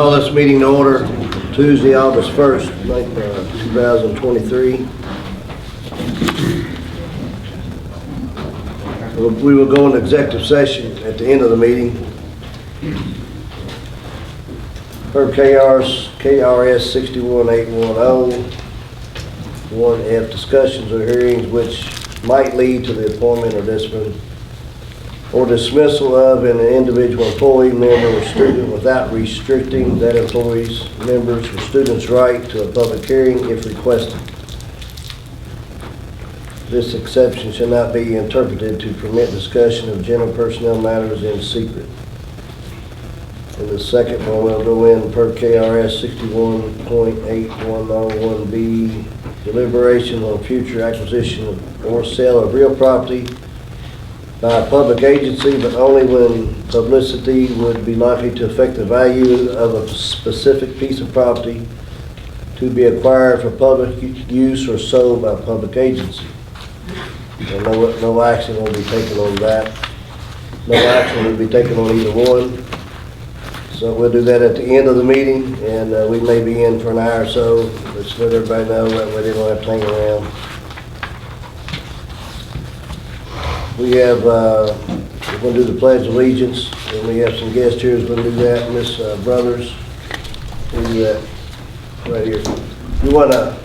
call this meeting to order Tuesday, August 1st, 2023. We will go into executive session at the end of the meeting. Per KRS 61810, 1F, discussions or hearings which might lead to the appointment or dismissal of an individual employee, member, or student without restricting that employee's, members, or student's right to a public hearing if requested. This exception shall not be interpreted to permit discussion of general personnel matters in secret. And the second one will go in per KRS 61.8101B, deliberation on future acquisition or sale of real property by a public agency, but only when publicity would be likely to affect the value of a specific piece of property to be acquired for public use or sold by a public agency. And no action will be taken on that. No action will be taken on either one. So we'll do that at the end of the meeting, and we may be in for an hour or so. Let's let everybody know that way they don't have to hang around. We have, we're going to do the Pledge of Allegiance, and we have some guests here who's going to do that. Miss Brothers, we'll do that right here. You want to,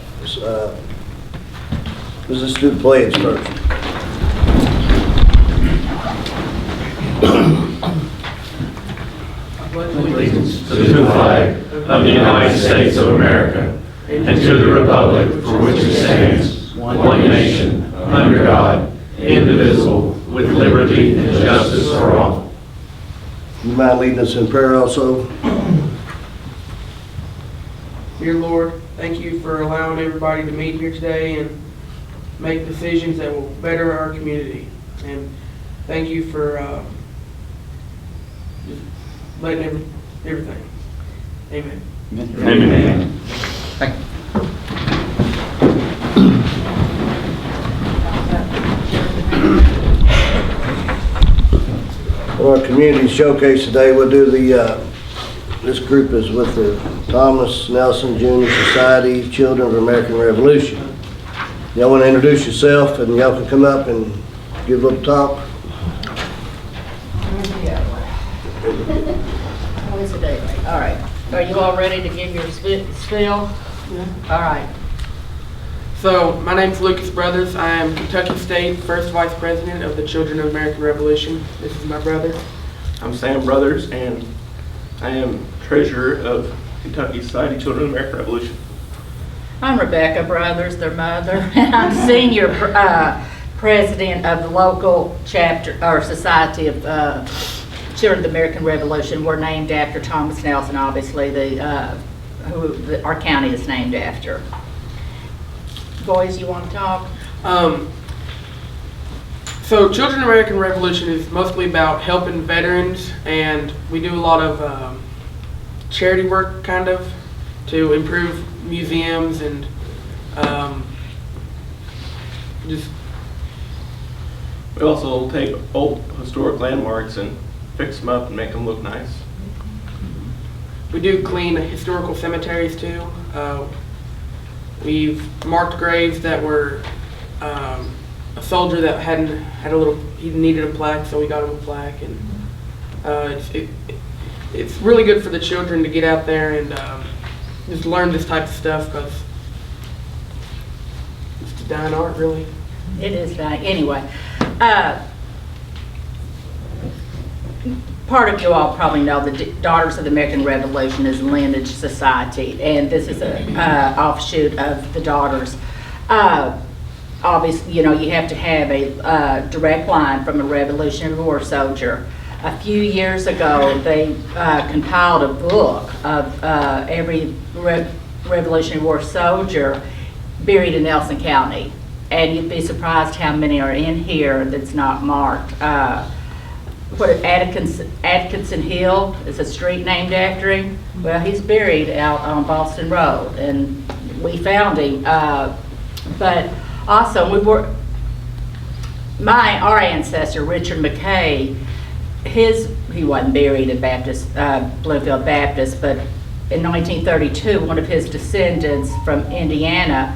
let's just do the pledge first. Allegiance to the flag of the United States of America and to the republic for which it stands, one nation, under God, indivisible, with liberty and justice for all. You mind leading us in prayer also? Dear Lord, thank you for allowing everybody to meet here today and make decisions that will better our community. And thank you for just letting everything. Amen. Amen. Thank you. For our community showcase today, we'll do the, this group is with the Thomas Nelson Jr. Society Children of the American Revolution. Y'all want to introduce yourself, and y'all can come up and give a little talk. What is the date? All right. Are you all ready to give your spiel? Yeah. All right. So, my name's Lucas Brothers. I am Kentucky State First Vice President of the Children of the American Revolution. This is my brother. I'm Sam Brothers, and I am Treasurer of Kentucky Society Children of the American Revolution. I'm Rebecca Brothers, their mother, and I'm Senior President of the local chapter or Society of Children of the American Revolution. We're named after Thomas Nelson, obviously, who our county is named after. Boys, you want to talk? So Children of the American Revolution is mostly about helping veterans, and we do a lot of charity work, kind of, to improve museums and just... We also take old historic landmarks and fix them up and make them look nice. We do clean historical cemeteries too. We've marked graves that were a soldier that he needed a plaque, so we got him a plaque, and it's really good for the children to get out there and just learn this type of stuff, because it's a dying art, really. It is dying. Anyway, part of you all probably know the Daughters of the American Revolution is a lineage society, and this is an offshoot of the Daughters. Obviously, you know, you have to have a direct line from a Revolutionary War soldier. A few years ago, they compiled a book of every Revolutionary War soldier buried in Nelson County, and you'd be surprised how many are in here that's not marked. Atkinson Hill is a street named after him. Well, he's buried out on Boston Road, and we found him. But also, our ancestor, Richard McKay, he wasn't buried at Bloomfield Baptist, but in 1932, one of his descendants from Indiana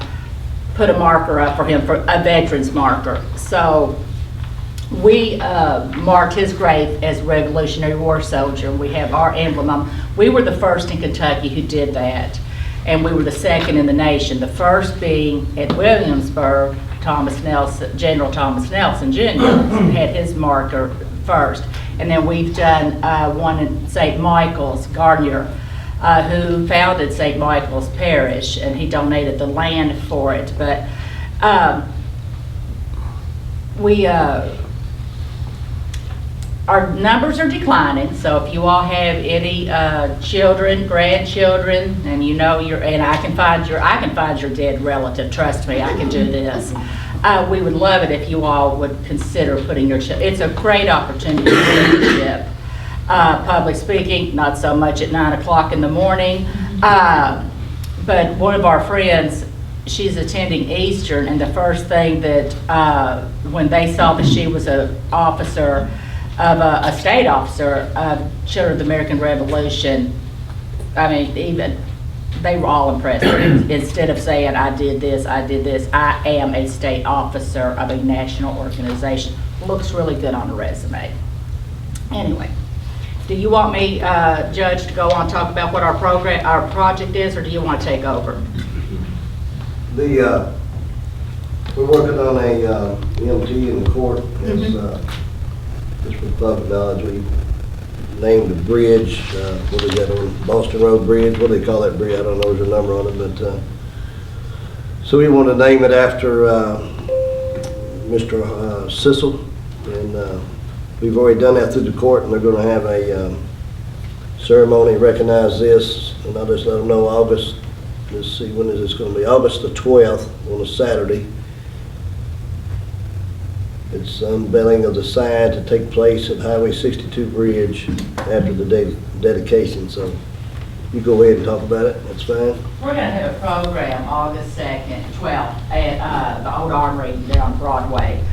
put a marker up for him, for a veterans marker. So we marked his grave as Revolutionary War soldier. We have our emblem on. We were the first in Kentucky who did that, and we were the second in the nation. The first being at Williamsburg, General Thomas Nelson Jr. had his marker first. And then we've done one in St. Michael's, Gardner, who founded St. Michael's Parish, and he donated the land for it. But our numbers are declining, so if you all have any children, grandchildren, and you know and I can find your dead relative, trust me, I can do this. We would love it if you all would consider putting your it's a great opportunity for leadership. Public speaking, not so much at 9 o'clock in the morning, but one of our friends, she's attending Eastern, and the first thing that, when they saw that she was an officer, of a state officer of Children of the American Revolution, I mean, even, they were all impressed. Instead of saying, I did this, I am a state officer of a national organization. Looks really good on a resume. Anyway, do you want me, Judge, to go on and talk about what our project is, or do you want to take over? We're working on a EMT in the court. Just for public knowledge, we named the bridge, what is that, on Boston Road Bridge? What do they call that bridge? I don't know, there's a number on it, but, so we want to name it after Mr. Sissel, and we've already done that through the court, and they're going to have a ceremony, recognize this, and I'll just let them know August, let's see, when is this going to be? August the 12th, on a Saturday. It's unveiling of the sign to take place at Highway 62 Bridge after the dedication. So you go ahead and talk about it. That's fine. We're going to have a program August 2nd, 12th at the Old Armory there on Broadway.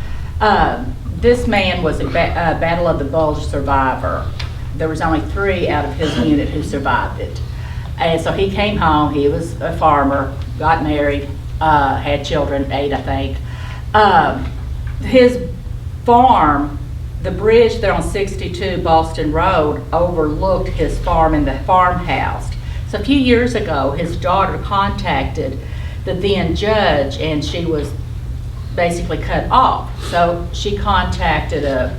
This man was a Battle of the Bulge survivor. There was only 3 out of his unit who survived it. And so he came home. He was a farmer, got married, had children, 8 I think. His farm, the bridge there on 62 Boston Road, overlooked his farm and the farmhouse. So a few years ago, his daughter contacted the then judge, and she was basically cut off. So she contacted a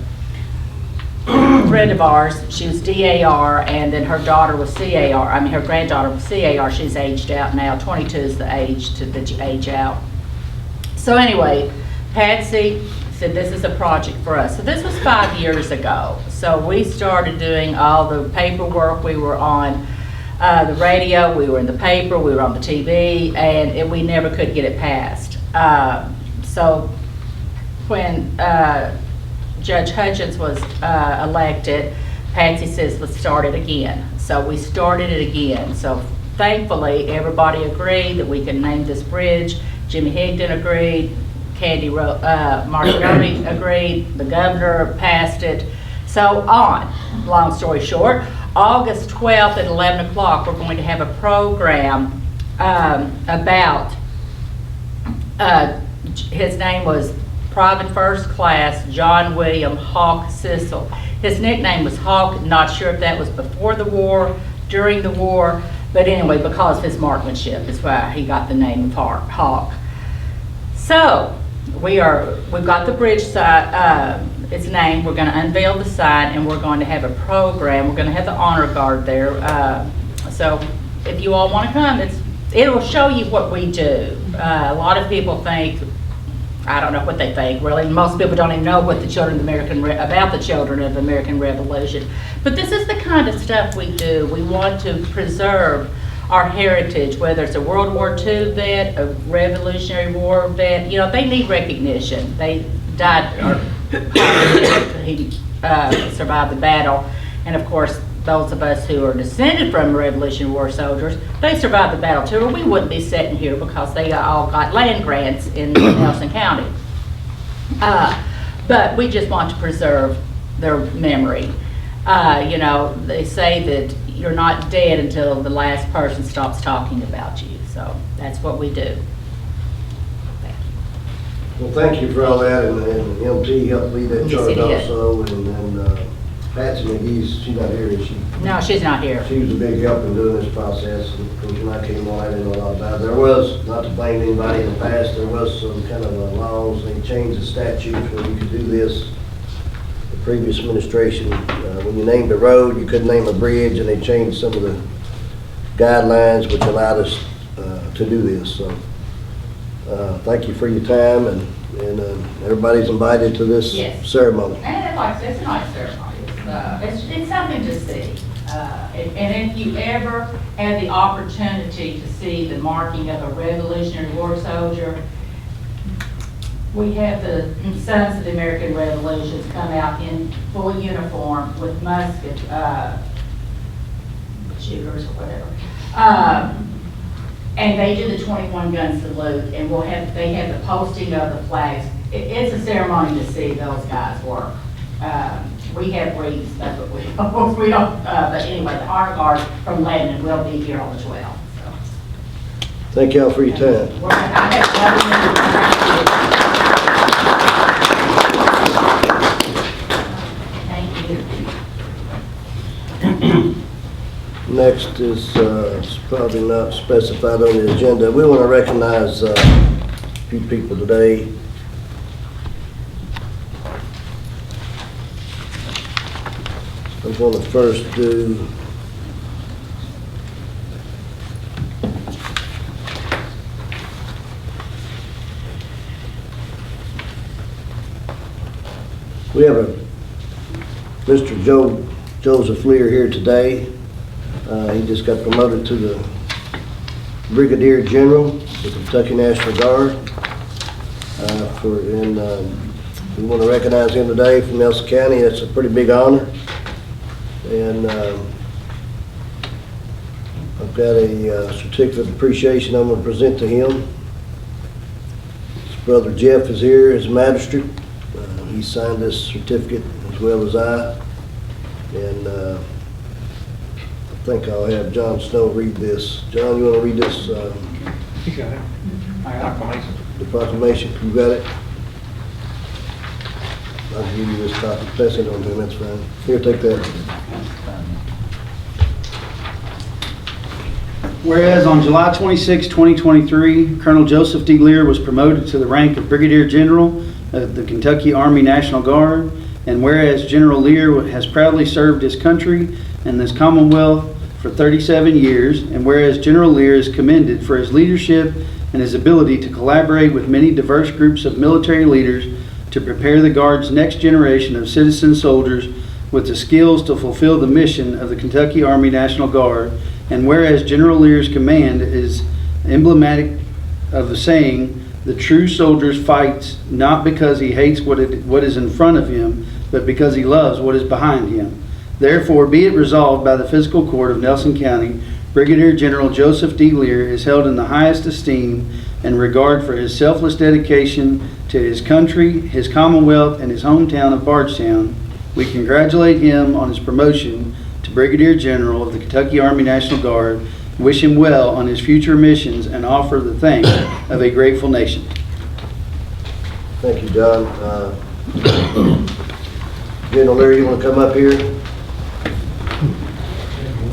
friend of ours. She was DAR, and then her daughter was CAR. I mean, her granddaughter was CAR. She's aged out now. 22 is the age that you age out. So anyway, Patsy said, this is a project for us. So this was 5 years ago. So we started doing all the paperwork. We were on the radio, we were in the paper, we were on the TV, and we never could get it passed. So when Judge Hutchins was elected, Patsy says, let's start it again. So we started it again. So thankfully, everybody agreed that we can name this bridge. Jimmy Higdon agreed. Candy Martinelli agreed, the governor passed it, so on. Long story short, August 12th at 11 o'clock, we're going to have a program about, his name was Private First Class John William Hawk Sissel. His nickname was Hawk, not sure if that was before the war, during the war, but anyway, because of his marksmanship is why he got the name of Hawk. So, we've got the bridge side, its name, we're going to unveil the sign, and we're going to have a program. We're going to have the honor guard there. So if you all want to come, it'll show you what we do. A lot of people think, I don't know what they think really. Most people don't even know what the Children of about the Children of the American Revolution. But this is the kind of stuff we do. We want to preserve our heritage, whether it's a World War II vet, a Revolutionary War vet, you know, they need recognition. They died, or he survived the battle, and of course, those of us who are descended from Revolutionary War soldiers, they survived the battle too, or we wouldn't be sitting here because they all got land grants in Nelson County. But we just want to preserve their memory. You know, they say that you're not dead until the last person stops talking about you. So that's what we do. Thank you. Well, thank you for all that, and MT helped lead that Yes, charge he did. also, and then Patsy McGee's, she's not here, is she? No, she's not here. She was a big help in doing this process, and of course, when I came on, I didn't know a lot about it. There was, not to blame anybody in the past, there was some kind of laws, they changed the statutes where you could do this. The previous administration, when you named a road, you couldn't name a bridge, and they changed some of the guidelines which allowed us to do this, so. Thank you for your time, and everybody's invited to this Yes. ceremony. And it's a nice ceremony. It's something to see. And if you ever had the opportunity to see the marking of a Revolutionary War soldier, we have the Sons of the American Revolutions come out in full uniform with musket shooters or whatever. And they do the 21 gun salute, and they have the posting of the flags. It's a ceremony to see those guys work. We have wreaths, but we don't, but anyway, the Honor Guard from Lebanon will be here on the 12th, so. Thank y'all for your time. Thank you. Next is it's probably not specified on the agenda. We want to recognize a few people today. I'm going to first do we have a Mr. Joseph Lear here today. He just got promoted to the Brigadier General of the Kentucky National Guard. We want to recognize him today from Nelson County. That's a pretty big honor. And I've got a certificate of appreciation I'm going to present to him. His brother Jeff is here as magistrate. He signed this certificate as well as I. And I think I'll have John Snow read this. John, you want to read this? You got it. Proclamation. The proclamation, you got it? I'll give you this copy. Pass it on to him, that's fine. Here, take that. Whereas on July 26, 2023, Colonel Joseph D. Lear was promoted to the rank of Brigadier General of the Kentucky Army National Guard, and whereas General Lear has proudly served his country and this Commonwealth for 37 years, and whereas General Lear is commended for his leadership and his ability to collaborate with many diverse groups of military leaders to prepare the Guard's next generation of citizen soldiers with the skills to fulfill the mission of the Kentucky Army National Guard, and whereas General Lear's command is emblematic of the saying, the true soldier fights not because he hates what is in front of him, but because he loves what is behind him. Therefore, be it resolved by the Fiscal Court of Nelson County, Brigadier General Joseph D. Lear is held in the highest esteem and regard for his selfless dedication to his country, his Commonwealth, and his hometown of Bardstown. We congratulate him on his promotion to Brigadier General of the Kentucky Army National Guard, wish him well on his future missions, and offer the thanks of a grateful nation. Thank you, John. General Lear, you want to come up here?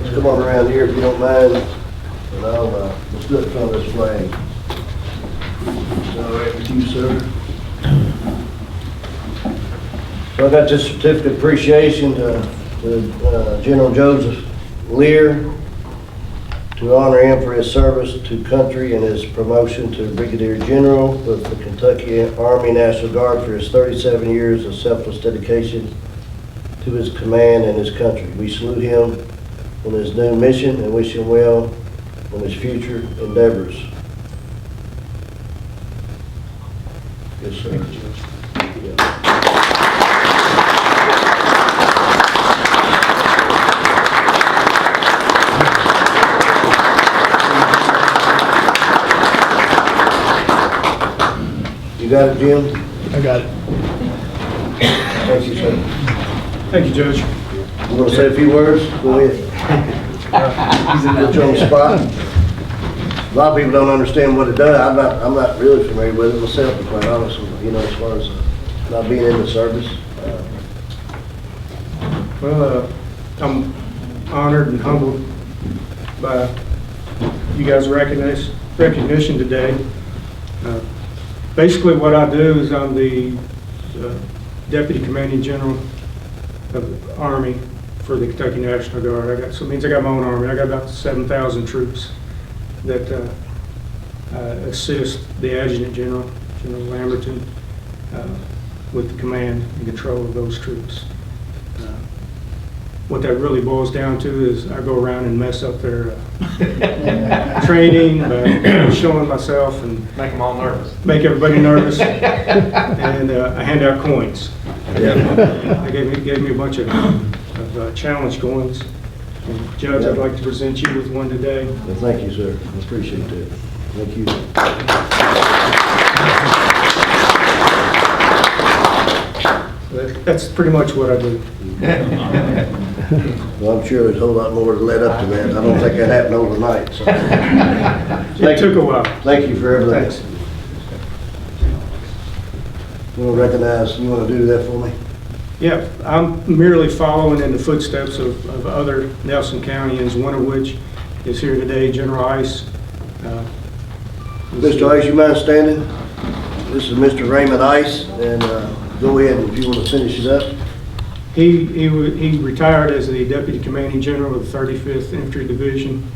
Just come on around here if you don't mind, and let's do it in front of this flag. Is that all right with you, sir? So I got this certificate of appreciation to General Joseph Lear to honor him for his service to country and his promotion to Brigadier General of the Kentucky Army National Guard for his 37 years of selfless dedication to his command and his country. We salute him on his new mission and wish him well on his future endeavors. Yes, sir. Yeah. You got it, Jim? I got it. Thank you, sir. Thank you, Judge. You want to say a few words? Go ahead. Put you on the spot. A lot of people don't understand what it does. I'm not really familiar with it myself, to be quite honest with you, you know, as far as not being in the service. Well, I'm honored and humbled by you guys' recognition today. Basically, what I do is I'm the Deputy Commanding General of the Army for the Kentucky National Guard. So it means I got my own army. I got about 7,000 troops that assist the Adjutant General, General Lamberton, with the command and control of those troops. What that really boils down to is I go around and mess up their training by showing myself and Make them all nervous. make everybody nervous. And I hand out coins. They gave me a bunch of challenge coins. And Judge, I'd like to present you with one today. Well, thank you, sir. I appreciate that. Thank you. That's pretty much what I do. Well, I'm sure there's a whole lot more that led up to that. I don't think that happened overnight, so. It took a while. Thank you for everything. Thanks. You want to recognize, you want to do that for me? Yeah, I'm merely following in the footsteps of other Nelson Countyans, one of which is here today, General Ice. Mr. Ice, you mind standing? This is Mr. Raymond Ice, and go ahead if you want to finish it up. He retired as the Deputy Commanding General of the 35th Infantry Division.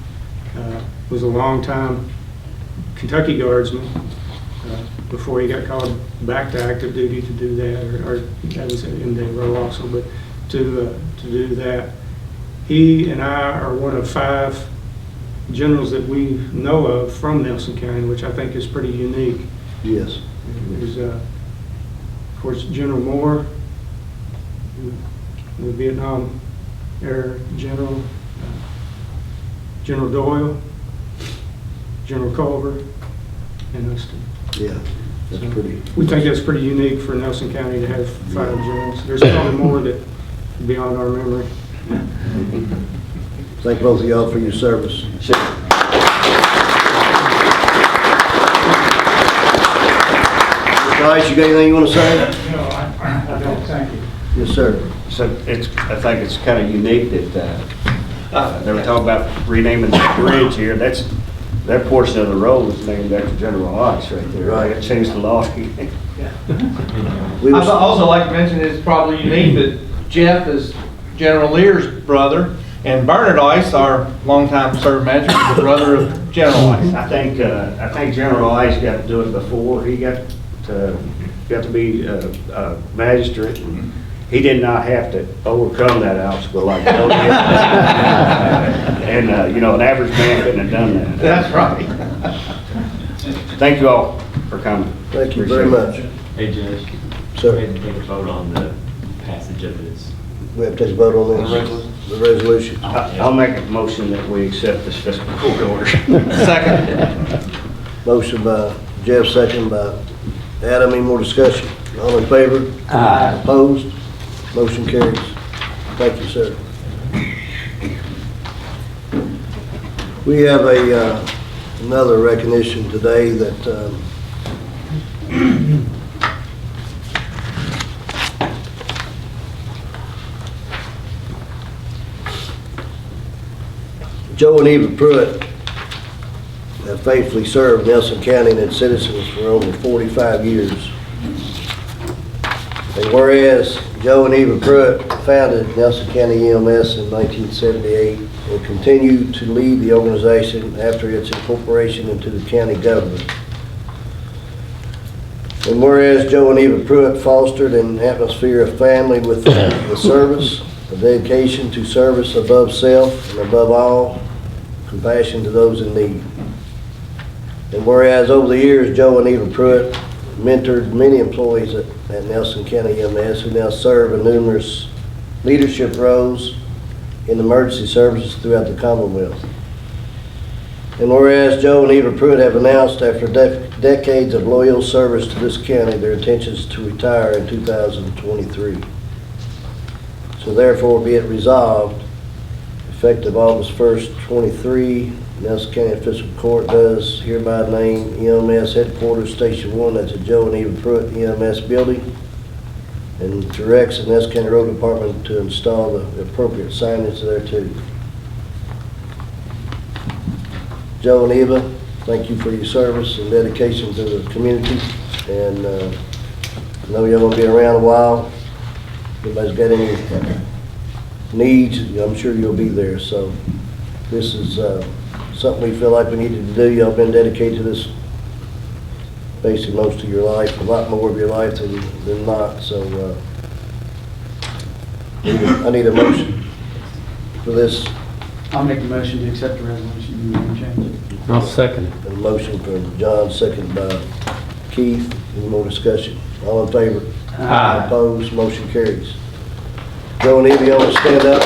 Was a long-time Kentucky Guardsman before he got called back to active duty to do that, or that was in the role also, but to do that. He and I are one of 5 generals that we know of from Nelson County, which I think is pretty unique. Yes. There's, of course, General Moore, the Vietnam era general, General Doyle, General Culver, and us two. Yeah, that's pretty. We think that's pretty unique for Nelson County to have 5 generals. There's probably more that beyond our memory. Thank both of y'all for your service. Mr. Ice, you got anything you want to say? No, I don't, thank you. Yes, sir. So I think it's kind of unique that they were talking about renaming the bridge here. That portion of the road was named after General Ice right there. Right. It changed the law. We I'd was, also like to mention it's probably unique that Jeff is General Lear's brother, and Bernard Ice, our longtime servant manager, is the brother of General Ice. I think General Ice got to do it before he got to be a magistrate. And he did not have to overcome that obstacle like those did. And, you know, an average man couldn't have done that. That's right. Thank you all for coming. thank you very much. Hey, Judge, Sir, we had to take a vote on the passage of this. we have to take a vote on this. The resolution. I'll make a motion that we accept this fiscal court order. Second. Motion by Jeff, second by Adam. Any more discussion? All in favor? Aye. Opposed? Motion carries. Thank you, sir. We have another recognition today that Joe and Eva Pruitt have faithfully served Nelson County and its citizens for over 45 years. And whereas Joe and Eva Pruitt founded Nelson County EMS in 1978 and continued to lead the organization after its incorporation into the county government. And whereas Joe and Eva Pruitt fostered an atmosphere of family with the service, a dedication to service above self, and above all, compassion to those in need. And whereas over the years, Joe and Eva Pruitt mentored many employees at Nelson County EMS who now serve in numerous leadership roles in emergency services throughout the Commonwealth. And whereas Joe and Eva Pruitt have announced after decades of loyal service to this county their intentions to retire in 2023. So therefore be it resolved, effective August 1st, 23. Nelson County Fiscal Court does hereby name EMS Headquarters Station 1, that's at Joe and Eva Pruitt EMS building, and directs the Nelson County Road Department to install the appropriate signage there too. Joe and Eva, thank you for your service and dedication to the community, and I know y'all gonna be around a while. If anybody's got any needs, I'm sure you'll be there. So this is something we feel like we needed to do. Y'all been dedicated to this basically most of your life, a lot more of your life than not. So I need a motion for this. I'll make a motion to accept the resolution. You want to change it? I'll second it. A motion from John, second by Keith. Any more discussion? All in favor? Aye. Opposed? Motion carries. Joe and Eva, y'all want to stand up?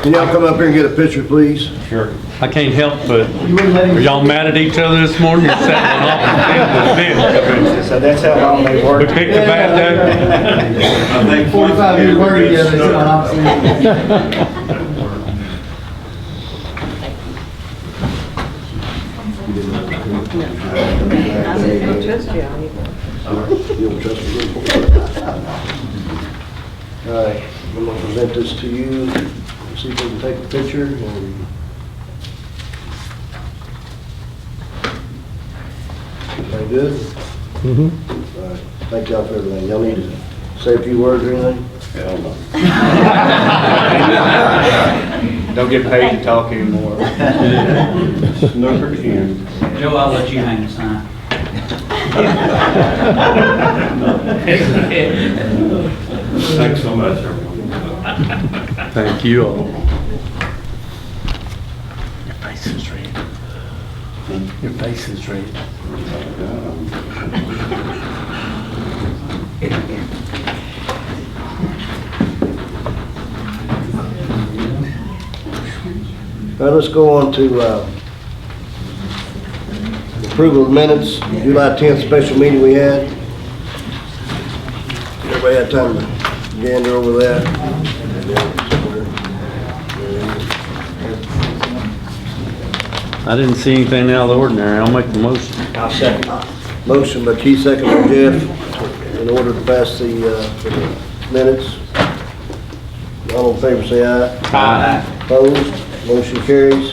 Can y'all come up here and get a picture, please? Sure. I can't help but, are y'all mad at each other this morning? You're setting off. So that's how long they We work. picked a bad day. I think 45 years working together, it's not opposite. You don't trust me. All right, I'm gonna present this to you, see if we can take a picture. And everybody good? Mm-hmm. All right, thank y'all for everything. Y'all need to say a few words or anything? Hell no. Don't get paid to talk anymore. Number 10. Joe, I'll let you hang the sign. Thanks so much, everyone. Thank you all. Your face is red. Your face is red. All right, let's go on to approval of minutes, July 10th special meeting we had. Everybody had time to gander over that. I didn't see anything out of the ordinary. I'll make the motion. I'll second. Motion by Keith, second by Jeff, in order to pass the minutes. All in favor, say aye. Aye. Opposed? Motion carries.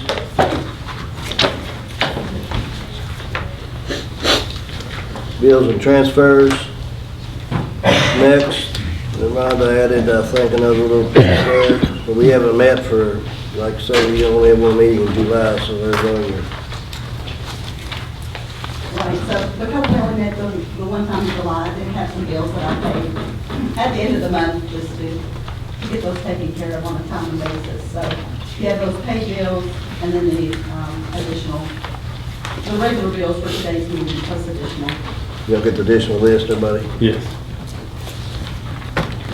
Bills and transfers. Next, Rhonda added, I think, another little piece there. But we haven't met for, like I say, we only have one meeting in July, so there's on your. Right, so because we only met the one time in July, I did have some bills that I paid at the end of the month just to get those taken care of on a timely basis. So you have those paid bills and then the additional, the regular bills for today's meeting plus additional. You'll get the additional list, everybody? Yes.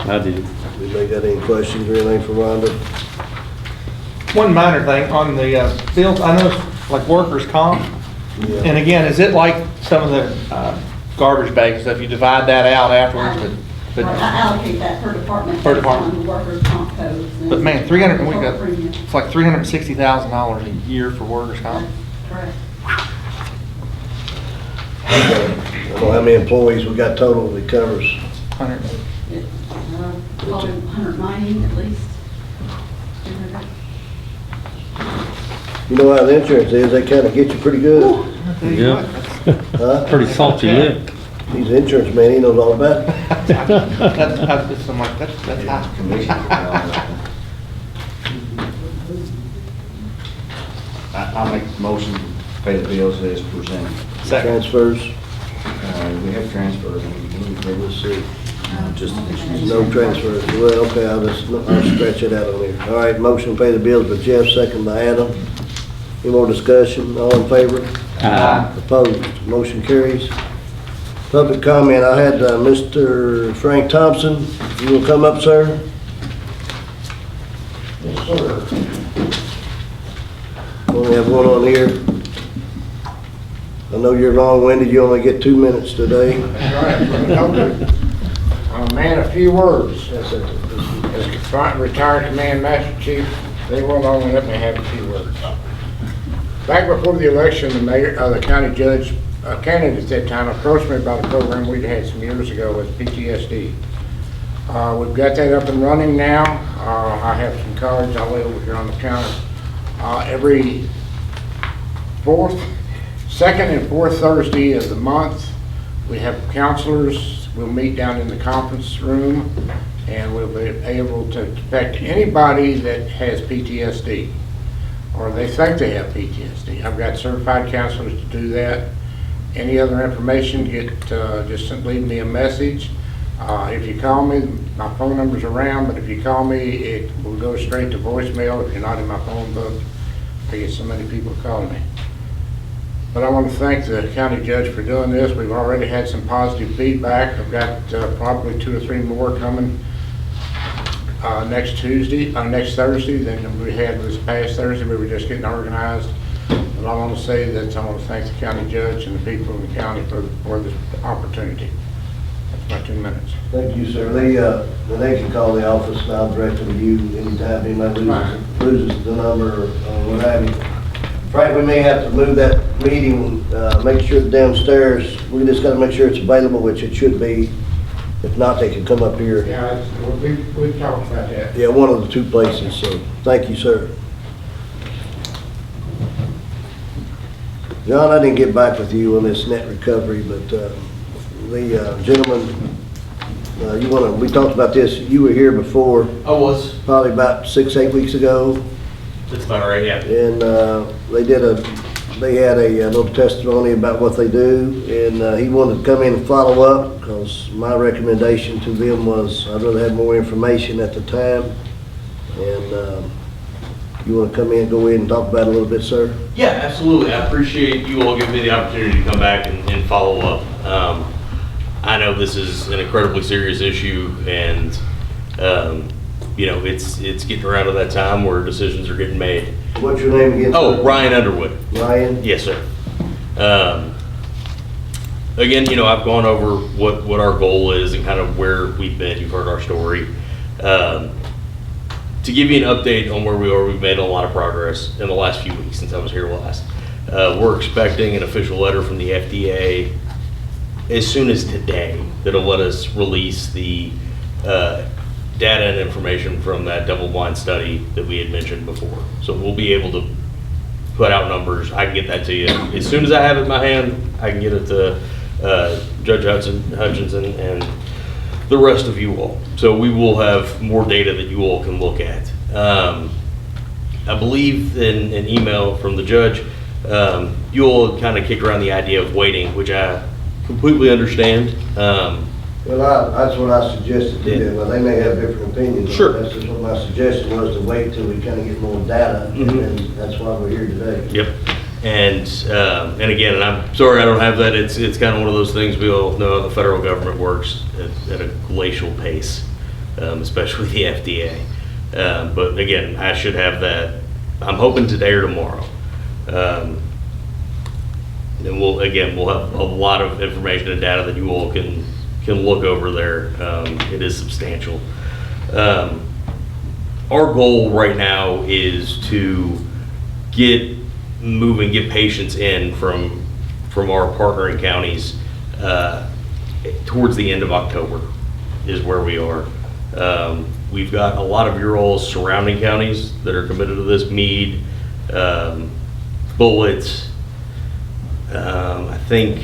I did. Anybody got any questions or anything for Rhonda? One minor thing on the bills, I know it's like workers' comp. Yeah. And again, is it like some of the garbage bags, stuff, you divide that out afterwards? Right, I allocate that per department. Per based on department. the workers' comp codes. and But man, 300, we total got, premium. it's like $360,000 a year for workers' comp. Correct. I don't know how many employees we got total that covers. 100. Probably 190 at least. 200. You know how the insurance is, they kind of get you pretty good. I'll tell you Yeah. what, that's- Huh? Pretty salty lick. He's an insurance man, he knows all about it. I'm like, that's high. I'll make the motion to pay the bills as presented. Second. Transfers, We have transfers. let's see. Just No transfers. Well, okay, I'll scratch it out on here. All right, motion to pay the bills by Jeff, second by Adam. Any more discussion? All in favor? Aye. Opposed? Motion carries. Public comment, I had Mr. Frank Thompson. You will come up, sir? Yes, sir. Only have one on here. I know you're long-winded, you only get 2 minutes today. I'm a man of few words. Yes, sir. As retired command master chief, they won't only let me have a few words. Back before the election, the mayor, the county judge, candidate at that time approached me about a program we'd had some years ago with PTSD. We've got that up and running now. I have some cards I'll lay over here on the counter. Every second and fourth Thursday of the month, we have counselors. We'll meet down in the conference room, and we'll be able to affect anybody that has PTSD, or they think they have PTSD. I've got certified counselors to do that. Any other information, just leave me a message. If you call me, my phone number's around, but if you call me, it will go straight to voicemail if you're not in my phone book. I get so many people calling me. But I want to thank the county judge for doing this. We've already had some positive feedback. I've got probably 2 or 3 more coming next Thursday than we had this past Thursday. We were just getting organized. And I want to say that I want to thank the county judge and the people in the county for this opportunity. That's my 2 minutes. Thank you, sir. They can call the office, and I'll direct them to you anytime anybody loses the number or what have you. Frank, we may have to move that meeting, make sure it's downstairs. We just got to make sure it's available, which it should be. If not, they can come up here. Yeah, we've talked about that. Yeah, one of the 2 places, so thank you, sir. John, I didn't get back with you on this net recovery, but the gentleman, we talked about this, you were here before, I was. probably about 6, 8 weeks ago, That's about right, yeah. and they had a little testimony about what they do, and he wanted to come in and follow up, because my recommendation to them was I'd rather have more information at the time, and you want to come in, go in and talk about it a little bit, sir? Yeah, absolutely. I appreciate you all giving me the opportunity to come back and follow up. I know this is an incredibly serious issue, and it's getting around to that time where decisions are getting made. What's your name again? Oh, sir? Ryan Underwood. Ryan? Yes, sir. Again, I've gone over what our goal is and kind of where we've been. You've heard our story. To give you an update on where we are, we've made a lot of progress in the last few weeks since I was here last. We're expecting an official letter from the FDA as soon as today that'll let us release the data and information from that double-blind study that we had mentioned before. So we'll be able to put out numbers. I can get that to you. As soon as I have it in my hand, I can get it to Judge Hutchinson and the rest of you all. So we will have more data that you all can look at. I believe in an email from the judge, you all kind of kicked around the idea of waiting, which I completely understand. Well, that's what I suggested to them. Well, they may have different opinions. Sure. That's just what my suggestion was, to wait till we kind of get more data, and that's why we're here today. Yep. And again, and I'm sorry I don't have that. It's kind of one of those things we all know how the federal government works at a glacial pace, especially the FDA. But again, I should have that. I'm hoping today or tomorrow. And we'll have a lot of information and data that you all can look over there. It is substantial. Our goal right now is to get patients in from our partnering counties towards the end of October is where we are. We've got a lot of your all's surrounding counties that are committed to this: Meade, Bullitt, I think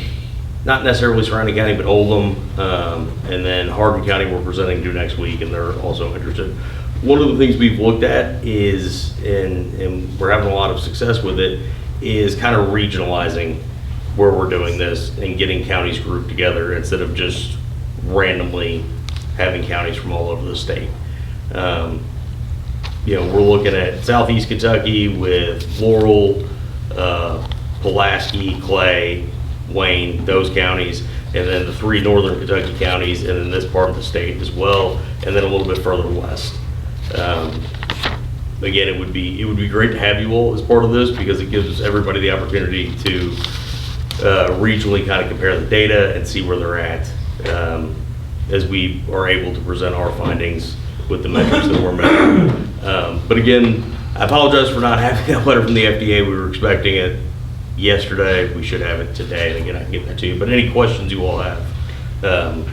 not necessarily surrounding county, but Oldham, and then Hardin County we're presenting to next week, and they're also interested. One of the things we've looked at is, and we're having a lot of success with it, is kind of regionalizing where we're doing this and getting counties grouped together instead of just randomly having counties from all over the state. We're looking at Southeast Kentucky with Laurel, Pulaski, Clay, Wayne, those counties, and then the 3 northern Kentucky counties, and then this part of the state as well, and then a little bit further west. Again, it would be great to have you all as part of this, because it gives everybody the opportunity to regionally kind of compare the data and see where they're at, as we are able to present our findings with the metrics that we're measuring. But again, I apologize for not having that letter from the FDA. We were expecting it yesterday. We should have it today, and again, I can get that to you. But any questions you all have, that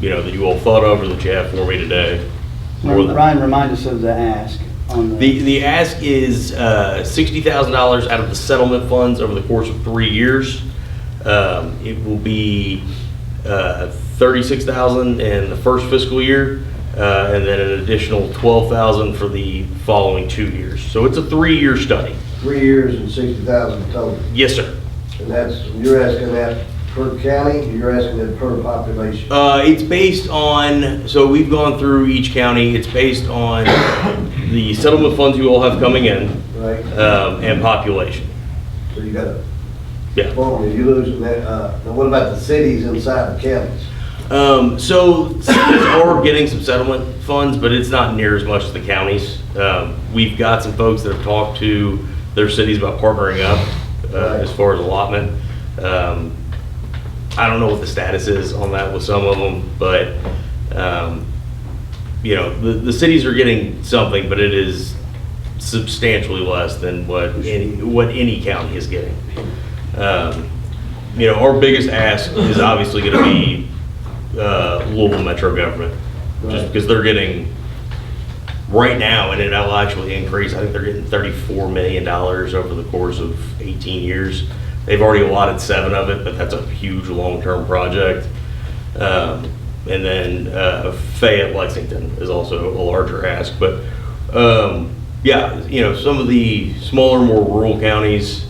you all thought over that you have for me today? Ryan, remind us of the ask on The ask is $60,000 out of the settlement funds over the course of 3 years. It will be $36,000 in the first fiscal year, and then an additional $12,000 for the following 2 years. So it's a 3-year study. 3 years and 60,000 total. Yes, sir. And you're asking that per county, you're asking it per population? It's based on, so we've gone through each county. It's based on the settlement funds you all have coming in, Right. And population. So you got a Yeah. formula, you losing that, now what about the cities inside the counties? So cities are getting some settlement funds, but it's not near as much as the counties. We've got some folks that have talked to their cities about partnering up as far as allotment. I don't know what the status is on that with some of them, but the cities are getting something, but it is substantially less than what any county is getting. Our biggest ask is obviously going to be Louisville Metro government, just because they're getting right now, and it'll actually increase. I think they're getting $34 million over the course of 18 years. They've already allotted 7 of it, but that's a huge long-term project. And then Fayette, Lexington is also a larger ask. But some of the smaller, more rural counties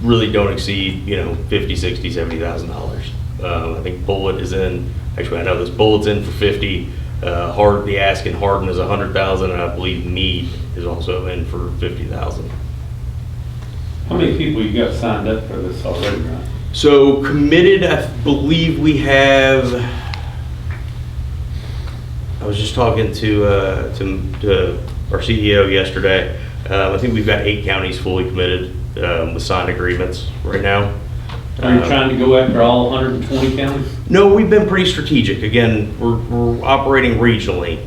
really don't exceed, $50,000, $60,000, $70,000. I think Bullitt is in. Actually, I know this. Bullitt's in for 50. The ask in Hardin is 100,000, and I believe Meade is also in for 50,000. How many people you got signed up for this already, Ryan? So committed, I believe we have. I was just talking to our CEO yesterday. I think we've got 8 counties fully committed with signed agreements right now. Are you trying to go after all 120 counties? No, we've been pretty strategic. Again, we're operating regionally.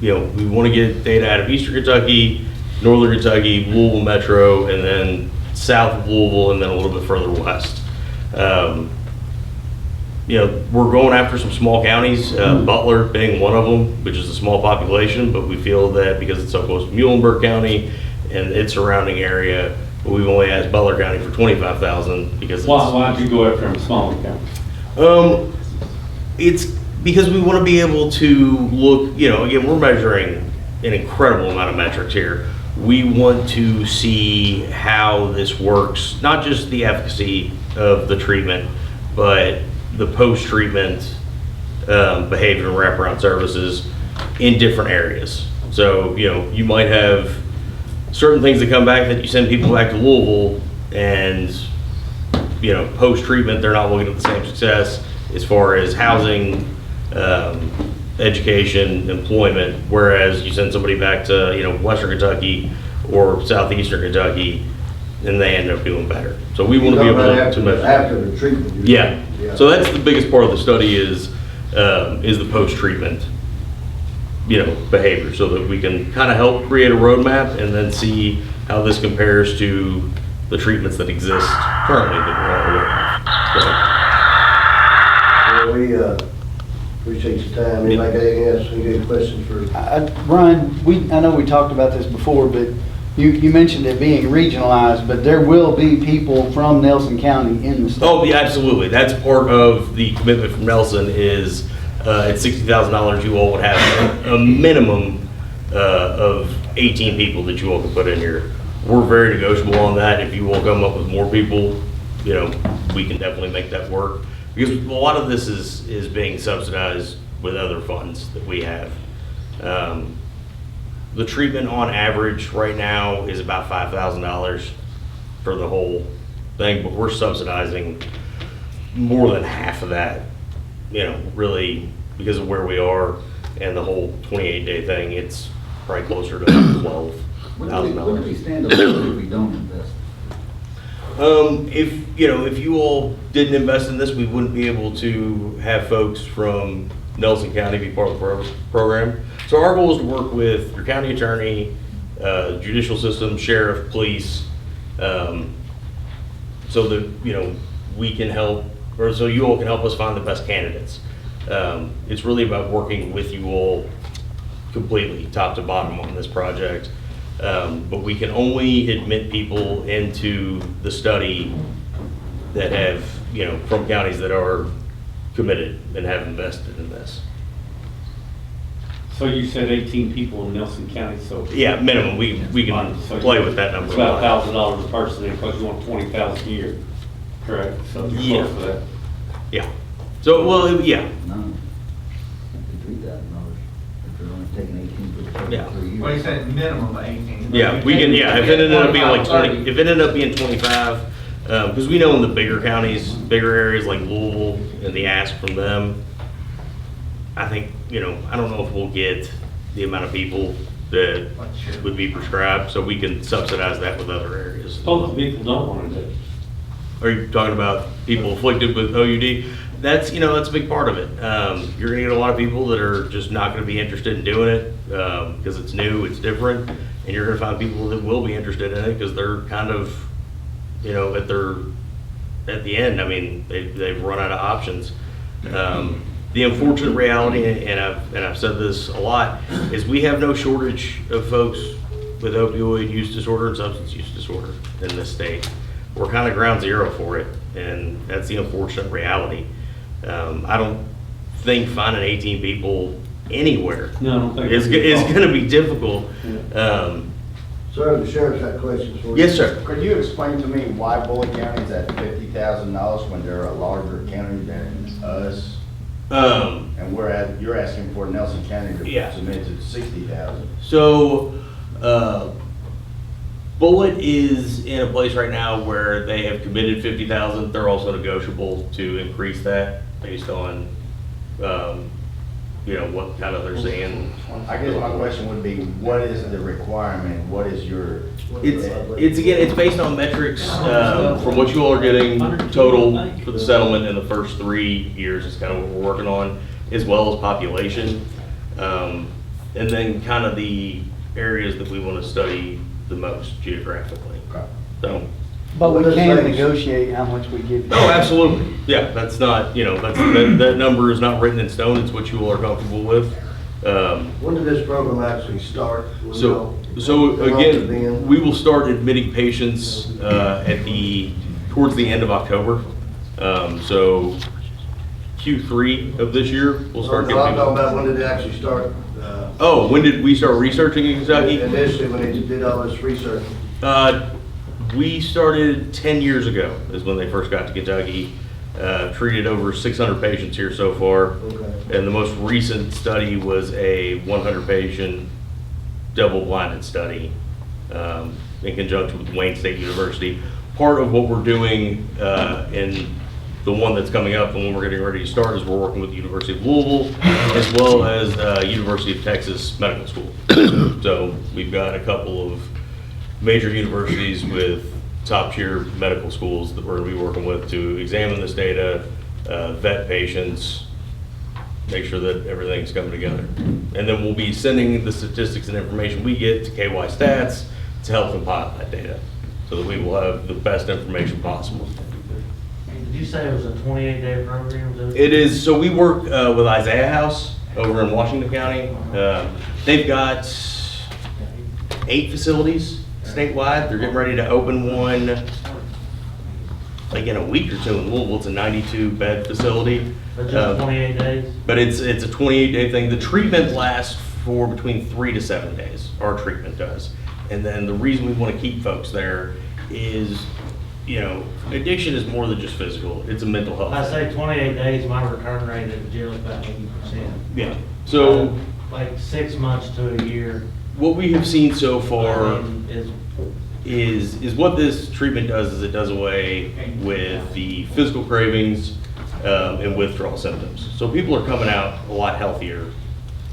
We want to get data out of Eastern Kentucky, Northern Kentucky, Louisville Metro, and then south of Louisville, and then a little bit further west. We're going after some small counties, Butler being one of them, which is a small population, but we feel that because it's so close to Muhlenberg County and its surrounding area, we've only asked Butler County for 25,000 because it's... Why'd you go after them smaller counties? It's because we want to be able to look, again, we're measuring an incredible amount of metrics here. We want to see how this works, not just the efficacy of the treatment, but the post-treatment behavior and wraparound services in different areas. So, you might have certain things that come back that you send people back to Louisville, and, post-treatment, they're not looking at the same success as far as housing, education, employment, whereas you send somebody back to, Western Kentucky or Southeastern Kentucky, and they end up doing better. So we want to be able to measure. After the treatment. Yeah. So that's the biggest part of the study is the post-treatment, behavior, so that we can kind of help create a roadmap and then see how this compares to the treatments that exist currently that we're all aware of. Well, we appreciate your time. Anybody got anything else? Any good questions for? Ryan, I know we talked about this before, but you mentioned it being regionalized, but there will be people from Nelson County in the state. Oh, yeah, absolutely. That's part of the commitment from Nelson is at $60,000 you all would have a minimum of 18 people that you all can put in here. We're very negotiable on that. If you all come up with more people, we can definitely make that work. Because a lot of this is being subsidized with other funds that we have. The treatment on average right now is about $5,000 for the whole thing, but we're subsidizing more than half of that, really because of where we are and the whole 28-day thing. It's probably closer to $12,000. Where do we stand up if we don't invest? If you all didn't invest in this, we wouldn't be able to have folks from Nelson County be part of the program. So our goal is to work with your county attorney, judicial system, sheriff, police, so that, we can help, or so you all can help us find the best candidates. It's really about working with you all completely, top to bottom on this project. But we can only admit people into the study that have, from counties that are committed and have invested in this. So you said 18 people in Nelson County, so. Yeah, minimum, we can So play with that number. It's about $1,000 a person, because you want 20,000 a year, correct? So you're Yeah. close to that. Yeah. So, well, yeah, No. $3,000 if they're only taking 18 for the first Yeah. 3 years. Well, he said minimum of 18. yeah, we can, yeah, if it ended up being like 20, if it ended up being 25, because we know in the bigger counties, bigger areas like Louisville, and the ask from them, I think, I don't know if we'll get the amount of people that would be prescribed, so we can subsidize that with other areas. Oh, the people don't want to do it. Are you talking about people afflicted with OUD? That's, that's a big part of it. You're gonna get a lot of people that are just not gonna be interested in doing it, because it's new, it's different, and you're gonna find people that will be interested in it, because they're kind of, at the end, they've run out of options. The unfortunate reality, and I've said this a lot, is we have no shortage of folks with opioid use disorder and substance use disorder in this state. We're kind of ground zero for it, and that's the unfortunate reality. I don't think finding 18 people anywhere No, I don't think is it's going to be difficult. Sir, the sheriff's got questions for you. Yes, sir. Could you explain to me why Bullitt County is at $50,000 when they're a larger county than us? And you're asking for Nelson County to submit to $60,000. So, Bullitt is in a place right now where they have committed 50,000. They're also negotiable to increase that based on, what kind of they're saying. I guess my question would be, what is the requirement? What is your? It's based on metrics from what you all are getting total for the settlement in the first 3 years is kind of what we're working on, as well as population, and then kind of the areas that we want to study the most geographically. So. But we can negotiate how much we give you. Oh, absolutely. Yeah, that's not, that number is not written in stone. It's what you all are comfortable with. When did this program actually start? So again, we will start admitting patients towards the end of October. So Q3 of this year, we'll start getting. I'm talking about when did it actually start? When did we start researching in Kentucky? Initially, when they did all this research. We started 10 years ago is when they first got to Kentucky. Treated over 600 patients here so far. Okay. And the most recent study was a 100-patient double-blinded study in conjunction with Wayne State University. Part of what we're doing in the one that's coming up and when we're getting ready to start is we're working with the University of Louisville as well as University of Texas Medical School. So we've got a couple of major universities with top-tier medical schools that we're going to be working with to examine this data, vet patients, make sure that everything's coming together. And then we'll be sending the statistics and information we get to KY Stats to help compile that data so that we will have the best information possible. Did you say it was a 28-day program? It is. So we work with Isaiah House over in Washington County. They've got 8 facilities statewide. They're getting ready to open one like in a week or two in Louisville. It's a 92-bed facility. But just 28 days? But it's a 28-day thing. The treatment lasts for between 3 to 7 days. Our treatment does. And then the reason we want to keep folks there is, addiction is more than just physical. It's a mental health. I say 28 days, my return rate at the jail is about 80%. Yeah. So like 6 months to a year. What we have seen so far is what this treatment does is it does away with the physical cravings and withdrawal symptoms. So people are coming out a lot healthier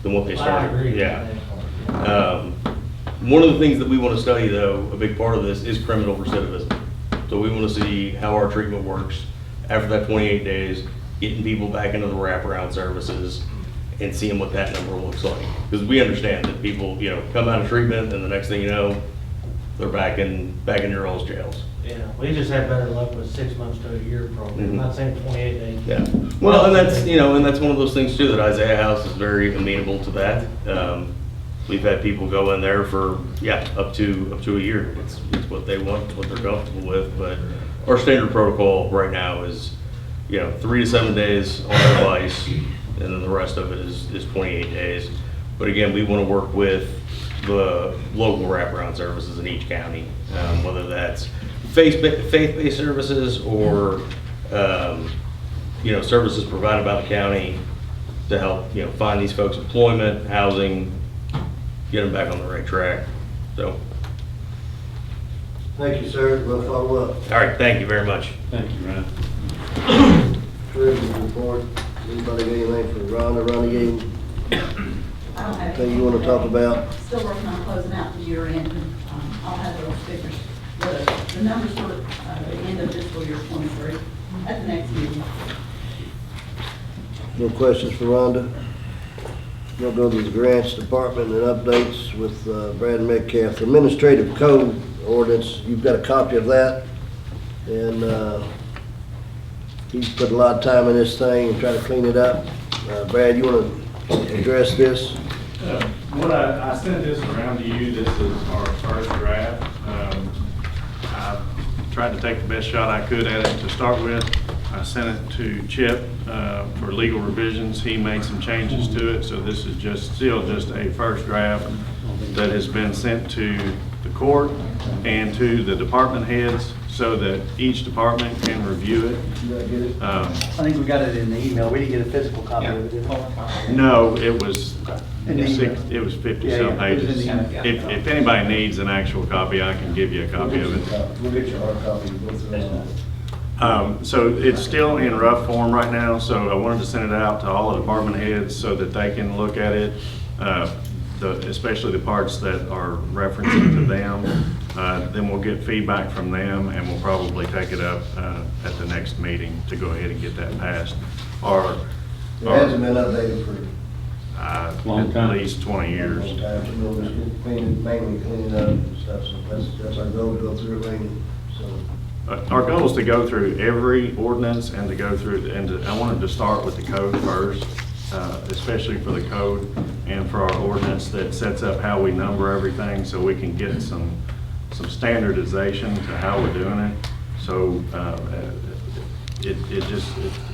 than what they started. I agree. Yeah. One of the things that we want to study, though, a big part of this is criminal recidivism. So So we want to see how our treatment works after that 28 days, getting people back into the wraparound services and seeing what that number looks like. Because we understand that people, you know, come out of treatment and the next thing you know, they're back in your all's jails. Yeah, we just had better luck with 6 months to a year program. I'm not saying 28 days. Yeah. Well, and that's, you know, and that's one of those things too, that Isaiah House is very amenable to that. We've had people go in there for, up to a year. It's what they want, what they're comfortable with. But our standard protocol right now is, 3 to 7 days on the device, and then the rest of it is 28 days. But again, we want to work with the local wraparound services in each county, whether that's faith-based services or, services provided by the county to help, find these folks employment, housing, get them back on the right track. So. Thank you, sir. We'll follow up. All right, thank you very much. Thank you, Ryan. Treasurer's report. Anybody got anything for Rhonda? Rhonda, I don't have anything you want to talk about? Still working on closing out the year end. I'll have those figures, the numbers for the end of fiscal year 23 at the next meeting. No questions for Rhonda? We'll go to the grants department and updates with Brad Metcalf. The administrative code ordinance, you've got a copy of that. And he's put a lot of time in this thing and trying to clean it up. Brad, you want to address this? I sent this around to you. This is our first draft. I tried to take the best shot I could at it to start with. I sent it to Chip for legal revisions. He made some changes to it, so this is still just a first draft that has been sent to the court and to the department heads so that each department can review it. I think we got it in the email. We didn't get a physical copy of it, did we? No, it was In the email. it was 50 Yeah, some yeah, it was pages. in the email. If anybody needs an actual copy, I can give you a copy of it. We'll get you a hard copy. We'll go through it. So it's still in rough form right now, so I wanted to send it out to all the department heads so that they can look at it, especially the parts that are referencing to them. Then we'll get feedback from them, and we'll probably take it up at the next meeting to go ahead and get that passed. It hasn't been updated for at least 20 years. a long time. So we'll just mainly clean it up and stuff. So that's our goal, to go through it mainly. So. Our goal is to go through every ordinance and to go through, I wanted to start with the code first, especially for the code and for our ordinance that sets up how we number everything so we can get some standardization to how we're doing it. So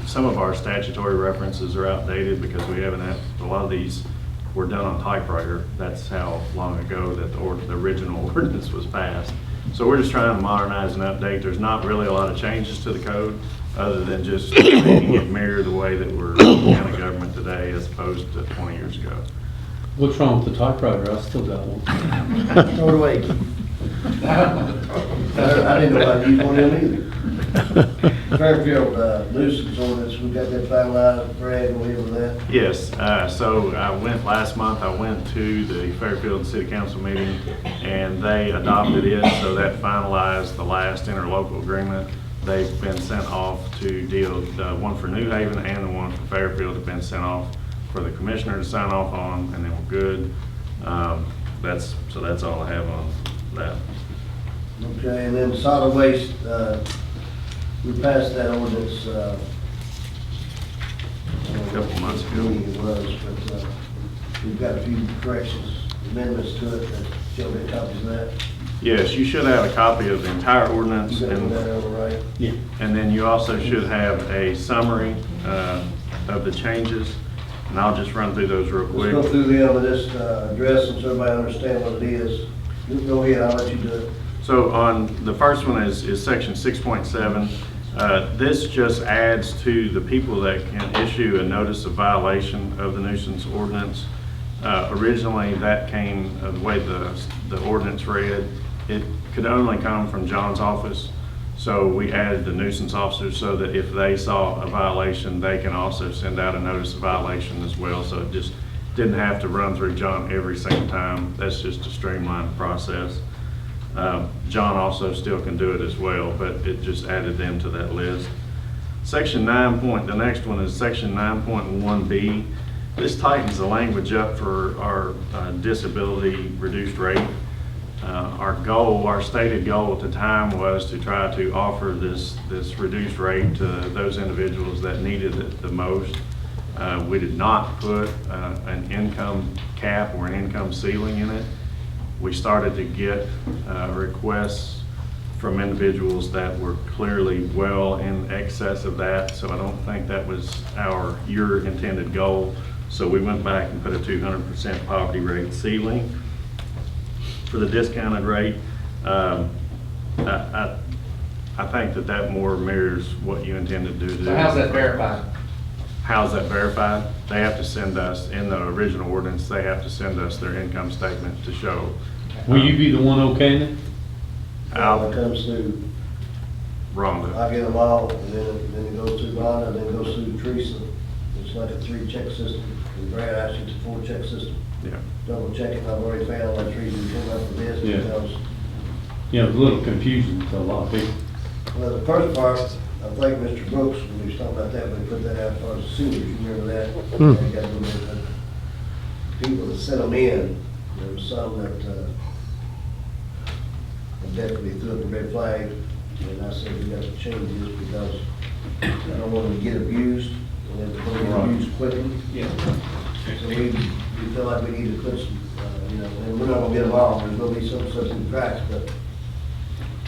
some of our statutory references are outdated because we haven't had, a lot of these were done on typewriter. That's how long ago that the original ordinance was passed. So we're just trying to modernize and update. There's not really a lot of changes to the code other than just making it mirror the way that we're county government today as opposed to 20 years ago. What's wrong with the typewriter? I still got one. Throw it away. I didn't know I'd use one of them either. Fairfield nuisance ordinance, we got that finalized. Brad, will you with that? Yes, so last month, I went to the Fairfield City Council meeting and they adopted it, so that finalized the last interlocal agreement. They've been sent off to deal, the one for New Haven and the one for Fairfield have been sent off for the commissioner to sign off on, and then we're good. So that's all I have on that. Okay, and then solid waste, we passed that ordinance, A couple months ago. It was, but we've got a few corrections, amendments to it, that you'll get copies of that. Yes, you should have a copy of the entire ordinance. You got that on the right? Yeah. And then you also should have a summary of the changes, and I'll just run through those real quick. Let's go through them and just address them so everybody understands what it is. You go ahead, I'll let you do it. So on, the first one is section 6.7. This just adds to the people that can issue a notice of violation of the nuisance ordinance. Originally, that came, the way the ordinance read, it could only come from John's office. So we added the nuisance officers so that if they saw a violation, they can also send out a notice of violation as well. So it just didn't have to run through John every single time. That's just to streamline the process. John also still can do it as well, but it just added them to that list. Section 9 the next one is section 9.1B. This tightens the language up for our disability reduced rate. Our stated goal at the time was to try to offer this reduced rate to those individuals that needed it the most. We did not put an income cap or an income ceiling in it. We started to get requests from individuals that were clearly well in excess of that, so I don't think that was your intended goal. So we went back and put a 200% poverty rate ceiling for the discounted rate. I think that more mirrors what you intended to do. So how's that verified? How's that verified? They have to send us, in the original ordinance, they have to send us their income statement to show. Will you be the one okaying it? When it comes through, Rhonda. I get them all, and then it goes through Rhonda, then it goes through Teresa. It's like a 3-check system, and Brad actually it's a 4-check system. Yeah. Double check it, I've already found that Teresa came up with this, Yeah. because, You know, it's a little confusing to a lot of people. well, the first part, I think Mr. Brooks, when we was talking about that, we put that out as far as the seniors, you remember that? They got a little bit of people that sent them in, there was some that, definitely threw up a red flag, and I said we got to change this because I don't want them to get abused, and then they're get abused quickly. Yeah. So we feel like we need to put some, and we're not gonna get them all, there's gonna be some stuff in the cracks, but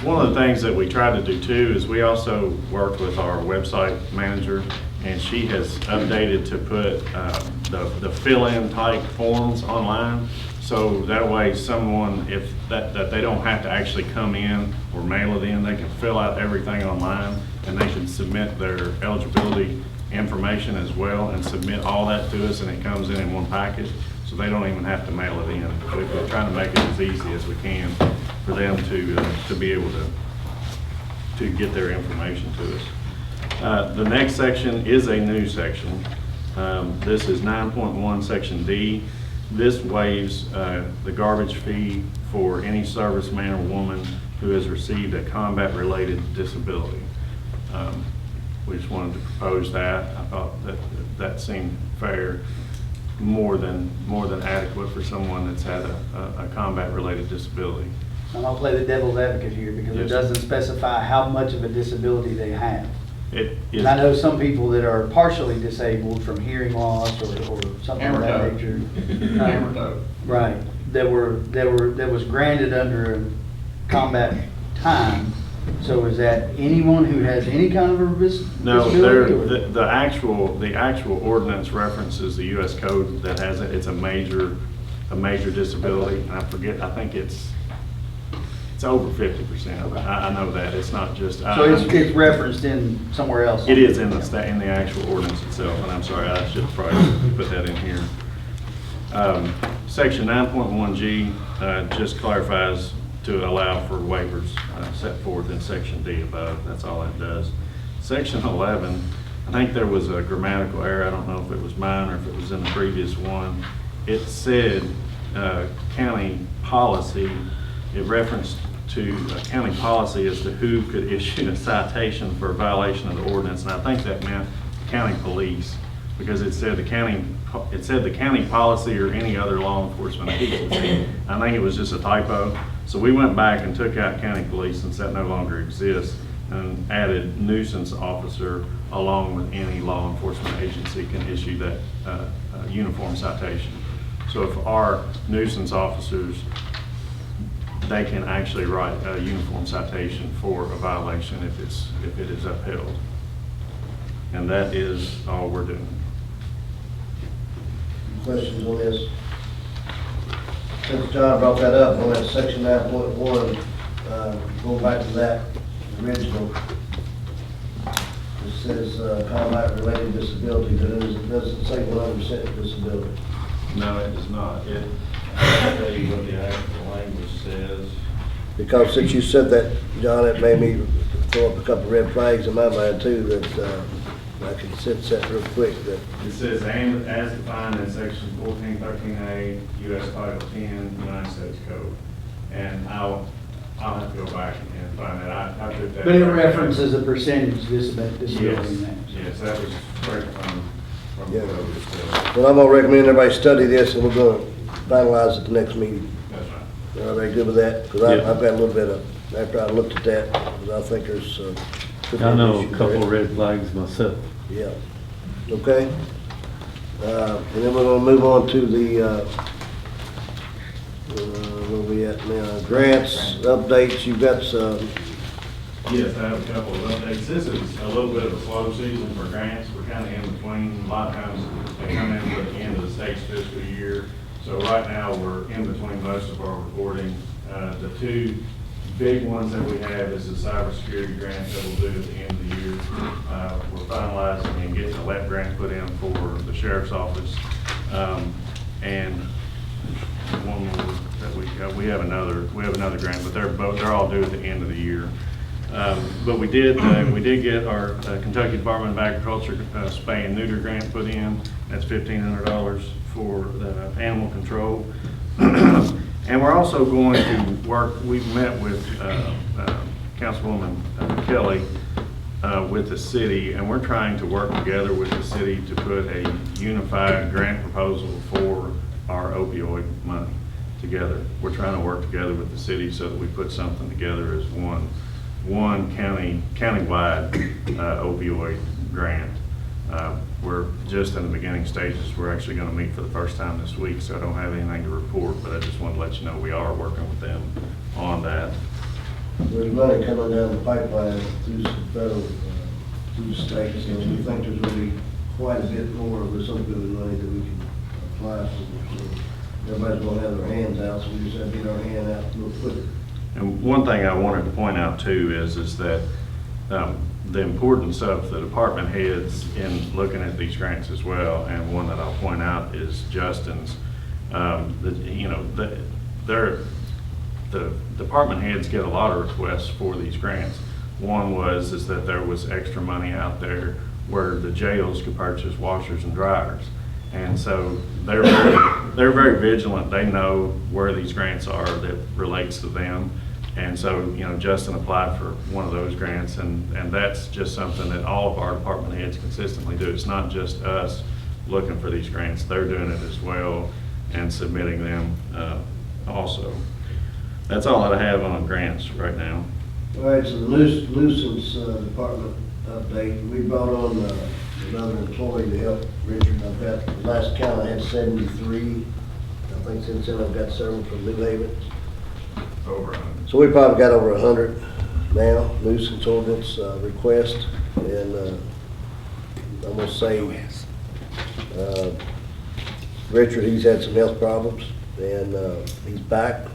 One of the things that we tried to do too is we also worked with our website manager, and she has updated to put the fill-in type forms online. So that way someone, if that they don't have to actually come in or mail it in, they can fill out everything online, and they can submit their eligibility information as well and submit all that to us, and it comes in one package. So they don't even have to mail it in. We're trying to make it as easy as we can for them to be able to get their information to us. The next section is a new section. This is 9.1 section D. This waives the garbage fee for any serviceman or woman who has received a combat-related disability. We just wanted to propose that. I thought that seemed fair, more than adequate for someone that's had a combat-related disability. And I'll play the devil's advocate here because it Yes. doesn't specify how much of a disability they have. It is. And I know some people that are partially disabled from hearing loss or something of that Hammer nature. Hammer toe. Right, that was granted under combat time. So is that anyone who has any kind of a No, disability? Or- the actual ordinance references the U.S. code that has it. It's a major disability. And I think it's over 50%. I know that. It's not just. So it's referenced in somewhere else? It is in the actual ordinance itself, and I'm sorry, I should probably put that in here. Section 9.1G just clarifies to allow for waivers set forth in section D above. That's all it does. Section 11, I think there was a grammatical error. I don't know if it was mine or if it was in the previous one. It said county policy. It referenced to county policy as to who could issue a citation for a violation of the ordinance, and I think that meant county police, because it said the county policy or any other law enforcement agency. I think it was just a typo. So we went back and took out county police since that no longer exists, and added nuisance officer along with any law enforcement agency can issue that uniform citation. So if our nuisance officers, they can actually write a uniform citation for a violation if it is upheld. And that is all we're doing. questions on this? Since John brought that up, on that section 9.1, going back to that original, it says combat-related disability, but it doesn't say 100% disability. No, it does not. I'll tell you what the actual language says. Because since you said that, John, it made me throw up a couple red flags in my mind too, that I can sense that real quick. That It says, and as defined in section 1413A, U.S. Title 10, United States Code. And I'll have to go back and find that. I took that. But it references a percentage disability Yes, match. yes, that was straight from Yeah. the COVID. Well, I'm gonna recommend everybody study this, and we're gonna finalize at the next meeting. That's right. Are they good with that? Because Yeah. I've got a little bit of, after I looked at that, 'cause I think there's, could be I an know issue a couple there. red flags myself. Yeah. Okay. And then we're gonna move on to the, where we at now? Grants, updates, you've got some, Yes, I have a couple of updates. This is a little bit of a slow season for grants. We're kind of in between. A lot of times they come in at the end of the state's fiscal year. So right now, we're in between most of our reporting. The two big ones that we have is the cybersecurity grant that we'll do at the end of the year. We're finalizing and getting a LEP grant put in for the sheriff's office. And one more that we have another grant, but they're all due at the end of the year. But we did get our Kentucky Department of Agriculture spay and neuter grant put in. That's $1,500 for the animal control. And we're also going to work, we've met with Councilwoman Kelly with the city, and we're trying to work together with the city to put a unified grant proposal for our opioid money together. We're trying to work together with the city so that we put something together as one countywide opioid grant. We're just in the beginning stages. We're actually going to meet for the first time this week, so I don't have anything to report, but I just wanted to let you know we are working with them on that. there's money coming down the pipeline through some federal, through the states, and we think there's gonna be quite a bit more of this opioid money that we can apply for. So everybody's gonna have their hands out, so we just have to get our hand out real quick. And one thing I wanted to point out too is that the importance of the department heads in looking at these grants as well, and one that I'll point out is Justin's. The department heads get a lot of requests for these grants. One is that there was extra money out there where the jails could purchase washers and dryers. And so they're very vigilant. They know where these grants are that relates to them. And so, Justin applied for one of those grants, and that's just something that all of our department heads consistently do. It's not just us looking for these grants. They're doing it as well and submitting them also. That's all that I have on grants right now. All right, so the nuisance department update, we brought on another employee to help Richard. I've got, the last count I had 73. I think since then I've got several from New Haven. Over 100. So we probably got over 100 now, nuisance ordinance request, and I'm gonna say, Richard, he's had some health problems, and he's back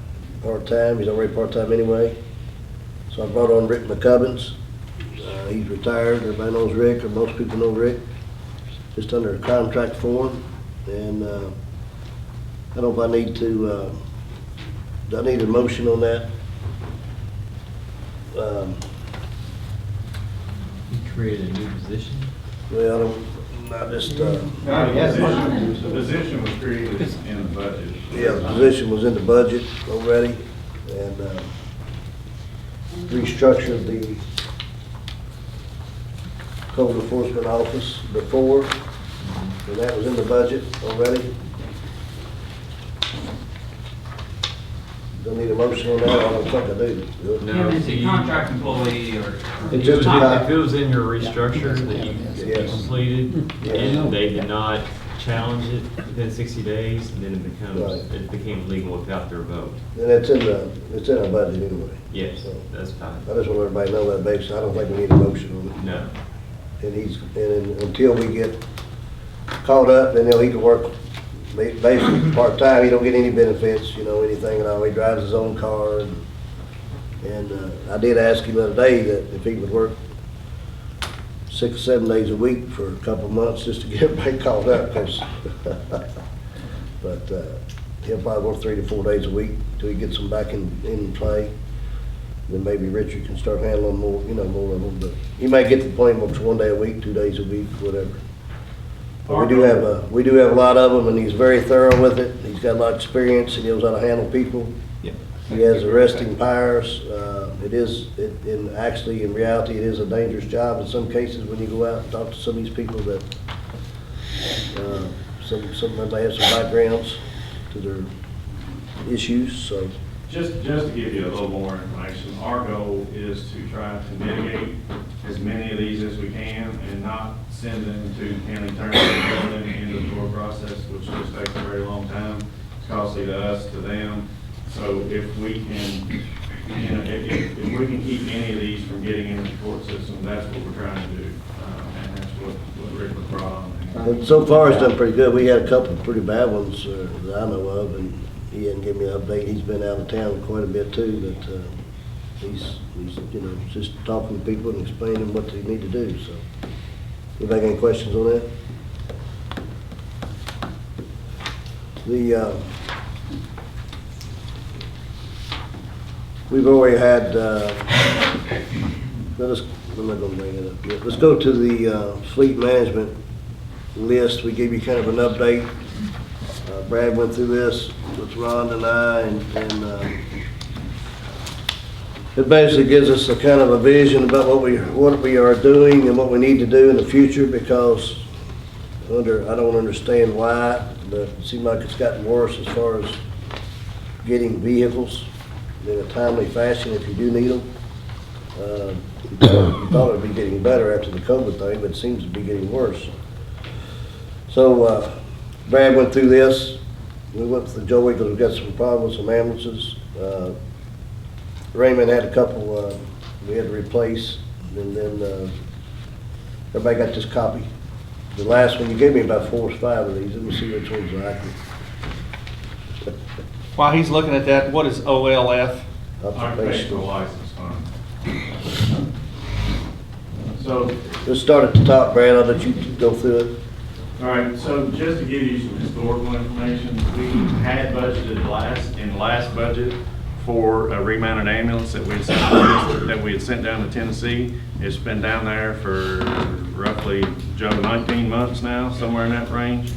part-time. He's already part-time anyway. So I brought on Rick McCubbins. He's retired. Everybody knows Rick, or most people know Rick, just under a contract form. And I don't know if I need to, do I need a motion on that? You created a new position? Well, I don't, I just, The position was created in the budget. yeah, the position was in the budget already, and restructured the code enforcement office before, and that was in the budget already. Don't need a motion on that, I don't think I do. No, It's a contract employee or. It's just a If it was in your restructure that you Yes. completed, Yeah. and they did not challenge it within 60 days, then Right. it became legal without their vote. And it's in our budget anyway. Yes, So, that's fine. I just want everybody to know that basis, I don't think we need a motion on it. No. And until we get caught up, then he can work basically part-time. He don't get any benefits, anything at all. He drives his own car. And I did ask him the other day that if he would work 6 or 7 days a week for a couple of months just to get everybody caught up. But he'll probably work 3 to 4 days a week till he gets them back in play. Then maybe Richard can start handling more, more of them. But he may get to the point where it's 1 day a week, 2 days a week, whatever. But we do have a lot of them, and he's very thorough with it. He's got a lot of experience, and he knows how to handle people. Yeah. He has arresting powers. Actually, in reality, it is a dangerous job in some cases when you go out and talk to some of these people that, some of them may have some backgrounds to their issues, so. Just to give you a little more information, our goal is to try to mitigate as many of these as we can and not send them to county attorney and them into the court process, which just takes a very long time. It's costly to us, to them. So if we can, if we can keep any of these from getting into the court system, that's what we're trying to do. And that's what Rick was brought on. But so far, it's done pretty good. We had a couple of pretty bad ones that I know of, and he didn't give me an update. He's been out of town quite a bit too, but he's just talking to people and explaining what they need to do, so. Anybody got any questions on that? We've already had, I'm not gonna bring it up yet. Let's go to the fleet management list. We gave you kind of an update. Brad went through this with Ron and I, and it basically gives us a kind of a vision about what we are doing and what we need to do in the future, because I don't understand why, but it seems like it's gotten worse as far as getting vehicles in a timely fashion if you do need them. You thought it would be getting better after the COVID thing, but it seems to be getting worse. So Brad went through this. We went to Joey because we've got some problems with some ambulances. Raymond had a couple we had to replace, and then everybody got this copy. The last one, you gave me about 4 or 5 of these. Let me see which ones are accurate. While he's looking at that, what is OLF? Occupational license fund. So, let's start at the top, Brad. I'll let you go through it. all right, so just to give you some historical information, we had budgeted in the last budget for a remounted ambulance that we had sent down to Tennessee. It's been down there for roughly, Joe, 19 months now, somewhere in that range.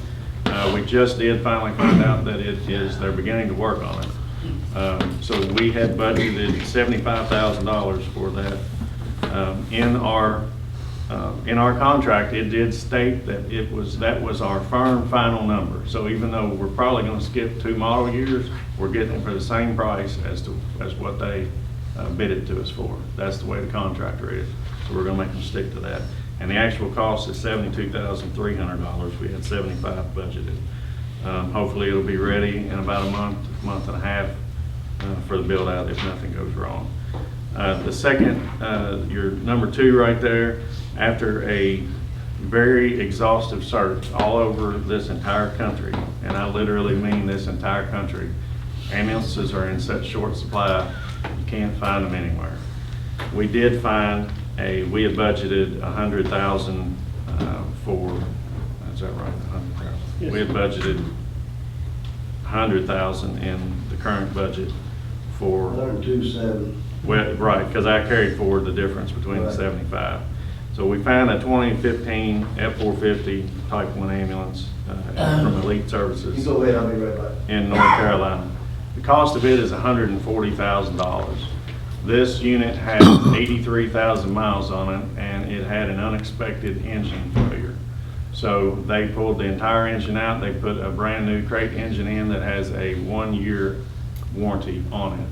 We just did finally find out that they're beginning to work on it. So we had budgeted $75,000 for that. In our contract, it did state that that was our firm final number. So even though we're probably going to skip 2 model years, we're getting it for the same price as what they bid it to us for. That's the way the contractor is. So we're going to make them stick to that. And the actual cost is $72,300. We had $75,000 budgeted. Hopefully it'll be ready in about a month and a half for the build out if nothing goes wrong. The second, your number 2 right there, after a very exhaustive search all over this entire country, and I literally mean this entire country, ambulances are in such short supply, you can't find them anywhere. We did find we had budgeted $100,000 for, is that right, $100,000? Yes. We had budgeted $100,000 in the current budget for 102.7. Well, right, because I carried forward the difference between the 75. So we found a 2015 F450 Type 1 ambulance from Elite Services. You go ahead, I'll be right back. In North Carolina. The cost of it is $140,000. This unit had 83,000 miles on it, and it had an unexpected engine failure. So they pulled the entire engine out. They put a brand new crate engine in that has a 1-year warranty on it.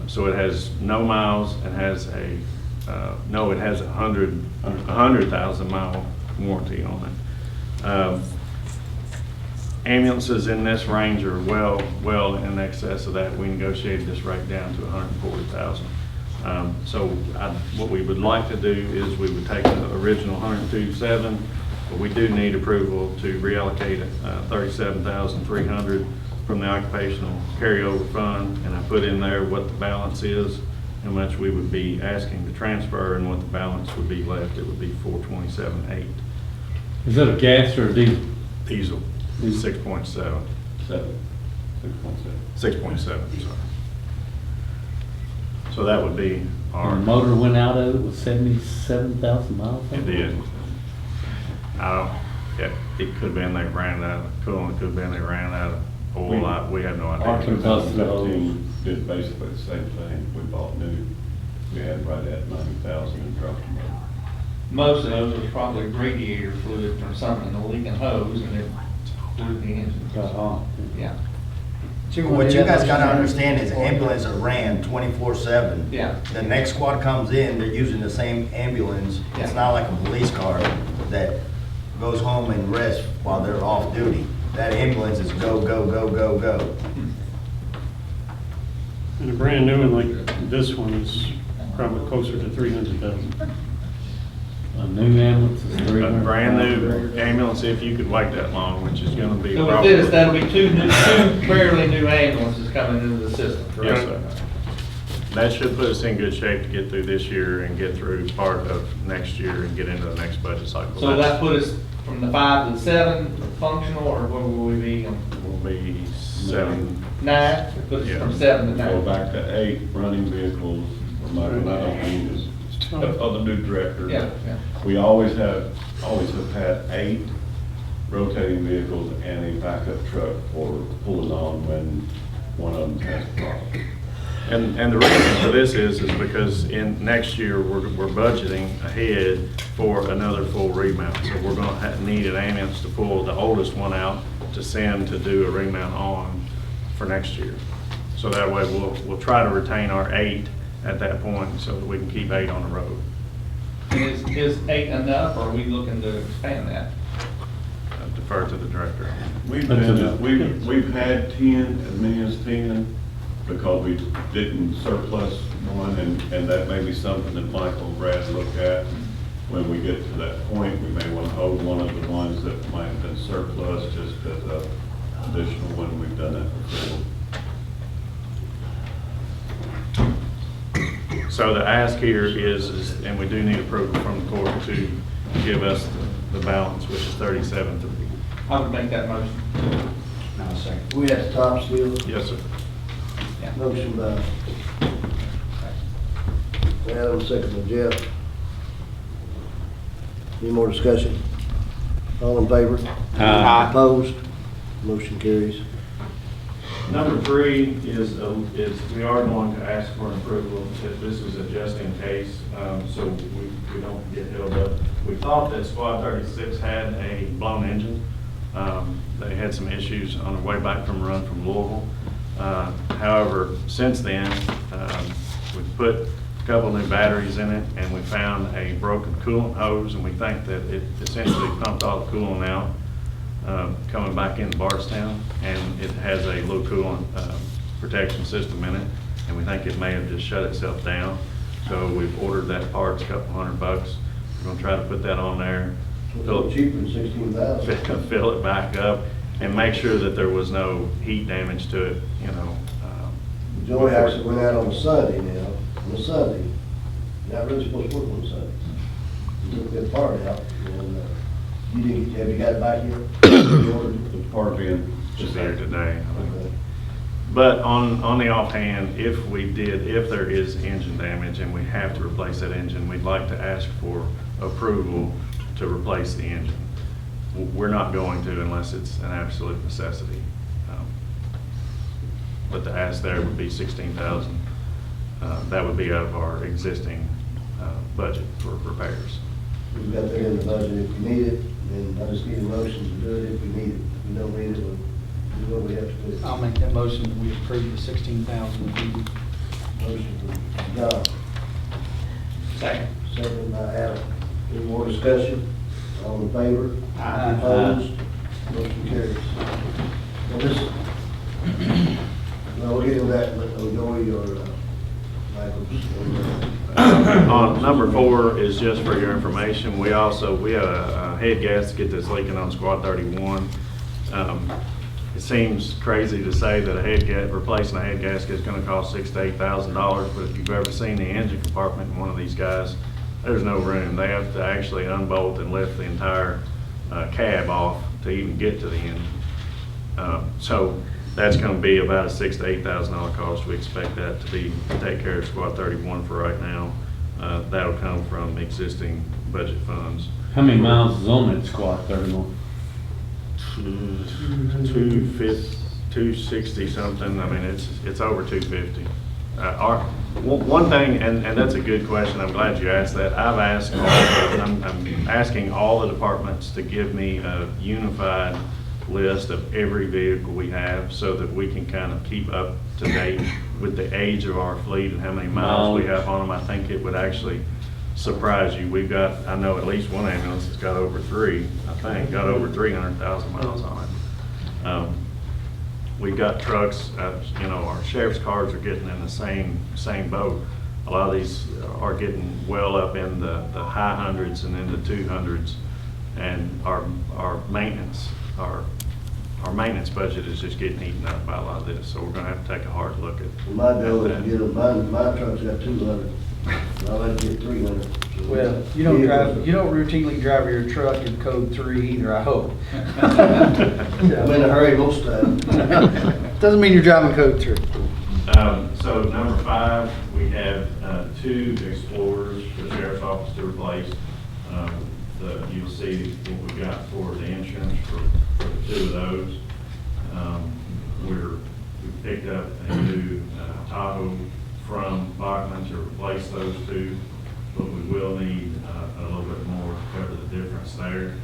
So it has no miles. It has it has a 100,000 mile warranty on it. Ambulances in this range are well in excess of that. We negotiated this right down to 140,000. So what we would like to do is we would take the original 102.7, but we do need approval to reallocate $37,300 from the occupational carryover fund, and I put in there what the balance is, how much we would be asking to transfer, and what the balance would be left. It would be $427,800. Is that a gas or a diesel? Diesel, 6.7. 6.7, sorry. So that would be our. The motor went out of it with 77,000 miles? It did. It could have been they ran out of coolant, it could have been they ran out of Or we have no idea. Our 2015 did basically the same thing. We bought new, we had right at 90,000 and dropped them. Most of those was probably radiator fluid from something, a leaking hose, and it blew the engine. Got hot. Yeah. What you guys gotta understand is ambulances are ran 24/7. Yeah. The next squad comes in, they're using the same ambulance. It's Yeah. not like a police car that goes home and rests while they're off duty. That ambulance is go, go, go, go, go. And a brand new one like this one is probably closer to 300,000. A new ambulance is A 300. brand new ambulance, if you could wait that long, which is gonna be So with probably. this, that'll be two fairly new ambulances coming into the system, correct? Yes, sir. That should put us in good shape to get through this year and get through part of next year and get into the next budget cycle. So that put us from the 5 to the 7 functional, or where will we be? Will be 7. 9? Put us Yeah. from 7 to Go 9. back to 8 running vehicles. I don't mean to tell the new director. Yeah, yeah. We always have had 8 rotating vehicles and a backup truck for pulling on when one of them has a problem. And the reason for this is because in next year, we're budgeting ahead for another full remount. So we're gonna need an ambulance to pull the oldest one out to send to do a remount on for next year. So that way, we'll try to retain our 8 at that point so that we can keep 8 on the road. Is 8 enough, or are we looking to expand that? I defer to the director. We've had 10, as many as 10, because we didn't surplus one, and that may be something that Michael and Brad look at. When we get to that point, we may want to hold one of the ones that might have been surplus, just as a additional one. We've done that before. So the ask here is, and we do need approval from the court to give us the balance, which is 37.3. I would make that motion. Now, second. We at the top still, Yes, sir. motion by Adam, second by Jeff. Any more discussion? All in favor? Aye. Opposed? Motion carries. Number 3 is we are going to ask for an approval if this is a just in case, so we don't get held up. We thought that Squad 36 had a blown engine. They had some issues on the way back from a run from Louisville. However, since then, we put a couple new batteries in it, and we found a broken coolant hose, and we think that it essentially pumped all the coolant out coming back into Bardstown, and it has a low coolant protection system in it, and we think it may have just shut itself down. So we've ordered that part, it's a couple $100. We're gonna try to put that on there, It's a little cheaper than 16,000. fill it back up, and make sure that there was no heat damage to it, you know. Joey actually went out on Sunday now, not really supposed to work on Sunday. He took that part out, and, have you got it back yet? You ordered it? The part being Just there today. Okay. But on the offhand, if there is engine damage and we have to replace that engine, we'd like to ask for approval to replace the engine. We're not going to unless it's an absolute necessity. But the ask there would be 16,000. That would be out of our existing budget for repairs. We've got that in the budget if we need it, and I just need a motion to do it if we need it. If we don't need it, we'll do what we have to do. I'll make that motion that we approve the 16,000. Motion from John, Second. second by Adam. Any more discussion? All in favor? Aye. Opposed? Motion carries. Now this, no, we'll get into that, but Joey or Michael. On number 4 is just for your information. We have a head gasket that's leaking on Squad 31. It seems crazy to say that replacing a head gasket is going to cost $6,000 to $8,000, but if you've ever seen the engine compartment in one of these guys, there's no room. They have to actually unbolt and lift the entire cab off to even get to the engine. So that's going to be about a $6,000 to $8,000 cost. We expect that to take care of Squad 31 for right now. That'll come from existing budget funds. How many miles is on that Squad 31? 250, 260 something, I mean, it's over 250. One thing, and that's a good question, I'm glad you asked that. I'm asking all the departments to give me a unified list of every vehicle we have so that we can kind of keep up to date with the age of our fleet and how many miles we have on them. I think it would actually surprise you. We've got, I know at least one ambulance has got over 300,000 miles on it. We've got trucks, our sheriff's cars are getting in the same boat. A lot of these are getting well up in the high hundreds and into 200s. And our maintenance budget is just getting eaten up by a lot of this. So we're gonna have to take a hard look at My goal is that. to get them, my truck's got 200, and I'd like to get 300. Well, you don't routinely drive your truck in code 3 either, I hope. I'm in a hurry most of the time. Doesn't mean you're driving code 3. So number 5, we have 2 Explorers for the sheriff's office to replace. You'll see what we got for the insurance for the 2 of those. We picked up a new Tahoe from Bachman to replace those 2, but we will need a little bit more to cover the difference there.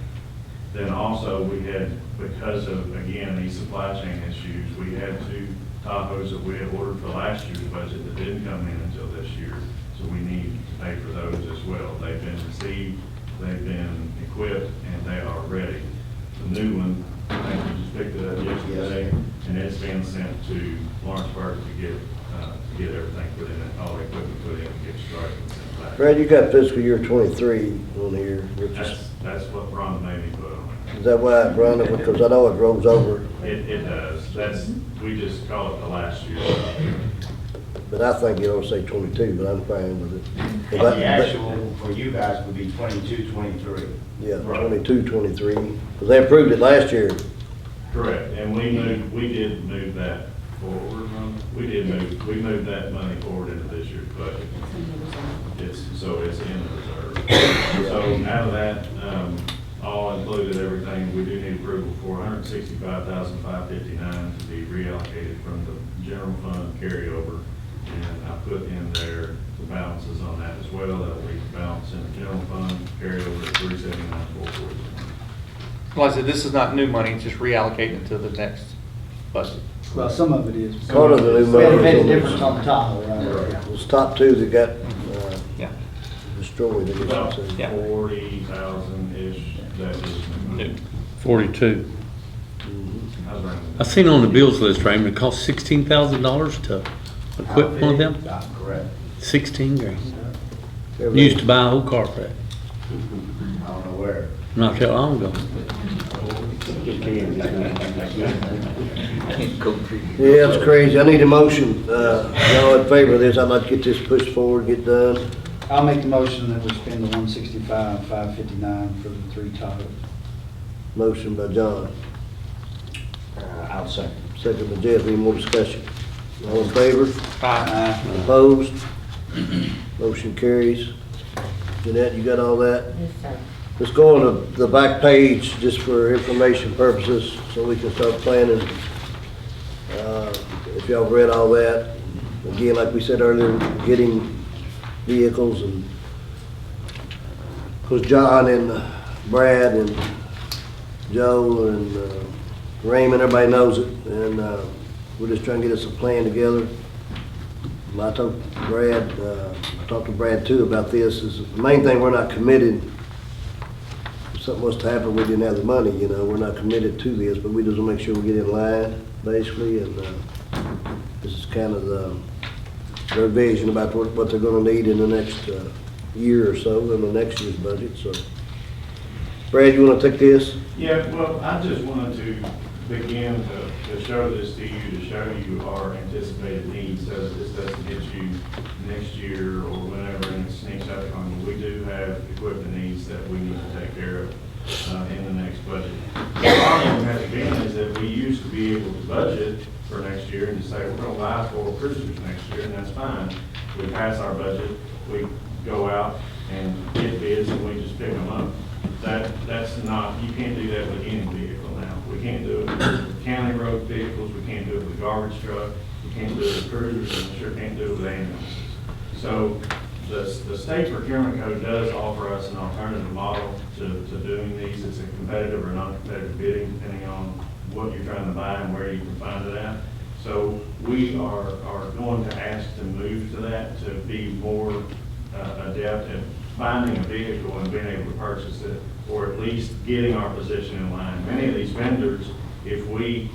Then also we had, because of, again, these supply chain issues, we had 2 Tahoes that we had ordered for last year's budget that didn't come in until this year. So we need to pay for those as well. They've been received, they've been equipped, and they are ready. The new one, I think we just picked it up yesterday, and it's been sent to Lawrenceburg to get everything put in, all the equipment put in, and get started and sent back. Brad, you got fiscal year 23 on here, which is, That's what Rhonda made me put on is that why it run it? Because I know it rolls over, it. It does. We just call it the last year. but I think it ought to say 22, but I'm fine with it. But The actual for you guys would be 22, 23. Yeah, 22, 23, because they approved it last year. Correct, and we did move that forward. We moved that money forward into this year's budget. It's in the reserve. So out of that, all included everything, we do need approval for $165,559 to be reallocated from the general fund carryover. And I put in there the balances on that as well. That'll be balance in the general fund carryover at $379,440. Like I said, this is not new money, it's just reallocating it to the next budget. Well, some of it is. Part of the new We had money made a is on difference on the Tahoe, right? those top 2 that got Yeah. destroyed. I guess About you'd say. 40,000-ish, that is new. 42. How's that? I seen on the bills list, Raymond, it cost $16,000 to equip one of them. Correct. 16 grand. Used to buy a whole car for that. I don't know where. Not that long ago. Yeah, it's crazy. I need a motion. Y'all in favor of this? I'd like to get this pushed forward, get done. I'll make the motion that we spend the 165,559 for the 3 Tahoes. Motion by John. I'll second. Second by Jeff. Any more discussion? All in favor? Aye. Opposed? Motion carries. Jeanette, you got all that? Yes, sir. Let's go on to the back page just for information purposes so we can start planning. If y'all read all that, again, like we said earlier, getting vehicles and because John and Brad and Joe and Raymond, everybody knows it, and we're just trying to get us a plan together. I told Brad, I talked to Brad too about this, is the main thing, we're not committed. If something was to happen, we didn't have the money, we're not committed to this, but we just want to make sure we get in line, basically, and this is kind of their vision about what they're gonna need in the next year or so, in the next year's budget, so. Brad, you wanna take this? Yeah, well, I just wanted to begin to show this to you, to show you our anticipated needs, so that this doesn't hit you next year or whenever and it sneaks up on you. We do have equipment needs that we need to take care of in the next budget. The problem has been is that we used to be able to budget for next year and to say, we're gonna buy 4 cruisers next year, and that's fine. We pass our budget, we go out and get bids, and we just pick them up. That's not, you can't do that with any vehicle now. We can't do it with county road vehicles, we can't garbage truck, you can't do it with cruisers, and you sure can't do it with ambulances. So the state procurement code does offer us an alternative model to doing these. It's a competitive or non-competitive bidding, depending on what you're trying to buy and where you can find it at. So we are going to ask to move to that, to be more adept at finding a vehicle and being able to purchase it, or at least getting our position in line. Many of these vendors, if we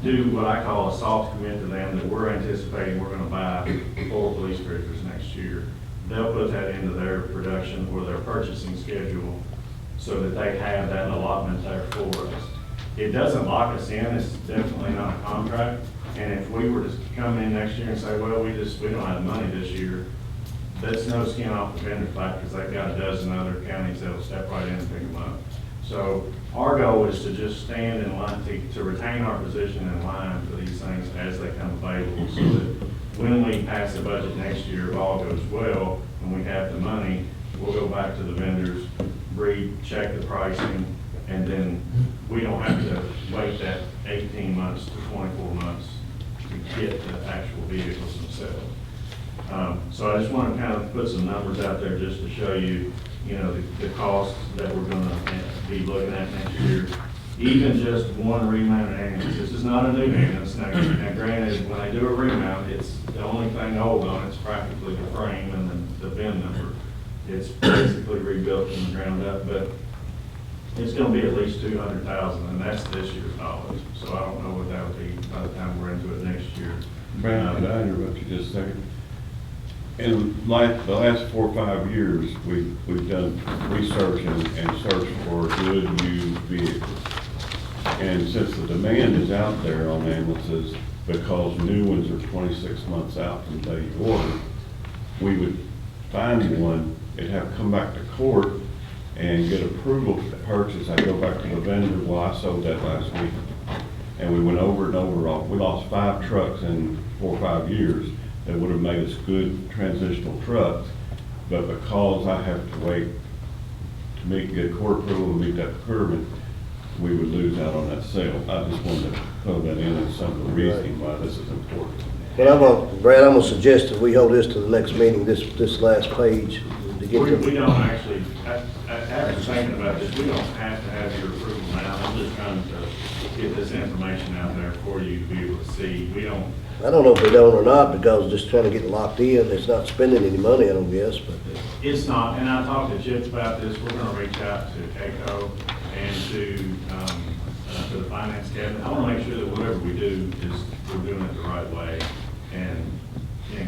do what I call a soft commit to them, that we're anticipating we're gonna buy 4 police cruisers next year, they'll put that into their production or their purchasing schedule so that they have that allotment there for us. It doesn't lock us in, it's definitely not a contract. And if we were to come in next year and say, well, we don't have the money this year, that's no skin off the vendor's back, because they've got a dozen other counties that'll step right in and pick them up. So our goal is to just stand in line, to retain our position in line for these things as they come available, so that when we pass the budget next year, if all goes well, and we have the money, we'll go back to the vendors, check the pricing, and then we don't have to wait that 18 months to 24 months to get the actual vehicles themselves. So I just want to kind of put some numbers out there just to show you, the costs that we're going to be looking at next year. Even just one remounted ambulance. This is not a new ambulance. Now granted, when they do a remount, it's the only thing old on it's practically the frame and the VIN number. It's basically rebuilt from the ground up, but it's going to be at least $200,000, and that's this year's knowledge. So I don't know what that would be by the time we're into it next year. Brad, could I interrupt you just a second? In like the last 4 or 5 years, we've done research and searched for good used vehicles. And since the demand is out there on ambulances, because new ones are 26 months out from the day you order, we would find one, it'd have to come back to court and get approval to purchase. I go back to the vendor, well, I sold that last week. And we went over and over, we lost 5 trucks in 4 or 5 years that would have made us good transitional trucks. But because I have to wait to get court approval and meet that procurement, we would lose out on that sale. I just wanted to throw that in as some of the reasoning why this is important. But Brad, I'm gonna suggest that we hold this to the next meeting, this last page, to get to. We don't actually, after thinking about this, we don't have to have your approval now. I'm just trying to get this information out there for you to be able to see. I don't know if we don't or not, because just trying to get locked in, it's not spending any money, I don't guess, but. It's not, and I talked to Chip about this. We're gonna reach out to ECHO and to the finance cabinet. I wanna make sure that whatever we do is we're doing it the right way and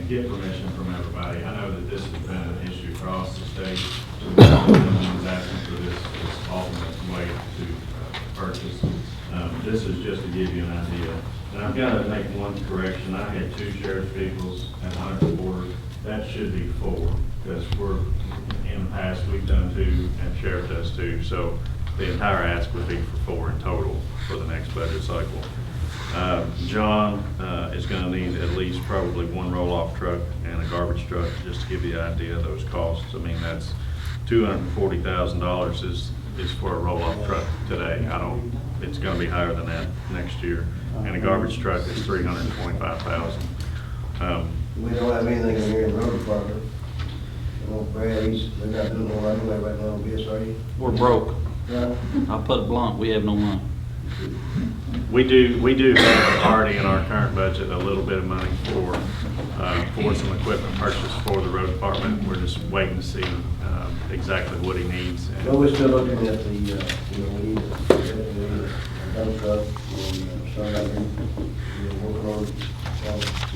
get permission from everybody. I know that this has been an issue across the state. So everyone's asking for this ultimate way to purchase. This is just to give you an idea. And I've got to make one correction. I had 2 sheriff's vehicles at Hunter Border. That should be 4, because in the past, we've done 2 and sheriff does 2. So the entire ask would be for 4 in total for the next budget cycle. John is going to need at least probably 1 roll-off truck and a garbage truck, just to give you an idea of those costs. I mean, that's $240,000 is for a roll-off truck today. It's going to be higher than that next year. And a garbage truck is $325,000. We don't have anything in here in the road department. Brad, they're not doing all right anyway right now, I guess, are you? We're broke. Yeah. I'll put it blunt, we have no money. We do have already in our current budget a little bit of money for some equipment purchase for the road department. We're just waiting to see exactly what he needs. Well, we're still looking at the, we need a dump truck, and start out here, working on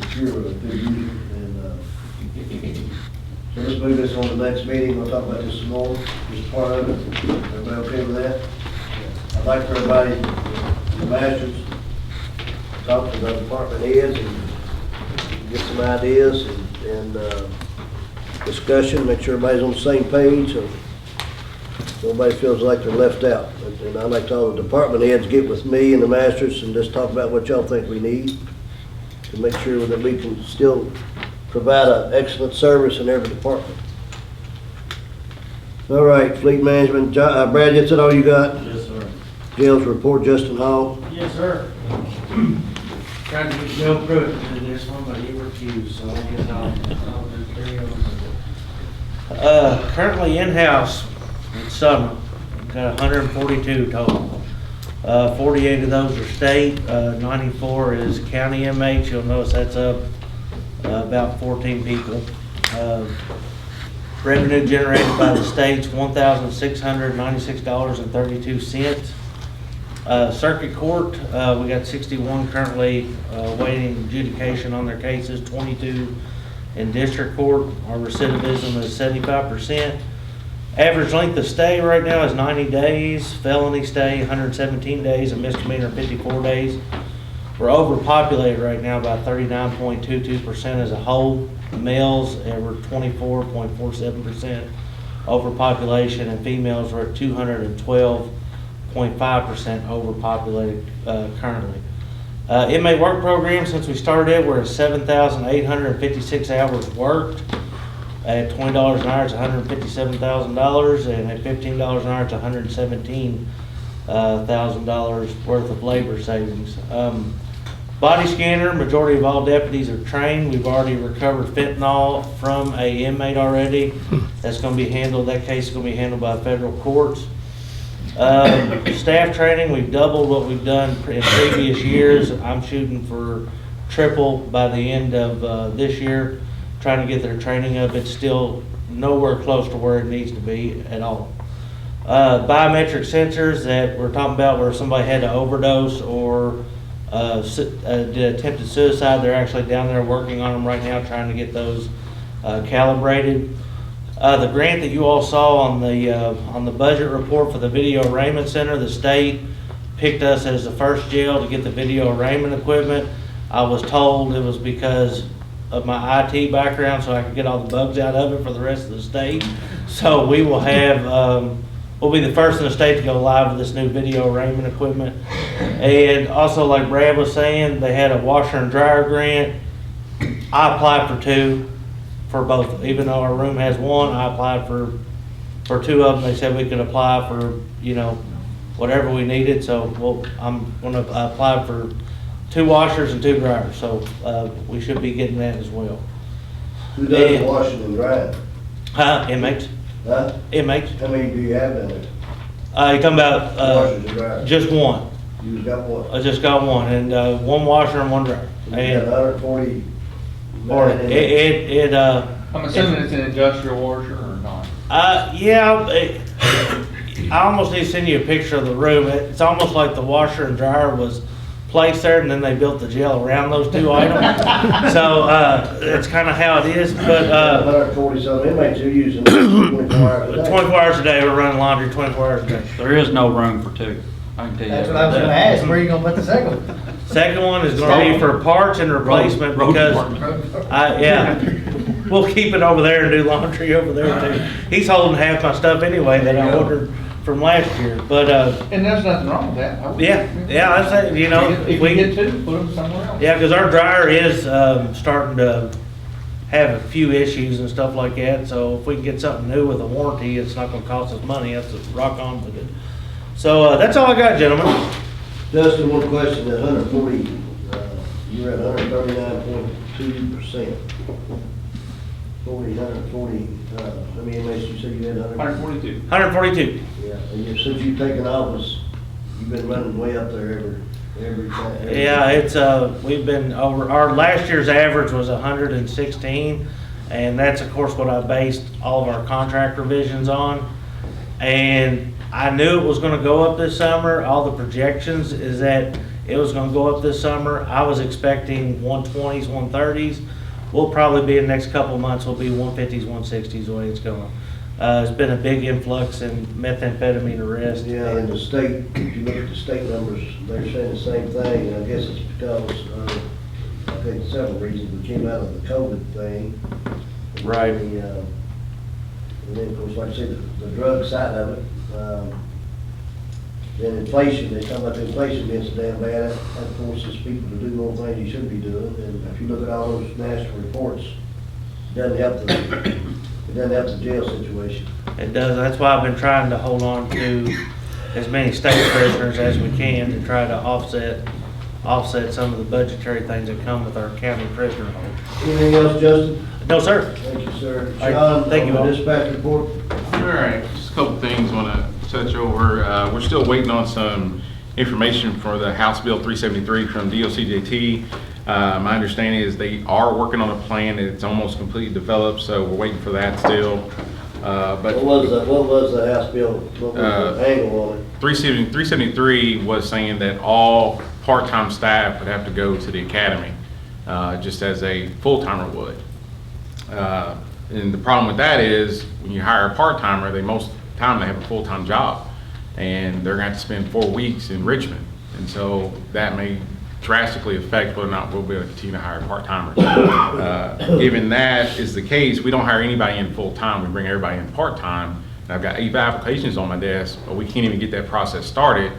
secure the users, and so let's move this on to the next meeting. We'll talk about this some more, just part of it. Everybody okay with that? I'd like for everybody, the masters, talk to the department heads and get some ideas and discussion, make sure everybody's on the same page, so nobody feels like they're left out. And I'd like to all the department heads get with me and the masters and just talk about what y'all think we need to make sure that we can still provide an excellent service in every department. All right, fleet management, Brad, that's it all you got? Yes, sir. Jails report, Justin Hall. Yes, sir. Tried to get Joe Pruitt to do this one, but he refused, so I guess I'll do 3 of them. Currently in-house, it's summer, got 142 total. 48 of those are state, 94 is county inmates. You'll notice that's up about 14 people. Revenue generated by the state's $1,696.32. Circuit Court, we got 61 currently waiting adjudication on their cases, 22 in District Court. Our recidivism is 75%. Average length of stay right now is 90 days, felony stay 117 days, and misdemeanor 54 days. We're overpopulated right now by 39.22% as a whole. Males are 24.47% overpopulation, and females are at 212.5% overpopulated currently. Inmate work program, since we started, we're at 7,856 hours worked. At $20 an hour, it's $157,000, and at $15 an hour, it's $117,000 worth of labor savings. Body scanner, majority of all deputies are trained. We've already recovered fentanyl from a inmate already. That's going to be handled, that case is going to be handled by federal courts. Staff training, we've doubled what we've done in previous years. I'm shooting for triple by the end of this year, trying to get their training up. It's still nowhere close to where it needs to be at all. Biometric sensors that we're talking about where somebody had to overdose or did attempted suicide, they're actually down there working on them right now, trying to get those calibrated. The grant that you all saw on the budget report for the video arraignment center, the state picked us as the first jail to get the video arraignment equipment. I was told it was because of my IT background, so I could get all the bugs out of it for the rest of the state. So we will have, we'll be the first in the state to go live with this new video arraignment equipment. And also, like Brad was saying, they had a washer and dryer grant. I applied for 2 for both. Even though our room has 1, I applied for 2 of them. They said we could apply for, you know, whatever we needed. So I'm gonna apply for 2 washers and 2 dryers. So we should be getting that as well. Who does the washing and drying? Inmates. Huh? Inmates. How many do you have in there? You talking about Washers and dryers? just 1. You just got 1? I just got 1, and 1 washer and 1 dryer. You got 140. I'm assuming it's an industrial washer or not? Yeah, I almost need to send you a picture of the room. It's almost like the washer and dryer was placed there, and then they built the jail around those 2 items. So that's kind of how it is. But 140 some inmates are using 24 hours a day. 24 hours a day, we're running laundry 24 hours a day. There is no room for 2. I can tell you. That's what I was gonna ask, where are you gonna put the second one? Second one is going to be for parts and replacement because, yeah, we'll keep it over there and do laundry over there too. He's holding half my stuff anyway that I ordered from last year, but And there's nothing wrong with that. yeah, I say, you know, If we get 2, put them somewhere else. yeah, because our dryer is starting to have a few issues and stuff like that. So if we can get something new with a warranty, it's not going to cost us money. That's to rock on with it. So that's all I got, gentlemen. Justin, one question, that 140, you're at 139.2%. 140, how many inmates you said you had? 142. 142. Yeah, and since you've taken office, you've been running way up there every time. Yeah, it's, we've been over, our last year's average was 116, and that's of course what I based all of our contract revisions on. And I knew it was gonna go up this summer. All the projections is that it was gonna go up this summer. I was expecting 120s, 130s. We'll probably be in the next couple of months, we'll be 150s, 160s the way it's going. It's been a big influx in methamphetamine arrests. Yeah, and the state, if you look at the state numbers, they're saying the same thing, and I guess it's because, I think several reasons, we came out of the COVID thing. Right. And then, of course, like I said, the drug side of it, then inflation, they talk about the inflation being so damn bad, that forces people to do more things you should be doing, and if you look at all those national reports, it doesn't help the jail situation. It does, that's why I've been trying to hold on to as many state prisoners as we can to try to offset offset some of the budgetary things that come with our county prisoner home. Anything else, Justin? No, sir. Thank you, sir. All right, Sean, thank you, on the Bob. dispatch report? All right, just a couple things want to touch over. We're still waiting on some information for the House Bill 373 from DOCJT. My understanding is they are working on a plan, and it's almost completely developed, so we're waiting for that still. But What was the House bill? What was the angle on it? 373 was saying that all part-time staff would have to go to the academy, just as a full-timer would. And the problem with that is, when you hire a part-timer, most of the time they have a full-time job, and they're gonna have to spend 4 weeks in Richmond. And so that may drastically affect whether or not we'll be able to continue to hire part-timers. Given that is the case, we don't hire anybody in full-time, we bring everybody in part-time. And I've got 8 applications on my desk, but we can't even get that process started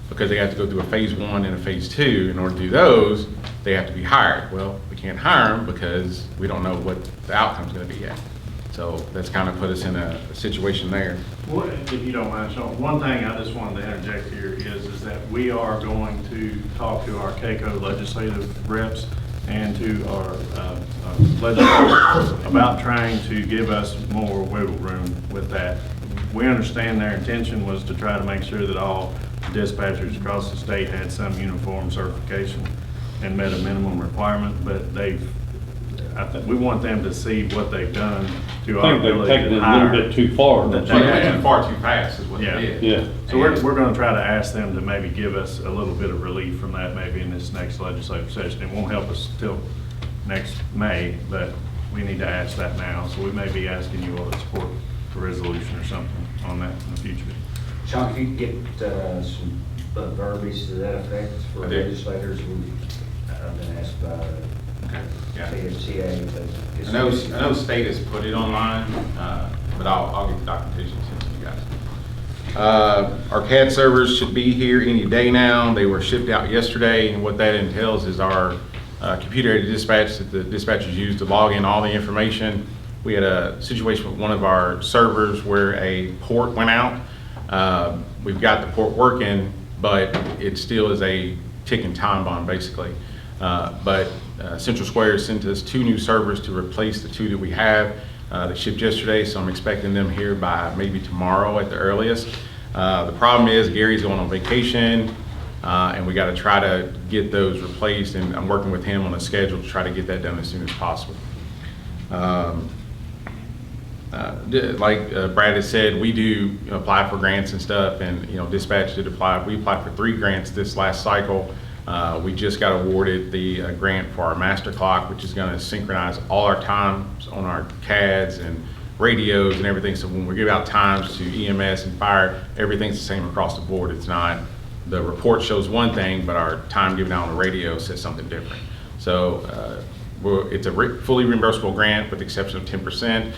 because they have to go through a phase 1 and a phase 2. In order to do those, they have to be hired. Well, we can't hire them because we don't know what the outcome's gonna be yet. So that's kind of put us in a situation there. Well, if you don't mind, Sean, one thing I just wanted to interject here is that we are going to talk to our CAECO legislative reps and to our legislators about trying to give us more wiggle room with that. We understand their intention was to try to make sure that all dispatchers across the state had some uniform certification and met a minimum requirement, but I think we want them to see what they've done to our I think they've ability taken to it a hire. little bit too far. That They they- went far too fast is what Yeah. they did. Yeah. So we're gonna try to ask them to maybe give us a little bit of relief from that maybe in this next legislative session. It won't help us till next May, but we need to ask that now. So we may be asking you all to support a resolution or something on that in the future. Sean, if you could get some verbiage to that effect for I did. legislators, I've been asked by Yeah. KFCA. I know state has put it online, but I'll get the documentation sent to you guys. Our CAD servers should be here any day now. They were shipped out yesterday, and what that entails is our computer-aided dispatch that the dispatchers use to log in all the information. We had a situation with one of our servers where a port went out. We've got the port working, but it still is a ticking time bomb, basically. But Central Square sent us 2 new servers to replace the 2 that we have. They shipped yesterday, so I'm expecting them here by maybe tomorrow at the earliest. The problem is Gary's going on vacation, and we got to try to get those replaced, and I'm working with him on a schedule to try to get that done as soon as possible. Like Brad has said, we do apply for grants and stuff, and dispatch did apply. We applied for 3 grants this last cycle. We just got awarded the grant for our master clock, which is going to synchronize all our times on our CADs and radios and everything. So when we give out times to EMS and fire, everything's the same across the board. It's not, the report shows one thing, but our time given out on the radio says something different. So it's a fully reimbursable grant with the exception of 10%.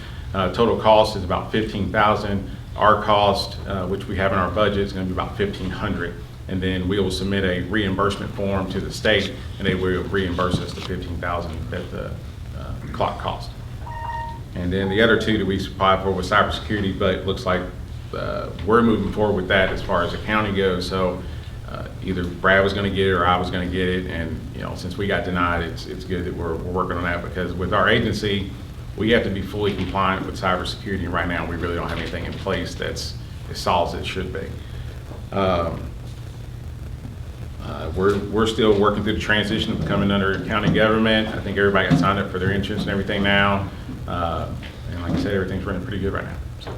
Total cost is about $15,000. Our cost, which we have in our budget, is going to be about $1,500. And then we will submit a reimbursement form to the state, and they will reimburse us the $15,000 that the clock cost. And then the other 2 that we applied for was cybersecurity, but it looks like we're moving forward with that as far as the county goes. So either Brad was going to get it or I was going to get it, and since we got denied, it's good that we're working on that, because with our agency, we have to be fully compliant with cybersecurity, and right now we really don't have anything in place that's as solid as it should be. We're still working through the transition of becoming under county government. I think everybody got signed up for their insurance and everything now. And like I said, everything's running pretty good right now. So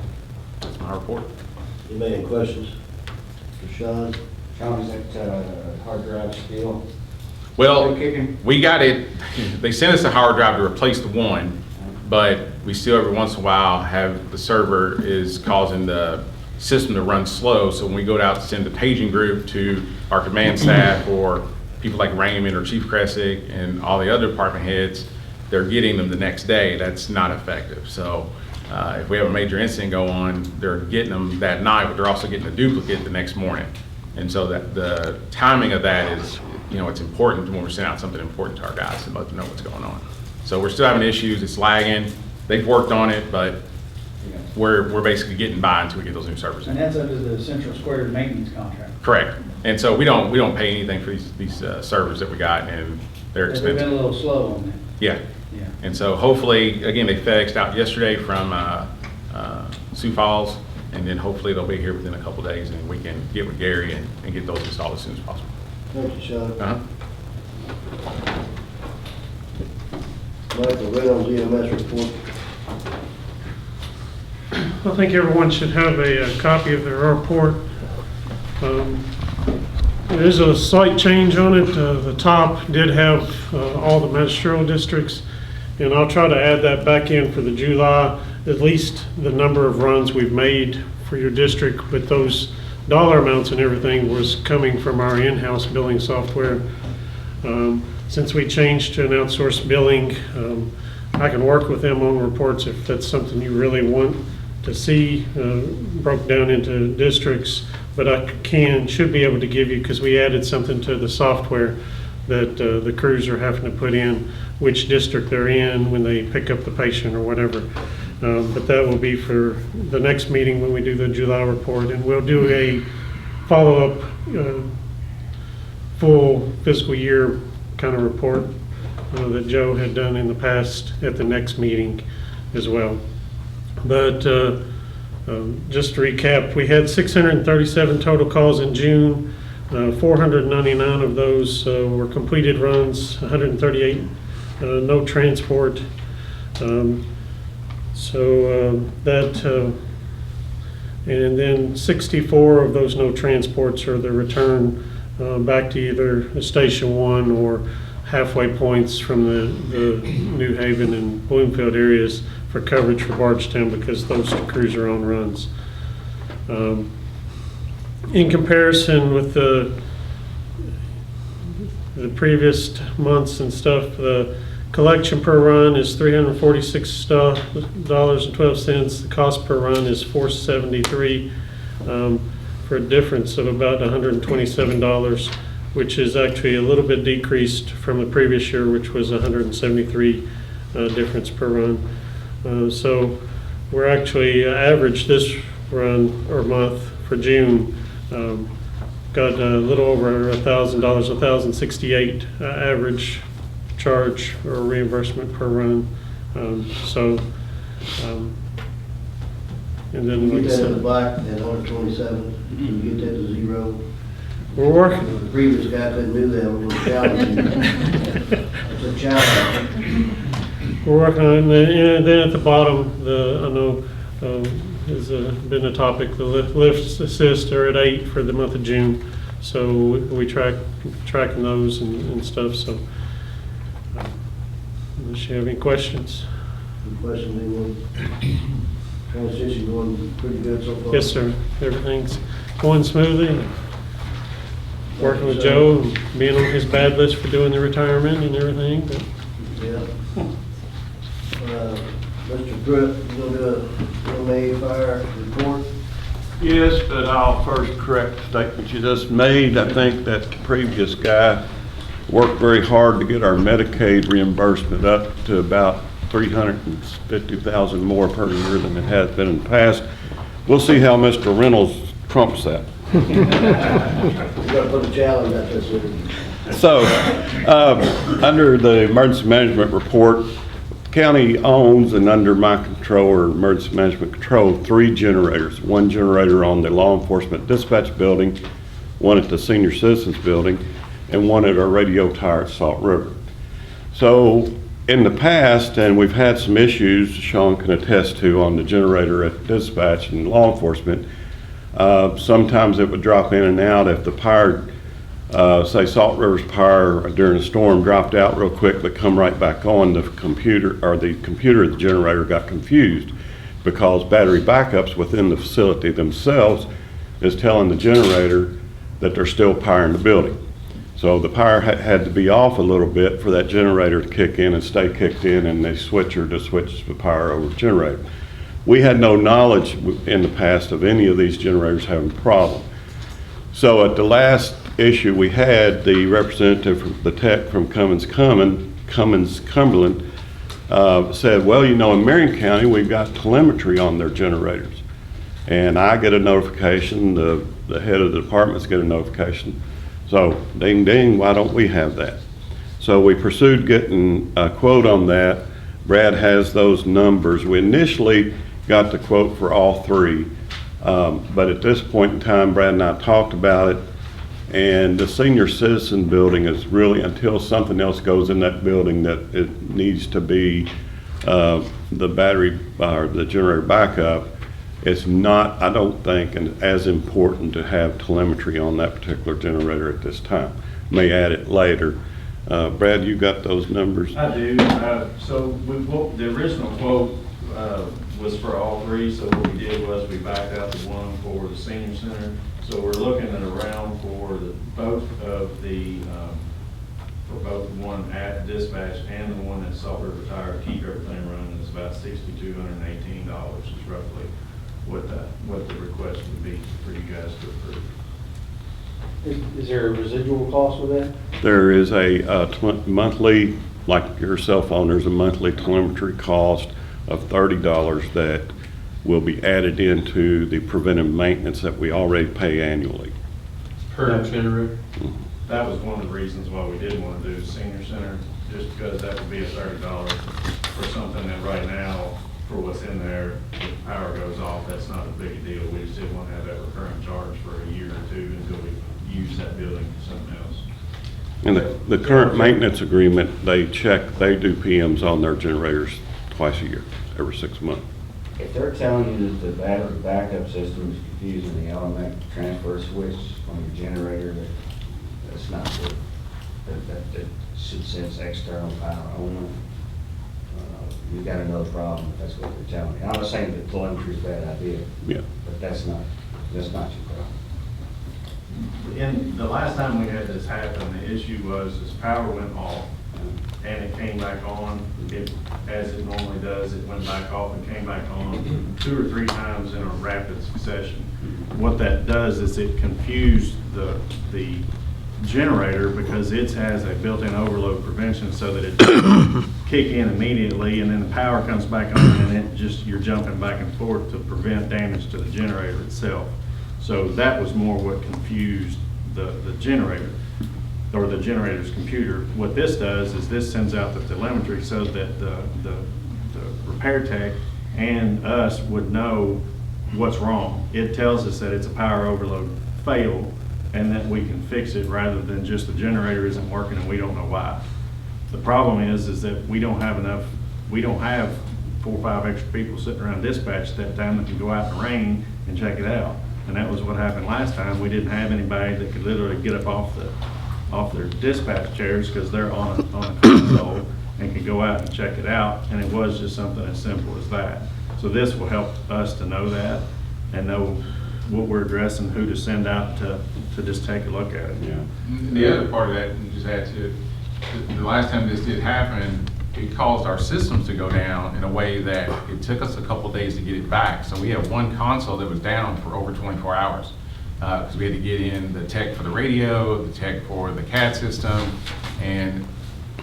that's my report. You any questions for Sean? Sean, is that hard drive still? Well, we got it. They sent us a hard drive to replace the one, but we still every once in a while have the server is causing the system to run slow. So when we go out to send the paging group to our command staff or people like Raymond or Chief Kresick and all the other department heads, they're getting them the next day. That's not effective. So if we have a major incident go on, they're getting them that night, but they're also getting a duplicate the next morning. And so that the timing of that is, it's important when we're sending out something important to our guys to let them know what's going on. So we're still having issues. It's lagging. They've worked on it, but we're basically getting by until we get those new servers in. And that's under the Central Square maintenance contract. Correct. And so we don't pay anything for these servers that we got, and they're They've been a expensive. little slow on that. Yeah. Yeah. And so hopefully, again, they FedExed out yesterday from Sioux Falls, and then hopefully they'll be here within a couple days, and we can get with Gary and get those installed as soon as possible. Thank you, Sean. Uh-huh. Michael Reynolds, EMS report. I think everyone should have a copy of their report. There's a slight change on it. The top did have all the magisterial districts, and I'll try to add that back in for the July, at least the number of runs we've made for your district, but those dollar amounts and everything was coming from our in-house billing software. Since we changed to an outsourced billing, I can work with them on reports if that's something you really want to see broke down into districts, but I should be able to give you, because we added something to the software that the crews are having to put in which district they're in when they pick up the patient or whatever. But that will be for the next meeting when we do the July report, and we'll do a follow-up full fiscal year kind of report that Joe had done in the past at the next meeting as well. But just to recap, we had 637 total calls in June. 499 of those were completed runs, 138 no transport. And then 64 of those no transports are the return back to either Station 1 or halfway points from the New Haven and Bloomfield areas for coverage for Bardstown, because those crews are on runs. In comparison with the previous months and stuff, the collection per run is $346.12. The cost per run is $473, for a difference of about $127, which is actually a little bit decreased from the previous year, which was $173 difference per run. So we're actually average this run or month for June got a little over $1,000, $1,068 average charge or reimbursement per run. And then You like I get that in the said, black at 127, you get that to zero. we're working. The previous guy couldn't do that, it was challenging. It's a challenge. We're working on it. And then at the bottom, I know has been a topic, the lift assist are at 8 for the month of June. So we tracking those and stuff. So unless you have any questions. Any questions, anyone? Transition going pretty good so far? Yes, sir. Everything's going smoothly. Working with Joe and being on his bad list for doing the retirement and everything. But Yeah. Mr. Pruitt, you gonna do a MMA fire report? Yes, but I'll first correct the statement you just made. I think that the previous guy worked very hard to get our Medicaid reimbursement up to about $350,000 more per year than it has been in the past. We'll see how Mr. Reynolds trumps that. You gotta put a challenge out there, sir. So, under the emergency management report, county owns and under my control or emergency management control 3 generators. 1 generator on the law enforcement dispatch building, 1 at the senior citizens building, and 1 at our radio tower at Salt River. So in the past, and we've had some issues Sean can attest to on the generator at dispatch and law enforcement, sometimes it would drop in and out if the power, say Salt River's power during a storm dropped out real quick but come right back on, the computer of the generator got confused because battery backups within the facility themselves is telling the generator that they're still powering the building. So the power had to be off a little bit for that generator to kick in and stay kicked in, and they switcher to switch the power over to the generator. We had no knowledge in the past of any of these generators having a problem. So at the last issue we had, the representative from the tech from Cummins Cumberland said, well, you know, in Marion County, we've got telemetry on their generators. And I get a notification, the the head of the departments get a notification. So ding, ding, why don't we have that? So we pursued getting a quote on that. Brad has those numbers. We initially got the quote for all three, but at this point in time, Brad and I talked about it, and the senior citizen building is really, until something else goes in that building, that it needs to be the battery or the generator backup. It's not, I don't think, as important to have telemetry on that particular generator at this time. May add it later. Brad, you got those numbers? I do. The original quote was for all three, so what we did was we backed out the one for the senior center. So we're looking at around for both the one at dispatch and the one at Salt River Tire to keep everything running is about $6,218 is roughly what the request would be for you guys to approve. Is there a residual cost with that? There is a monthly, like your cell phone, there's a monthly telemetry cost of $30 that will be added into the preventive maintenance that we already pay annually. Per generator? That was one of the reasons why we did want to do the senior center, just because that would be a $30 for something that right now, for what's in there, if power goes off, that's not a big deal. We just didn't want to have that recurring charge for a year or two until we use that building for something else. And the current maintenance agreement, they do PMs on their generators twice a year, every 6 months. If they're telling you that the battery backup system is confusing the automatic transfer switch on your generator, that's not good. That should sense external power only. You've got another problem if that's what they're telling you. I'm not saying that telemetry is a bad idea, Yeah. but that's not your problem. And the last time we had this happen, the issue was this power went off and it came back on. As it normally does, it went back off and came back on 2 or 3 times in a rapid succession. What that does is it confused the generator because it has a built-in overload prevention so that it doesn't kick in immediately and then the power comes back on and you're jumping back and forth to prevent damage to the generator itself. So that was more what confused the generator or the generator's computer. What this does is this sends out the telemetry so that the repair tech and us would know what's wrong. It tells us that it's a power overload fail and that we can fix it rather than just the generator isn't working and we don't know why. The problem is that we don't have 4 or 5 extra people sitting around dispatch that time that can go out in the rain and check it out. And that was what happened last time. We didn't have anybody that could literally get up off their dispatch chairs because they're on a console and could go out and check it out. And it was just something as simple as that. So this will help us to know that and know what we're addressing, who to send out to just take a look at it. Yeah. The other part of that, you just add to, the last time this did happen, it caused our systems to go down in a way that it took us a couple days to get it back. So we had one console that was down for over 24 hours because we had to get in the tech for the radio, the tech for the CAD system, and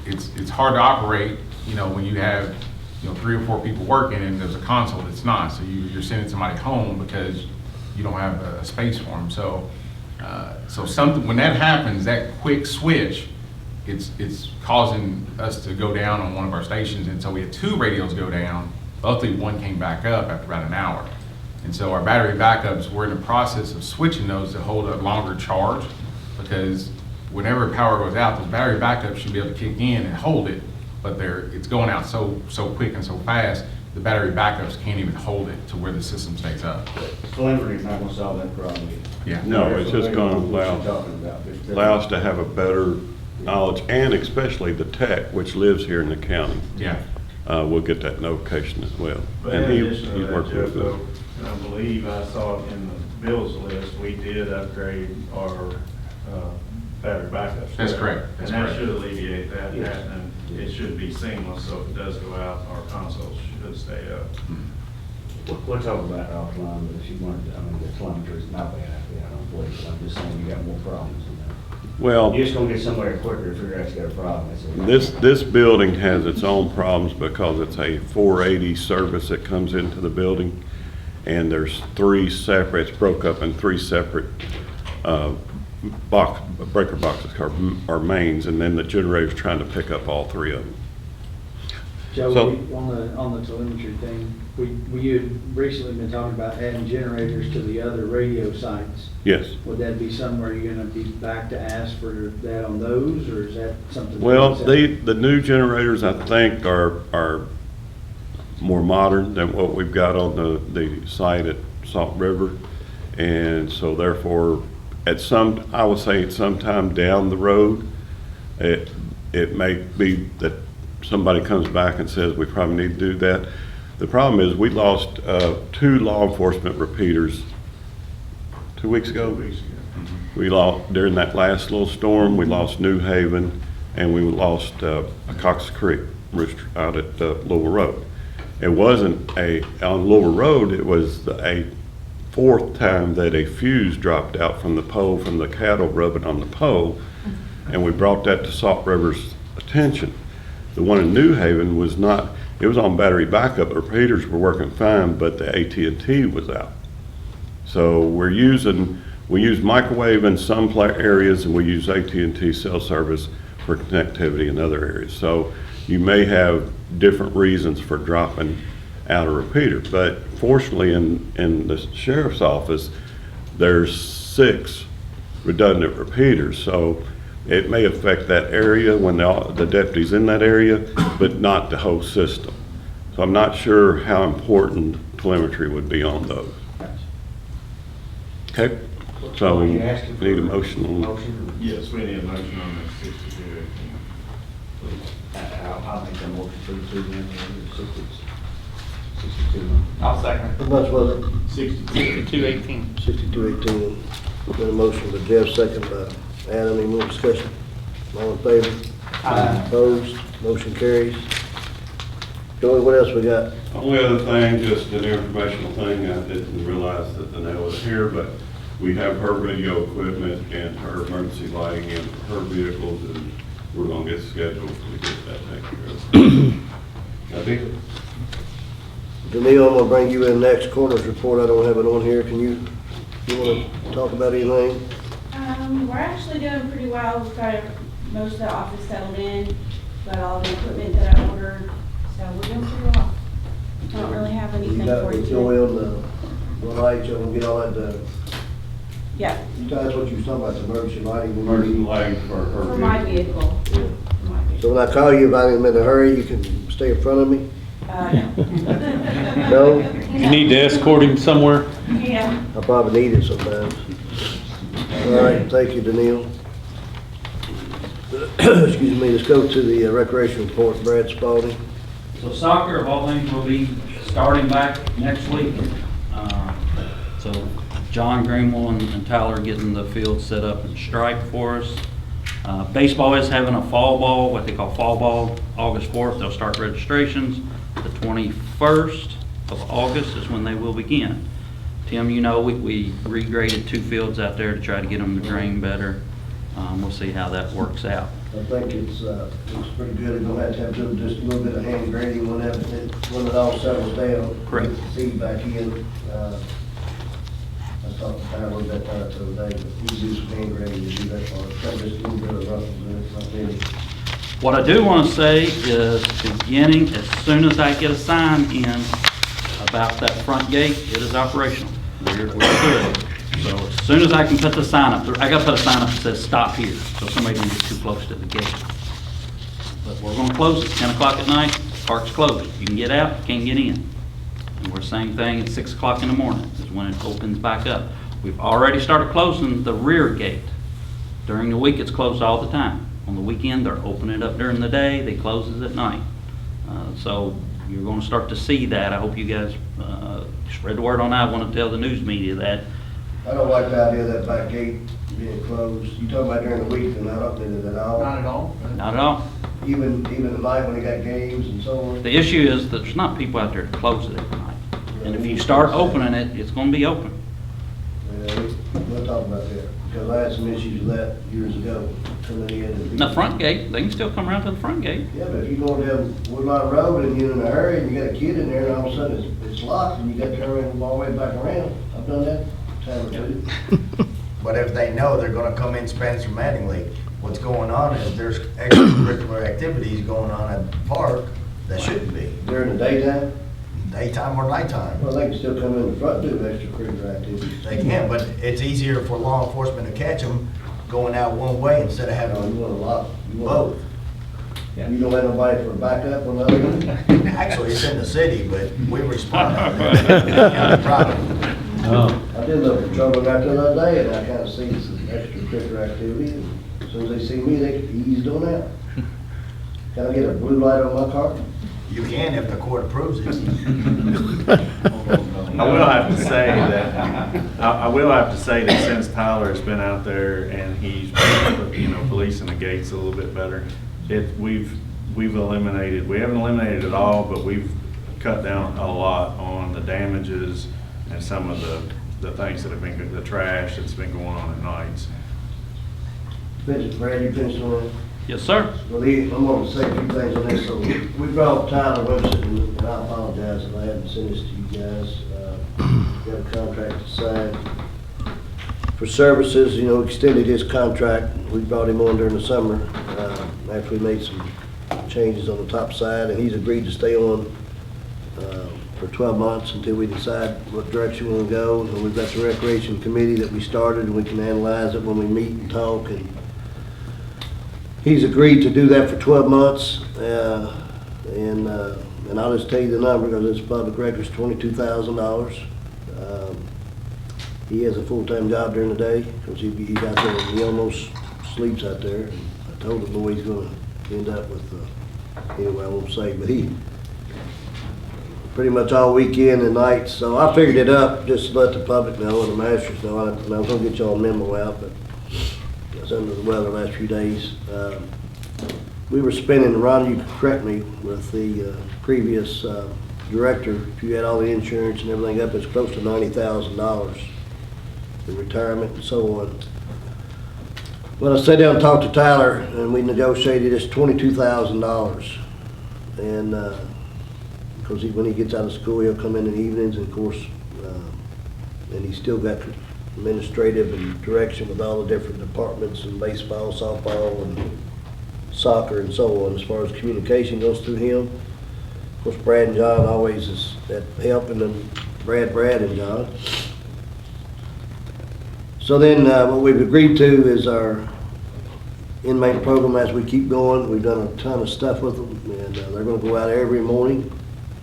it's hard to operate, when you have 3 or 4 people working and there's a console that's not. So you're sending somebody home because you don't have a space for them. So something, when that happens, that quick switch, it's causing us to go down on one of our stations, and so we had 2 radios go down. Luckily, one came back up after about an hour. And so our battery backups, we're in the process of switching those to hold a longer charge, because whenever power goes out, those battery backups should be able to kick in and hold it, but it's going out so quick and so fast, the battery backups can't even hold it to where the system stays up. Telemetry is not going to solve that problem. Yeah. No, it's just going to allow us to have a better knowledge, and especially the tech, which lives here in the county. Yeah. We'll get that notification as well. But And in addition to he's that, working Jeff, with though, us. and I believe I saw it in the bills list, we did upgrade our battery backups. That's correct. That's and that correct. should alleviate that, and it should be seamless, so if it does go out, our consoles should stay up. We'll talk about it offline, but if you wanted to, the telemetry is not bad, I don't believe it. I'm just saying you got more problems than that. Well, You're just going to get somewhere quicker if you're actually got a problem. That's it. this building has its own problems because it's a 480 service that comes into the building. and there's three separate, it's broke up in three separate breaker boxes or mains, and then the generator's trying to pick up all three of them. Joe, So- on the telemetry thing, we had recently been talking about adding generators to the other radio sites. Yes. Would that be somewhere you're gonna be back to ask for that on those, or is that something? Well, the new generators, I think, are more modern than what we've got on the site at Salt River. And so therefore, I would say at some time down the road, it may be that somebody comes back and says we probably need to do that. The problem is we lost 2 law enforcement repeaters 2 weeks ago. We lost, during that last little storm, we lost New Haven, and we lost Cox Creek out at Louisville Road. It wasn't on Louisville Road, it was a 4th time that a fuse dropped out from the pole, from the cattle rubbing on the pole, and we brought that to Salt River's attention. The one in New Haven was not, it was on battery backup, the repeaters were working fine, but the AT&T was out. So we use microwave in some areas, and we use AT&T cell service for connectivity in other areas. So you may have different reasons for dropping out a repeater, but fortunately in the sheriff's office, there's 6 redundant repeaters. So it may affect that area when the deputy's in that area, but not the whole system. So I'm not sure how important telemetry would be on those. Okay, so we need a motion on. Yes, we need a motion on that 62. I'll make that motion for the 2 then, 62. I'll second. How much was it? 6218. 6218. Got a motion by Jeff, second by Adam. Any more discussion? All in favor? Aye. Opposed? Motion carries. Joey, what else we got? Only other thing, just an informational thing, I didn't realize that Danelle was here, but we have her radio equipment and her emergency lighting in her vehicles, and we're gonna get scheduled to get that taken care of. I think, Daniil, I'm gonna bring you in next quarter's report. I don't have it on here. You wanna talk about anything? We're actually doing pretty well. We've got most of the office settled in, got all the equipment that I ordered, so we're doing pretty well. I don't really have anything You got for the you today. oil, the lights, you're gonna get all that done. Yeah, That's what you was talking about, the emergency lighting. emergency lighting for her. for my vehicle. Yeah. For my vehicle. So when I call you, if I'm in a hurry, you can stay in front of me? No. No? You need to escort him somewhere? Yeah. I probably need it sometimes. All right, thank you, Daniil. Excuse me, let's go to the recreation report, Brad Spalding. So soccer, of all things, will be starting back next week. So John Greenwell and Tyler are getting the field set up and striped for us. Baseball is having a fall ball, what they call fall ball, August 4th. They'll start registrations. The 21st of August is when they will begin. Tim, you know, we regraded 2 fields out there to try to get them to drain better. We'll see how that works out. I think it's pretty good. We're gonna have to do just a little bit of hand grading when it all settles down. Correct. Get the seed back in. I talked to Tyler about that the other day, but you do some hand grading to do that part. Just a little bit of ruffles in it, not many. What I do want to say is, beginning as soon as I get a sign in about that front gate, it is operational. We're good. So as soon as I can put the sign up, I got to put a sign up that says "Stop here," so somebody doesn't get too close to the gate. But we're going to close at 10 o'clock at night. Park's closed. You can get out, you can't get in. And we're same thing at 6 o'clock in the morning is when it opens back up. We've already started closing the rear gate. During the week, it's closed all the time. On the weekend, they're opening it up during the day, they close it at night. So you're going to start to see that. I hope you guys spread the word on that. I want to tell the news media that. I don't like the idea of that back gate being closed. You talking about during the week, they're not opening it at all? Not at all. Not at all. Even at night when they got games and so on? The issue is that there's not people out there to close it at night. And if you start opening it, it's going to be open. Yeah, we'll talk about that. Because I had some issues with that years ago, coming in and. The front gate, they can still come around to the front gate. Yeah, but if you go down Woodlawn Road and you're in a hurry and you got a kid in there and all of a sudden it's locked and you got to turn around all the way back around. I've done that time or two. But if they know they're gonna come in Spencer Mattingly, what's going on is there's extracurricular activities going on at the park that shouldn't be. During the daytime? Daytime or nighttime. Well, they can still come in the front and do extracurricular activities. They can, but it's easier for law enforcement to catch them going out one way instead of having You want a lot. both. You don't have nobody for backup on the other one? Actually, it's in the city, but we respond out there. County property. I did look for trouble out there the other day and I kind of see some extracurricular activity. And as soon as they see me, they ease on out. Can I get a blue light on my car? You can if the court approves it. I will have to say that, I will have to say that since Tyler has been out there and he's, policing the gates a little bit better, we've eliminated, we haven't eliminated it all, but we've cut down a lot on the damages and some of the things that have been, the trash that's been going on at nights. Brad, you finished on it? Yes, sir. Well, I'm going to say a few things on this. So we brought Tyler Webster, and I apologize if I haven't sent this to you guys. We have a contract to sign for services, extended his contract. We brought him on during the summer after we made some changes on the top side, and he's agreed to stay on for 12 months until we decide what direction we want to go. And we've got the recreation committee that we started, and we can analyze it when we meet and talk. And he's agreed to do that for 12 months, and I'll just tell you the number because it's public records, $22,000. He has a full-time job during the day because he's out there, he almost sleeps out there. I told the boy he's going to end up with, anyway, I won't say, but he pretty much all weekend and nights. So I figured it up just to let the public know and the masters know. I was going to get y'all a memo out, but I was under the weather the last few days. We were spending, Ron, you can correct me, with the previous director, if you had all the insurance and everything up, it's close to $90,000 in retirement and so on. Well, I sat down and talked to Tyler, and we negotiated this $22,000. And because when he gets out of school, he'll come in the evenings, and of course, and he's still got administrative and direction with all the different departments and baseball, softball, and soccer and so on. As far as communication goes through him, of course, Brad and John always is at helping them. Brad, and John. So then what we've agreed to is our inmate program as we keep going. We've done a ton of stuff with them, and they're going to go out every morning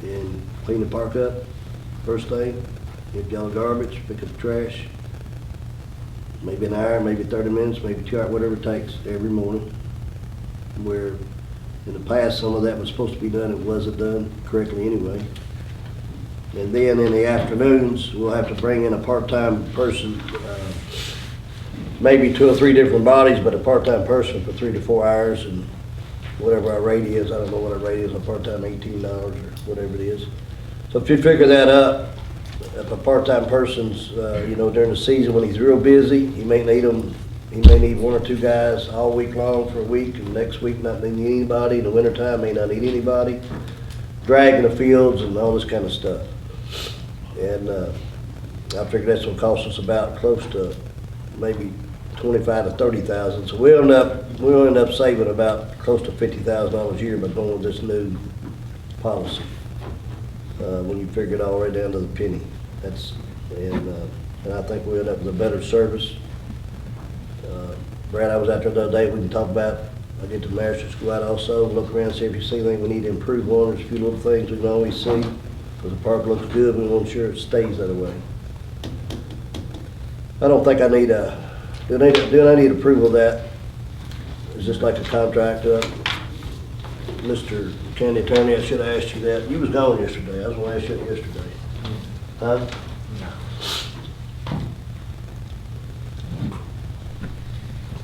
and clean the park up first thing, empty all the garbage, pick up the trash. Maybe an hour, maybe 30 minutes, maybe 2 hours, whatever it takes every morning. Where in the past some of that was supposed to be done, it wasn't done correctly anyway. And then in the afternoons, we'll have to bring in a part-time person, maybe 2 or 3 different bodies, but a part-time person for 3 to 4 hours, and whatever our rate is, I don't know what our rate is, a part-time $18 or whatever it is. So if you figure that up, if a part-time person's, during the season when he's real busy, he may need 1 or 2 guys all week long for a week, and next week not need anybody. In the wintertime, may not need anybody. Dragging the fields and all this kind of stuff. And I figure that's gonna cost us about close to maybe 25 to 30,000. So we'll end up saving about close to $50,000 a year by going with this new policy. When you figure it all right down to the penny. And I think we'll end up with a better service. Brad, I was out there the other day, we can talk about, I get the masters go out also, look around, see if you see anything we need to improve on. There's a few little things we can always see, because the park looks good, we want to ensure it stays that way. I don't think I need do I need approval of that? Is this like a contract Mr. County Attorney, I should have asked you that. You was gone yesterday, I was gonna ask you that yesterday. Huh?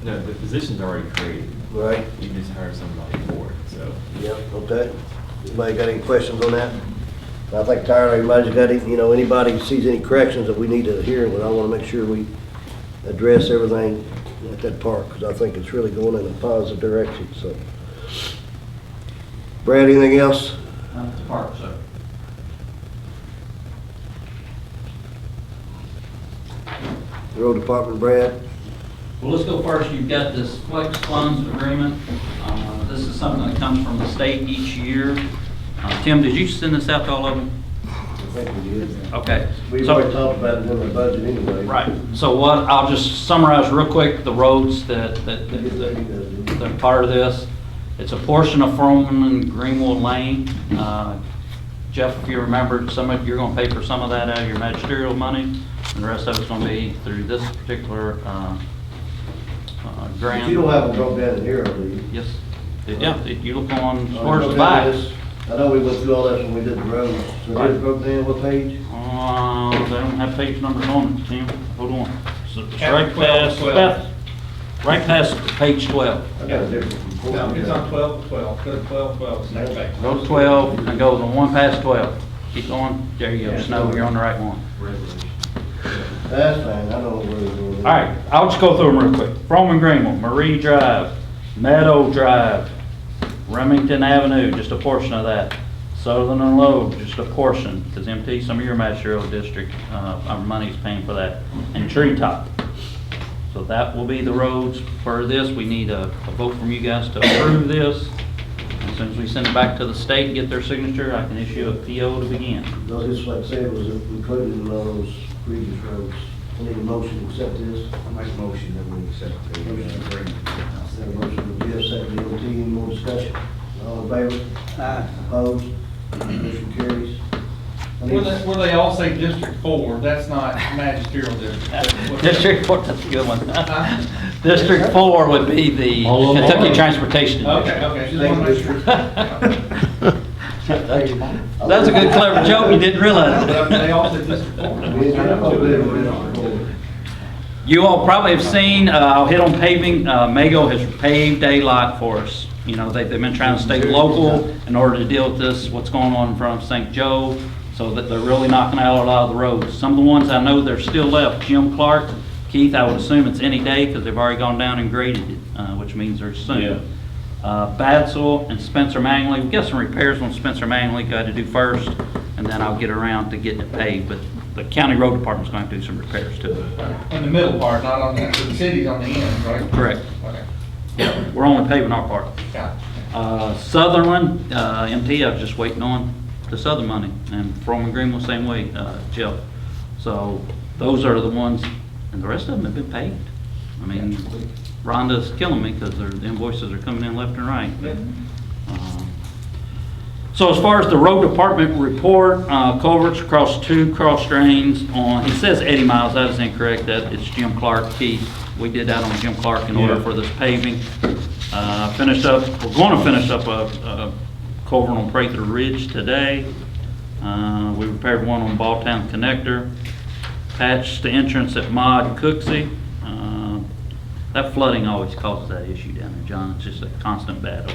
No, the position's already created. Right. You just hired somebody for it, so. Yep, okay. Anybody got any questions on that? I think Tyler, everybody's got any, anybody sees any corrections that we need to hear, but I want to make sure we address everything at that park, because I think it's really going in a positive direction, so. Brad, anything else? That's the park, sir. Road Department, Brad? Well, let's go first. You've got this flex funds agreement. This is something that comes from the state each year. Tim, did you send this out to all of them? I think we did. Okay. We've So- already talked about it in the budget anyway. Right. So what, I'll just summarize real quick the roads that are part of this. It's a portion of Froman and Greenwood Lane. Jeff, if you remember, you're gonna pay for some of that out of your magisterial money, and the rest of it's gonna be through this particular, grant. But you don't have them broke down in here, do you? Yes. Yeah, you look on, where's the back? I know we went through all that when we did the roads. So Right. it broke down, what page? They don't have page numbers on it, Tim. Hold on. So it's Chapter right 12, past, 12. right past page 12. I got a different. No, it's on 12, go to 12, it's next page. Go to 12 and go to one past 12. Keep going. There you go. Snow, you're on the right one. That's fine, I know where we're going. All right, I'll just go through them real quick. Froman Greenville, Marie Drive, Meadow Drive, Remington Avenue, just a portion of that. Southern Road, just a portion, because MT, some of your magisterial district, our money's paying for that. And Treetop. So that will be the roads for this. We need a vote from you guys to approve this. As soon as we send it back to the state and get their signature, I can issue a PO to begin. No, just like I said, was included in all those previous roads. I need a motion to accept this. I make a motion that we accept the agreement. Have a motion to give, second to MT, any more discussion? All in favor? Aye. Opposed? Motion carries. I need- Where they all say District 4, that's not magisterial district. District 4, that's a good one. District 4 would be the Kentucky Transportation District. Okay, just want to make sure. That's a good clever joke, you didn't realize They all it. say District 4. You all probably have seen, I'll hit on paving, Mago has paved a lot for us. You know, they've been trying to stay local in order to deal with this, what's going on from St. Joe, so that they're really knocking out a lot of the roads. Some of the ones I know they're still left, Jim Clark, Keith, I would assume it's any day because they've already gone down and graded it, which means they're soon. Badsell and Spencer Mangley, we got some repairs on Spencer Mangley, got to do first, and then I'll get around to getting it paved, but the county road department's going to do some repairs to it. In the middle part, not on the city's on the end, right? Correct. Okay. Yeah, we're only paving our part. Yeah. Sutherland, MT, I was just waiting on the Southern money, and Froman Greenville, same way, Jeff. So those are the ones, and the rest of them have been paid. I mean, Rhonda's killing me because their invoices are coming in left and right. So as far as the road department report, culverts across 2 cross drains on, it says 80 miles, that is incorrect, that it's Jim Clark, Keith. We did that on Jim Clark in order for this paving. Finished up, we're going to finish up a culvert on Prather Ridge today. We repaired one on Balltown Connector. Patched the entrance at Mod Cooksey. That flooding always causes that issue down there, John. It's just a constant battle.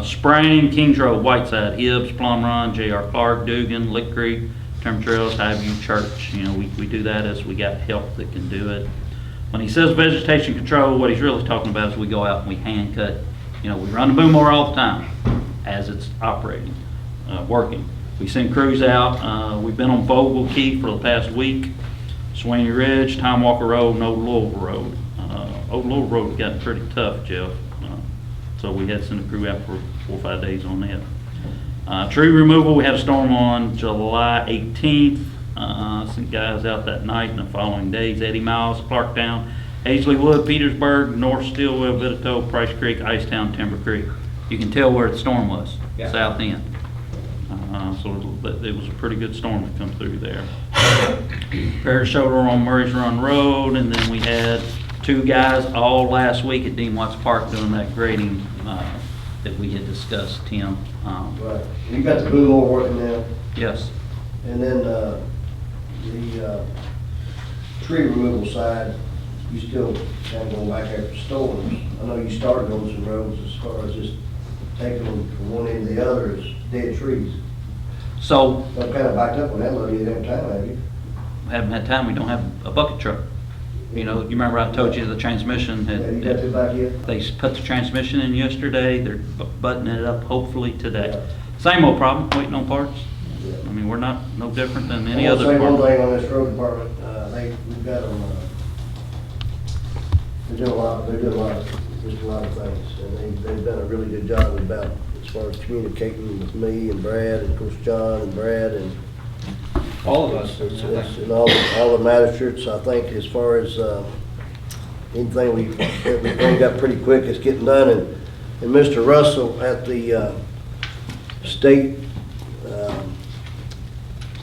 Spraying, Kings Road, Whiteside, Hibbs, Plum Run, J.R. Clark, Dugan, Lick Creek, Term Trails, Highview Church. You know, we do that as we got help that can do it. When he says vegetation control, what he's really talking about is we go out and we hand cut. You know, we run the boom mower all the time as it's operating, working. We send crews out. We've been on Vogel Key for the past week. Swaney Ridge, Tom Walker Road, and Old Louisville Road. Old Louisville Road got pretty tough, Jeff. So we had to send a crew out for 4 or 5 days on that. Tree removal, we had a storm on July 18th. Some guys out that night and the following days. 80 miles, Clarktown, Hazleywood, Petersburg, North Stillwell, Bittertoe, Price Creek, Icetown, Timber Creek. You can tell where the storm was, south end. So it was a pretty good storm that come through there. Repair shoulder on Murray's Run Road, and then we had 2 guys all last week at Dean Watts Park doing that grading that we had discussed, Tim. Right. You got the boom mower working now? Yes. And then the tree removal side, you still kind of going back after storms. I know you started on some roads as far as just taking them from one end to the other as dead trees. So. I've kind of backed up on that, though. You haven't had time, have you? Haven't had time, we don't have a bucket truck. You know, you remember I told you the transmission Yeah, you got it back yet? they put the transmission in yesterday, they're buttoning it up hopefully today. Same old problem, waiting on parts. I mean, we're no different than any other Say one department. thing on this road department, we've got them, they do a lot of things, and they've done a really good job about, as far as communicating with me and Brad, and of course John and Brad, and All of us. and all the magistrates, I think, as far as, anything we bring up pretty quick, it's getting done, and Mr. Russell at the, state,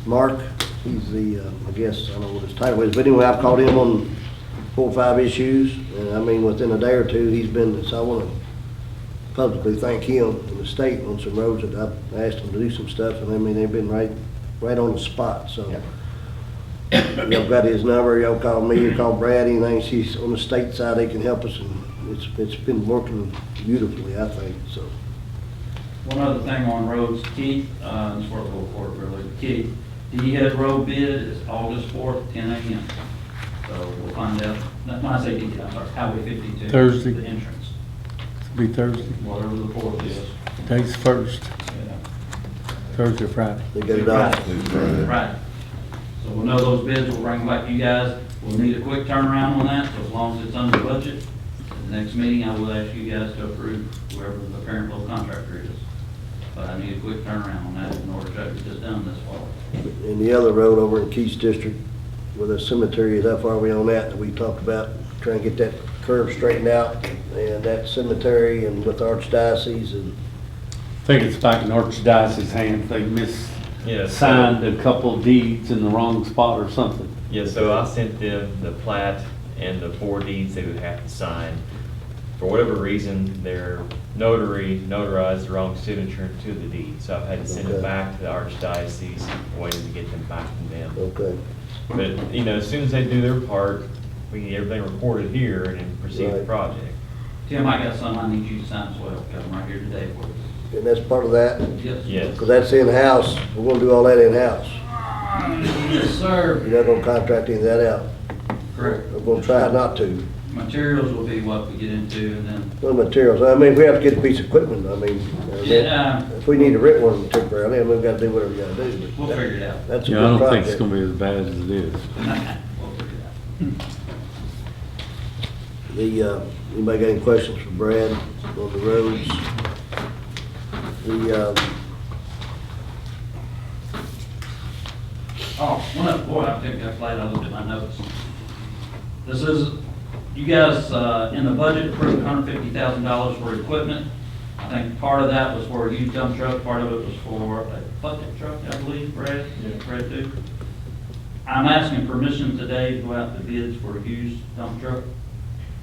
Mark, he's the, I guess, I don't know what his title is, but anyway, I've called him on 4 or 5 issues, and I mean, within a day or two, he's been, so I want to publicly thank him and the state on some roads that I've asked them to do some stuff, and I mean, they've been right on the spot, so. Y'all got his number, y'all call me, you call Brad, anything, she's on the state side, they can help us, and it's been working beautifully, I think, so. One other thing on roads, Keith, this work will report really, Keith, D-head road bid is August 4th, 10 a.m. So we'll find out, when I say D-head, I'm sorry, Highway 52. Thursday. The entrance, It'll be Thursday. whatever the 4th is. Today's first, Yeah. Thursday or Friday. They get it out. Right. So we'll know those bids, we'll bring them back to you guys. We'll need a quick turnaround on that, so as long as it's under budget. At the next meeting, I will ask you guys to approve whoever the parent local contractor is. But I need a quick turnaround on that in order to get this done this fall. And the other road over in Keith's district, where the cemetery is, how far are we on that we talked about? Trying to get that curve straightened out, and that cemetery, and with Archdiocese, and I think it's back in Archdiocese's hands. They signed a couple of deeds in the wrong spot or something. Yeah, so I sent them the plat and the 4 deeds they would have to sign. For whatever reason, their notary notarized the wrong signature to the deed, so I've had to send it back to the Archdiocese, waiting to get them back from them. okay. But, you know, as soon as they do their part, we get everything reported here and then proceed with the project. Tim, I got some I need you to sign as well. Got them right here today for you. And that's part of that? Yes. Yes. Because that's in-house, we're gonna do all that in-house. Yes, sir. You're not gonna contract any of that out. Correct. We're gonna try not to. Materials will be what we get into, and then, No materials, I mean, if we have to get a piece of equipment, I mean, Yeah. if we need to rent one temporarily, I mean, we've gotta do whatever we gotta do. but we'll figure it out. That's a Yeah, I good don't think project. it's gonna be as bad as it is. We'll figure it out. Anybody got any questions for Brad on the roads? Boy, I think that's late, I looked at my notes. This is, you guys, in the budget approved $150,000 for equipment. I think part of that was for a used dump truck, part of it was for a bucket truck, I believe, Brad? Yeah. Brad too. I'm asking permission today to go out to bids for a used dump truck.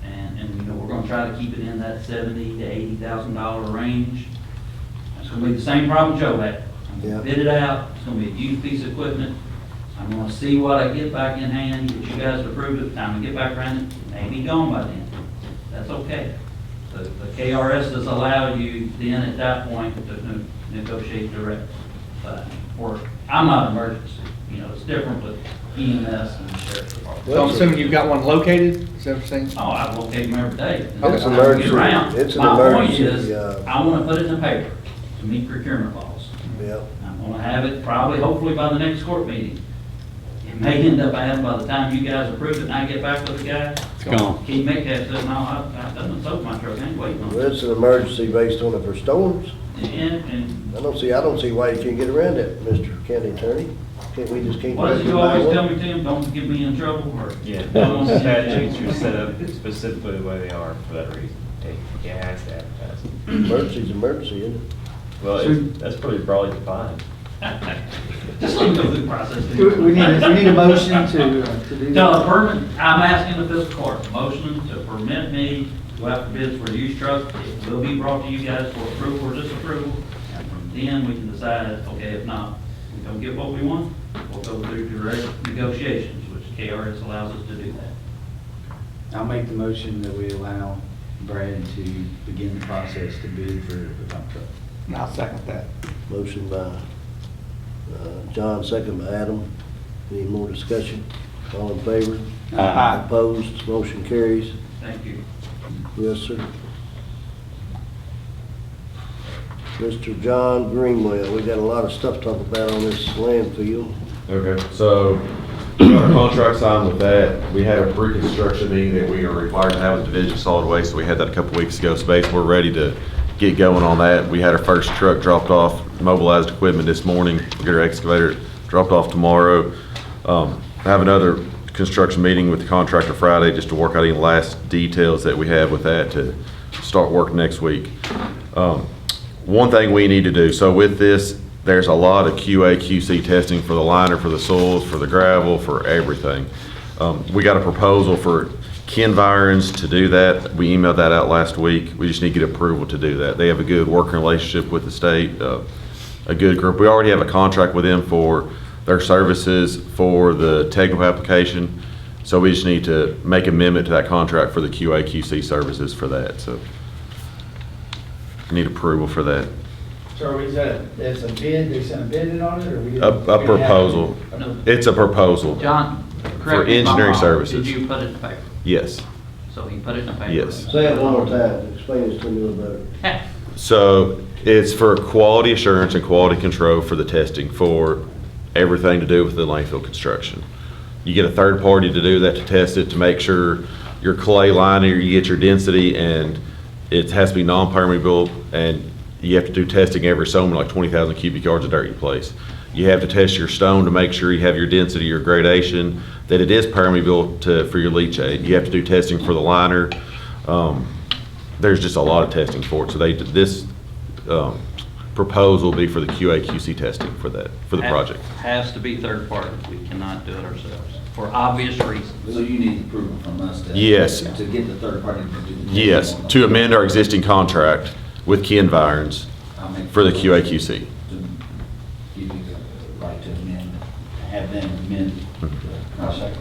And you know, we're gonna try to keep it in that $70,000 to $80,000 range. It's gonna be the same problem Joe had. I'm gonna bid it out, it's gonna be a used piece of equipment. I'm gonna see what I get back in hand, get you guys to approve it, time to get back around it, may be gone by then. That's okay. The KRS does allow you then at that point to negotiate direct. Or, I'm not emergency, you know, it's different with EMS and the sheriff's department. So I'm assuming you've got one located, is that what you're saying? Oh, I locate them every day. It's Every time an we get emergency. around. It's an My point emergency, is, I wanna put it in the paper to meet procurement laws. Yeah. I'm gonna have it probably, hopefully by the next court meeting. It may end up having by the time you guys approve it and I get back with the guy. It's gone. Keith Metcalf said, no, I done sold my truck, I ain't waiting on Well, it. it's an emergency based on it for storms. And I don't see why you can't get around that, Mr. County Attorney. We just can't. what does you always tell me, Tim, don't get me in trouble or? Yeah, the statutes are set up specifically the way they are for that reason. It has to advertise. Emergency's emergency, isn't it? Well, that's pretty broadly defined. Just let me go through the process. We need a motion to do No, that. I'm asking the fiscal court, a motion to permit me to go out for bids for a used truck. It will be brought to you guys for approval or disapproval. And from then, we can decide, okay, if not, we don't get what we want, we'll go through direct negotiations, which KRS allows us to do that. I'll make the motion that we allow Brad to begin the process to bid for the dump truck. I'll second that. Motion by John, second by Adam. Any more discussion? All in favor? Aye. Opposed? Motion carries. Thank you. Yes, sir. Mr. John Greenwell, we got a lot of stuff to talk about on this landfill. Okay, so we got our contract signed with that. We had a pre-construction meeting that we are required to have with Division of Solid Waste, so we had that a couple weeks ago. So basically, we're ready to get going on that. We had our first truck dropped off, mobilized equipment this morning. We'll get our excavator dropped off tomorrow. I have another construction meeting with the contractor Friday just to work out any last details that we have with that to start work next week. One thing we need to do, so with this, there's a lot of QA, QC testing for the liner, for the soils, for the gravel, for everything. We got a proposal for Kenvirons to do that. We emailed that out last week. We just need to get approval to do that. They have a good working relationship with the state, a good group. We already have a contract with them for their services for the technical application. So we just need to make amendment to that contract for the QA, QC services for that. So need approval for that. So is that, it's a bid, they sent a bid in on it, or we? A proposal. It's a proposal. John, For correct me if I'm engineering wrong. services. Did you put it in the paper? Yes. So he put it in the paper? Yes. Say it one more time, explain this to me a little better. So it's for quality assurance and quality control for the testing for everything to do with the landfill construction. You get a third party to do that, to test it, to make sure your clay liner, you get your density, and it has to be non-permeable, and you have to do testing every summer, like 20,000 cubic yards of dirt you place. You have to test your stone to make sure you have your density, your gradation, that it is permeable for your leachate. You have to do testing for the liner. There's just a lot of testing for it. So this proposal will be for the QA QC testing for that, for the project. Has to be third party. We cannot do it ourselves, for obvious reasons. So you need approval from us to. Yes. To get the third party to do the. Yes, to amend our existing contract with Kenvirons for the QA QC. To give you the right to amend, have them amend the contract.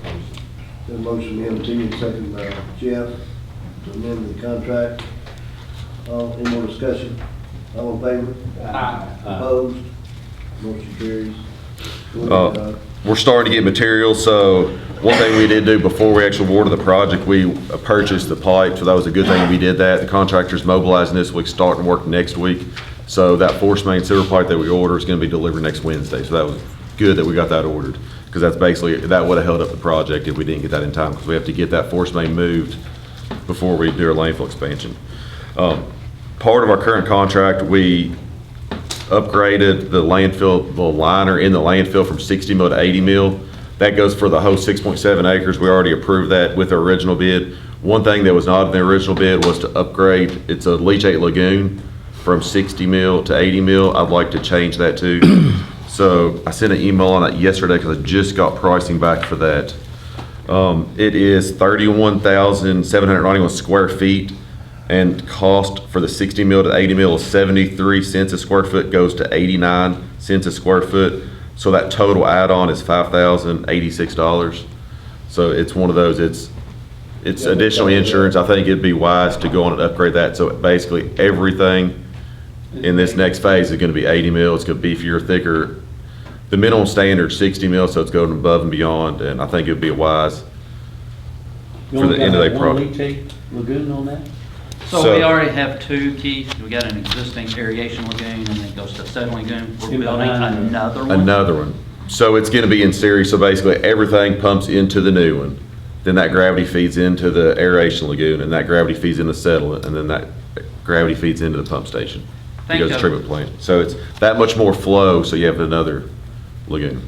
The motion by MT, second by Jeff, to amend the contract. Any more discussion? All in favor? Opposed? Motion carries. Go ahead, Doc. We're starting to get materials, so one thing we did do before we actually awarded the project, we purchased the pipe, so that was a good thing we did that. The contractor's mobilizing this week, starting work next week. So that force main sewer pipe that we ordered is gonna be delivered next Wednesday. So that was good that we got that ordered, because that's basically, that would have held up the project if we didn't get that in time, because we have to get that force main moved before we do our landfill expansion. Part of our current contract, we upgraded the landfill, the liner in the landfill from 60 mil to 80 mil. That goes for the whole 6.7 acres. We already approved that with the original bid. One thing that was not in the original bid was to upgrade, it's a leachate lagoon from 60 mil to 80 mil. I'd like to change that too. So I sent an email on that yesterday because I just got pricing back for that. It is 31,791 square feet. And cost for the 60 mil to 80 mil is 73 cents a square foot, goes to 89 cents a square foot. So that total add-on is $5,086. So it's one of those, it's additional insurance. I think it'd be wise to go on and upgrade that. So basically everything in this next phase is gonna be 80 mil. It's gonna be beefier, thicker. The minimum standard is 60 mil, so it's going above and beyond. And I think it'd be wise for the end of the project. Leachate lagoon on that? So we already have two, Keith. We got an existing irrigation lagoon, and it goes to settling lagoon. We're building another one. Another one. So it's gonna be in series, so basically everything pumps into the new one. Then that gravity feeds into the aeration lagoon, and that gravity feeds into settlement, and then that gravity feeds into the pump station. It goes to treatment plant. So it's that much more flow, so you have another lagoon.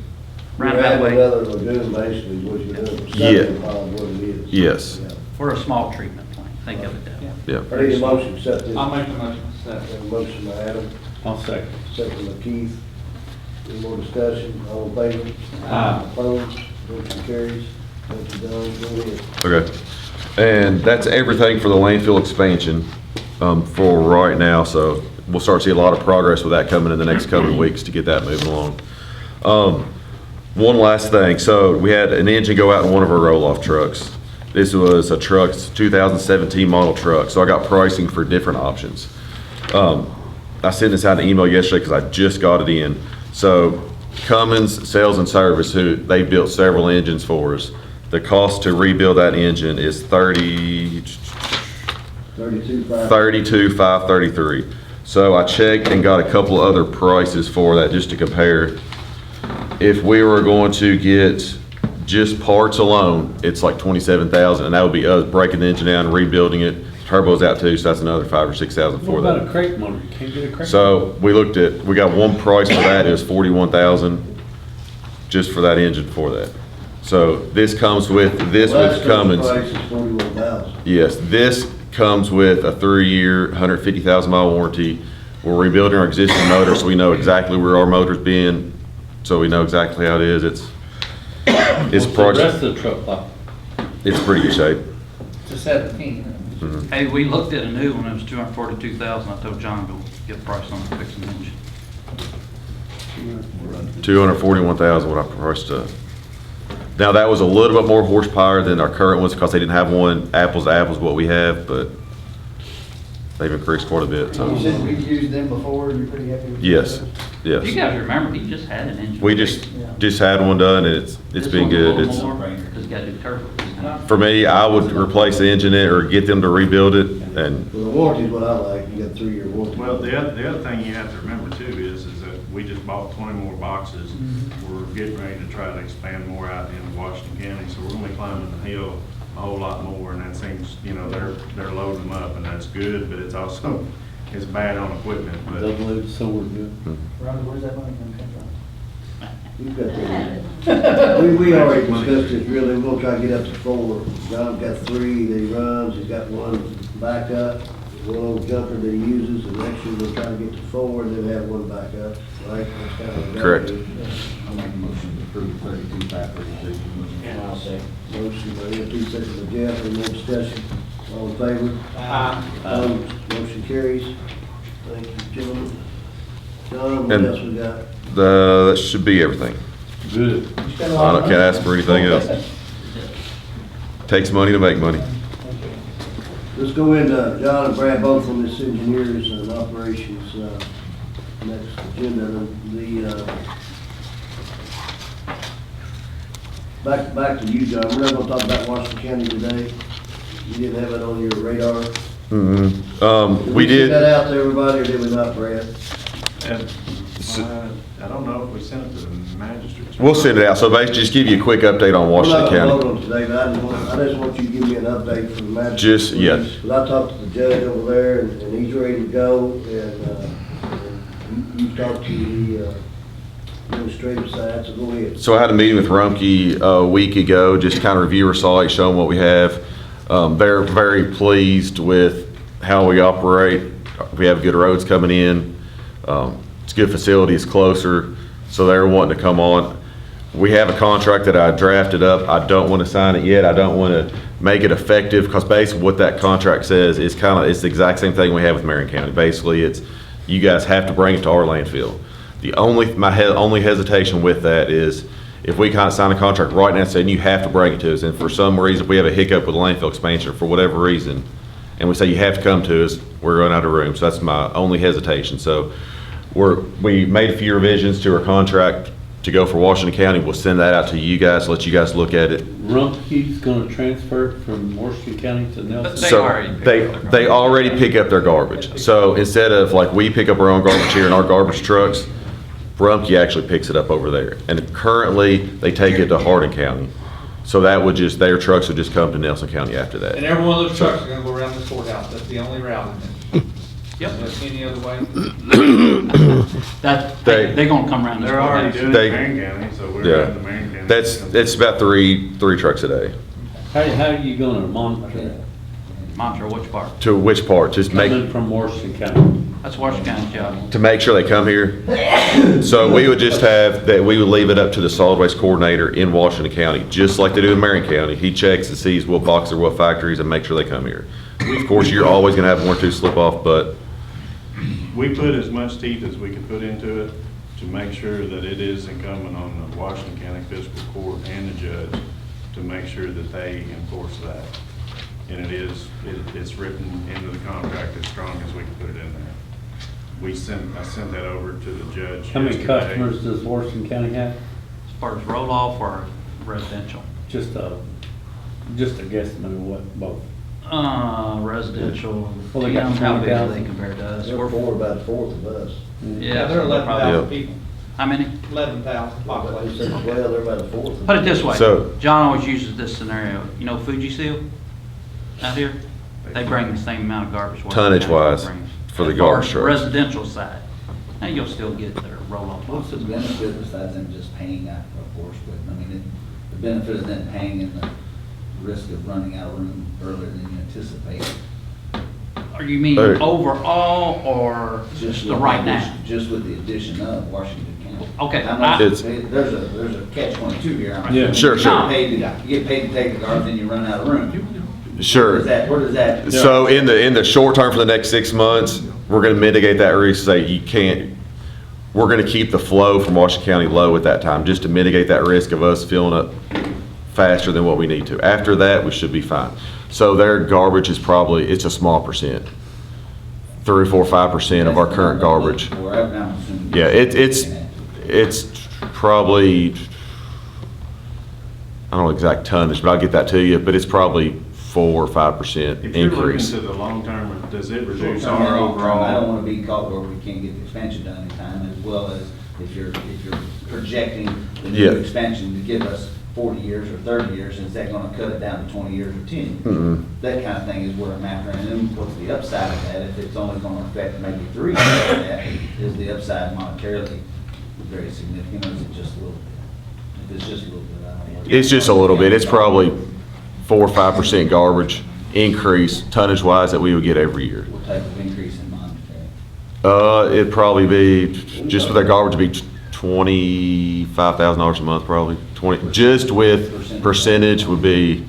Roundabout way. Another lagoon, basically, is what you're doing. Yeah. What it is. Yes. Yeah. We're a small treatment plant. Think of it that way. Yeah. I need a motion to accept this. I'll make the motion. We have a motion by Adam, I'll second. second by Keith. Any more discussion? All in favor? Opposed? Motion carries. Thank you, Don. Go ahead. Okay. And that's everything for the landfill expansion for right now. So we'll start to see a lot of progress with that coming in the next couple of weeks to get that moving along. One last thing. So we had an engine go out in one of our roll-off trucks. This was a truck, 2017 model truck. So I got pricing for different options. I sent this out an email yesterday because I just got it in. So Cummins Sales and Service, who they built several engines for us, The cost to rebuild that engine is 32,533. So I checked and got a couple of other prices for that just to compare. If we were going to get just parts alone, it's like 27,000, and that would be us breaking the engine down and rebuilding it. Turbo's out too, so that's another 5,000 or 6,000 for What that. about a crate motor? Can't you get a crate motor? So we got one price for that, it was 41,000 just for that engine for that. So this comes with Cummins. Price is 41,000. Yes, this comes with a 3-year, 150,000 mile warranty. We're rebuilding our existing motor, so we know exactly where our motor's been, so we know exactly how it is. It's What's the project. rest of the truck like? It's pretty good shape. It's a 17. Hey, we looked at a new one, it was 242,000. I told John to get a price on it, fixing the engine. 241,000 what I priced up. Now, that was a little bit more horsepower than our current ones because they didn't have one apples to apples what we have, but they've increased quite a bit, so. You said we've used them before, and you're pretty happy with Yes, them? yes. You guys remember, he just had an engine. We just had one done and it's been good. Because it's got new turbo. For me, I would replace the engine in it or get them to rebuild it and Well, the warranty is what I like, you got a 3-year warranty. Well, the other thing you have to remember too is that we just bought 20 more boxes. We're getting ready to try to expand more out in Washington County, so we're gonna be climbing the hill a whole lot more, and that seems, they're loading them up, and that's good, but it's also, it's bad on equipment, but. Double-edged sword, good. Rhonda, where's that money gonna come from? We've got that. We already discussed this, really, we're gonna try to get up to 4. John's got 3 that he runs, he's got one backup, one old jumper that he uses, and next year we'll try to get to 4 and then have one backup, right? That's kind of the Correct. goal. I'll make a motion to approve 32,532. And I'll say. Motion by Ed, 2 seconds by Jeff, any more discussion? All in favor? Opposed? Motion carries. Thank you, gentlemen. John, what And- else we got? that should be everything. Good. I can't ask for anything else. Takes money to make money. Let's go into, John and Brad both on this engineers and operations, next agenda. Back to you, John. We're not gonna talk about Washington County today. You didn't have it on your radar. We Did did. that out to everybody, or did we not, Brad? I don't know if we sent it to the magistrate. We'll send it out. So basically, just give you a quick update on Washington We're not gonna vote County. on it today, but I just want you to give me an update from the magistrate. Just, yeah. Because I talked to the judge over there, and he's ready to go, and you talked to the administrative side, so go ahead. So I had a meeting with Rumpke a week ago, just to kind of review our site, show them what we have. They're very pleased with how we operate. We have good roads coming in. It's a good facility, it's closer, so they're wanting to come on. We have a contract that I drafted up. I don't want to sign it yet. I don't want to make it effective because basically what that contract says is it's the exact same thing we have with Marion County. Basically, it's you guys have to bring it to our landfill. My only hesitation with that is if we kind of sign a contract right now saying you have to bring it to us, and for some reason, if we have a hiccup with landfill expansion for whatever reason, and we say you have to come to us, we're running out of room. So that's my only hesitation. So we made a few revisions to our contract to go for Washington County. We'll send that out to you guys, let you guys look at it. Rumpke's gonna transfer it from Washington County to Nelson? So they already pick up their garbage. So instead of like we pick up our own garbage here in our garbage trucks, Rumpke actually picks it up over there. And currently, they take it to Hardin County. So that would their trucks would just come to Nelson County after that. And every one of those trucks are gonna go around the courthouse, that's the only route, isn't it? Yep. Any other way? They're gonna come around this They're already courthouse. doing it in Marion County, so we're Yeah. in the Marion County. It's about three trucks a day. How are you gonna monitor that? Monitor which part? To which part? Just Coming from Washington County? That's Washington County's job. to make sure they come here. So we would just we would leave it up to the solid waste coordinator in Washington County, just like they do in Marion County. He checks and sees what box or what factories and make sure they come here. Of course, you're always gonna have one or two slip off, but We put as much teeth as we could put into it to make sure that it is incumbent on the Washington County Fiscal Court and the judge to make sure that they enforce that. And it's written into the contract as strong as we can put it in there. I sent that over to the judge How many yesterday. customers does Washington County have? As far as roll-off or residential? Just Just a guesstimate of what, both. Residential, Well, they got how big are 20,000. they compared to us? They're about a fourth of us. Yeah, They're 11,000 people, How many? 11,000 population. Well, they're about a fourth of us. Put it this way, So- John always uses this scenario, you know Fuji-Seal out here? They bring the same amount of garbage. Washington Tonnage County wise, brings. for the As far garbage as trucks. Residential side, now you'll still get their roll-off What's the boxes. benefit besides them just paying that, of course, but, I mean, the benefit of them paying and the risk of running out of room earlier than you anticipate? Or you mean Hey. overall, or just the right now? Just with the addition of Washington County. Okay, I know It's- there's a catch-22 here. Yeah. Sure, sure. You get paid to take the garbage, then you run out of room. Sure. Where does that? So in the short term for the next 6 months, we're gonna mitigate that risk, say you can't, we're gonna keep the flow from Washington County low at that time, just to mitigate that risk of us filling up faster than what we need to. After that, we should be fine. So their garbage is probably, it's a small percent. 3, 4, 5% of our current garbage. Yeah, it's probably, I don't know exact tonnage, but I'll get that to you, but it's probably 4 or 5% If you're looking increase. to the long term, does it reduce Short-term and our long-term, I don't overall? want to be caught where we can't get the expansion done in time, as well as if you're projecting the Yeah. new expansion to give us 40 years or 30 years, is that going to cut it down to 20 years or 10 years? Mm-mm. That kind of thing is where I'm after, and then what's the upside of that? If it's only going to affect maybe 3 years of that, is the upside monetarily very significant, or is it just a little bit? If it's just a little bit, I don't know. It's just a little bit. It's probably 4 or 5% garbage increase tonnage wise that we would get every year. What type of increase in monetary? It'd probably be, just with that garbage, it'd be $25,000 a month probably. 20, just with percentage would be,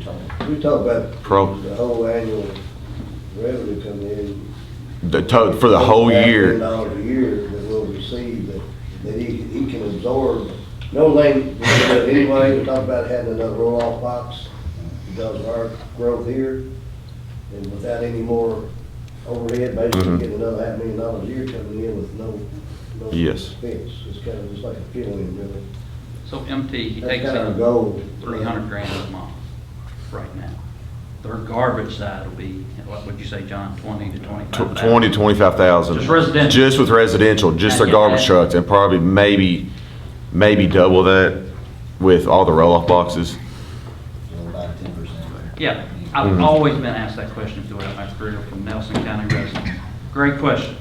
We talk about Pro- the whole annual revenue coming in. for the whole year. $5 million a year that we'll receive, that he can absorb. No thing, anyway, we talk about having another roll-off box because of our growth here. And without any more overhead, basically Mhm. getting another $500,000 a year coming in with no Yes. expense. It's kind of just like a fill-in, really. So MT, he That's takes kind of in our goal. 300 grand a month right now. Their garbage side will be, what would you say, John, 20 to 25? 20 to 25,000. Just residential. Just with residential, just their And get garbage that. trucks, and probably maybe double that with all the roll-off boxes. So about 10%. Yeah, I've Mhm. always been asked that question throughout my career from Nelson County residents. Great question.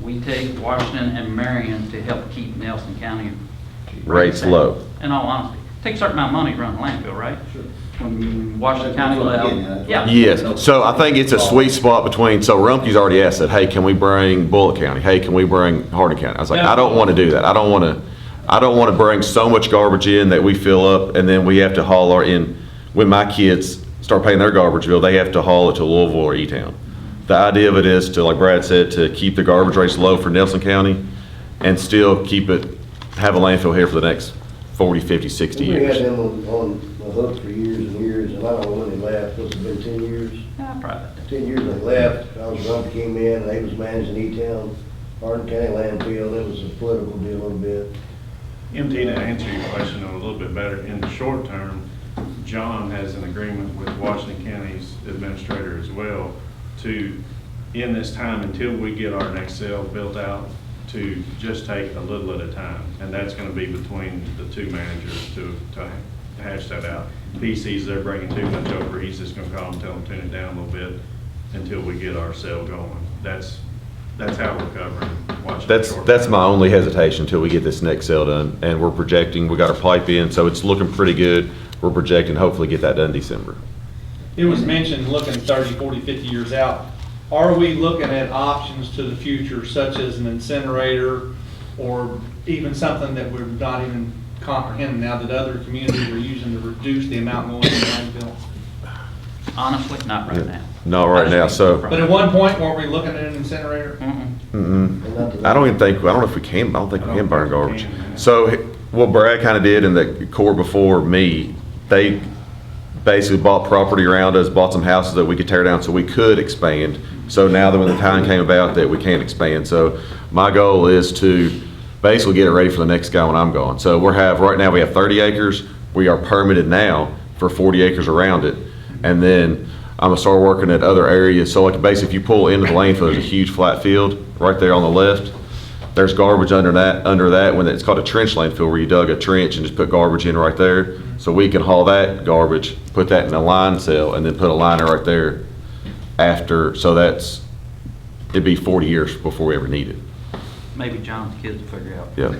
We take Washington and Marion to help keep Nelson County Rates down. low. In all honesty, takes a certain amount of money to run a landfill, right? Sure. When Washington That's County what I'm left, getting at. yeah. Yes, so I think it's a sweet spot between, so Rumpke's already asked that, hey, can we bring Bullitt County? Hey, can we bring Hardin County? I was like, I don't want to do that. I don't want to bring so much garbage in that we fill up and then we have to haul our in. When my kids start paying their garbage bill, they have to haul it to Louisville or E-Town. The idea of it is to, like Brad said, to keep the garbage rates low for Nelson County and still have a landfill here for the next 40, 50, 60 We had years. them on the hook for years and years, and I don't know when they left, must have been 10 years. Yeah, probably. 10 years they left, I was Rumpke came in, and they was managing E-Town, Hardin County landfill, it was a political deal a little bit. MT, to answer your question a little bit better, in the short term, John has an agreement with Washington County's administrator as well to, in this time until we get our next cell built out, to just take a little at a time. And that's gonna be between the two managers to hash that out. If he sees they're bringing too much over, he's just gonna call them, tell them, tune it down a little bit until we get our cell going. That's how we're covering Washington. That's my only hesitation until we get this next cell done. And we're projecting, we got our pipe in, so it's looking pretty good. We're projecting hopefully get that done December. It was mentioned looking 30, 40, 50 years out. Are we looking at options to the future, such as an incinerator, or even something that we're not even comprehending now that other communities are using to reduce the amount going into landfill? Honestly, not right now. Not right now, so. But at one point, weren't we looking at an incinerator? I don't know if we can, I don't think we can burn garbage. So what Brad kind of did in the court before me, they basically bought property around us, bought some houses that we could tear down so we could expand. So now that when the time came about that we can't expand. So my goal is to basically get it ready for the next guy when I'm gone. So right now we have 30 acres. We are permitted now for 40 acres around it. And then I'm gonna start working at other areas. So like basically if you pull into the landfill, there's a huge flat field right there on the left. There's garbage under that when it's called a trench landfill where you dug a trench and just put garbage in right there. So we can haul that garbage, put that in a line cell and then put a liner right there after, so it'd be 40 years before we ever need it. Maybe John's kids will figure out. Yeah.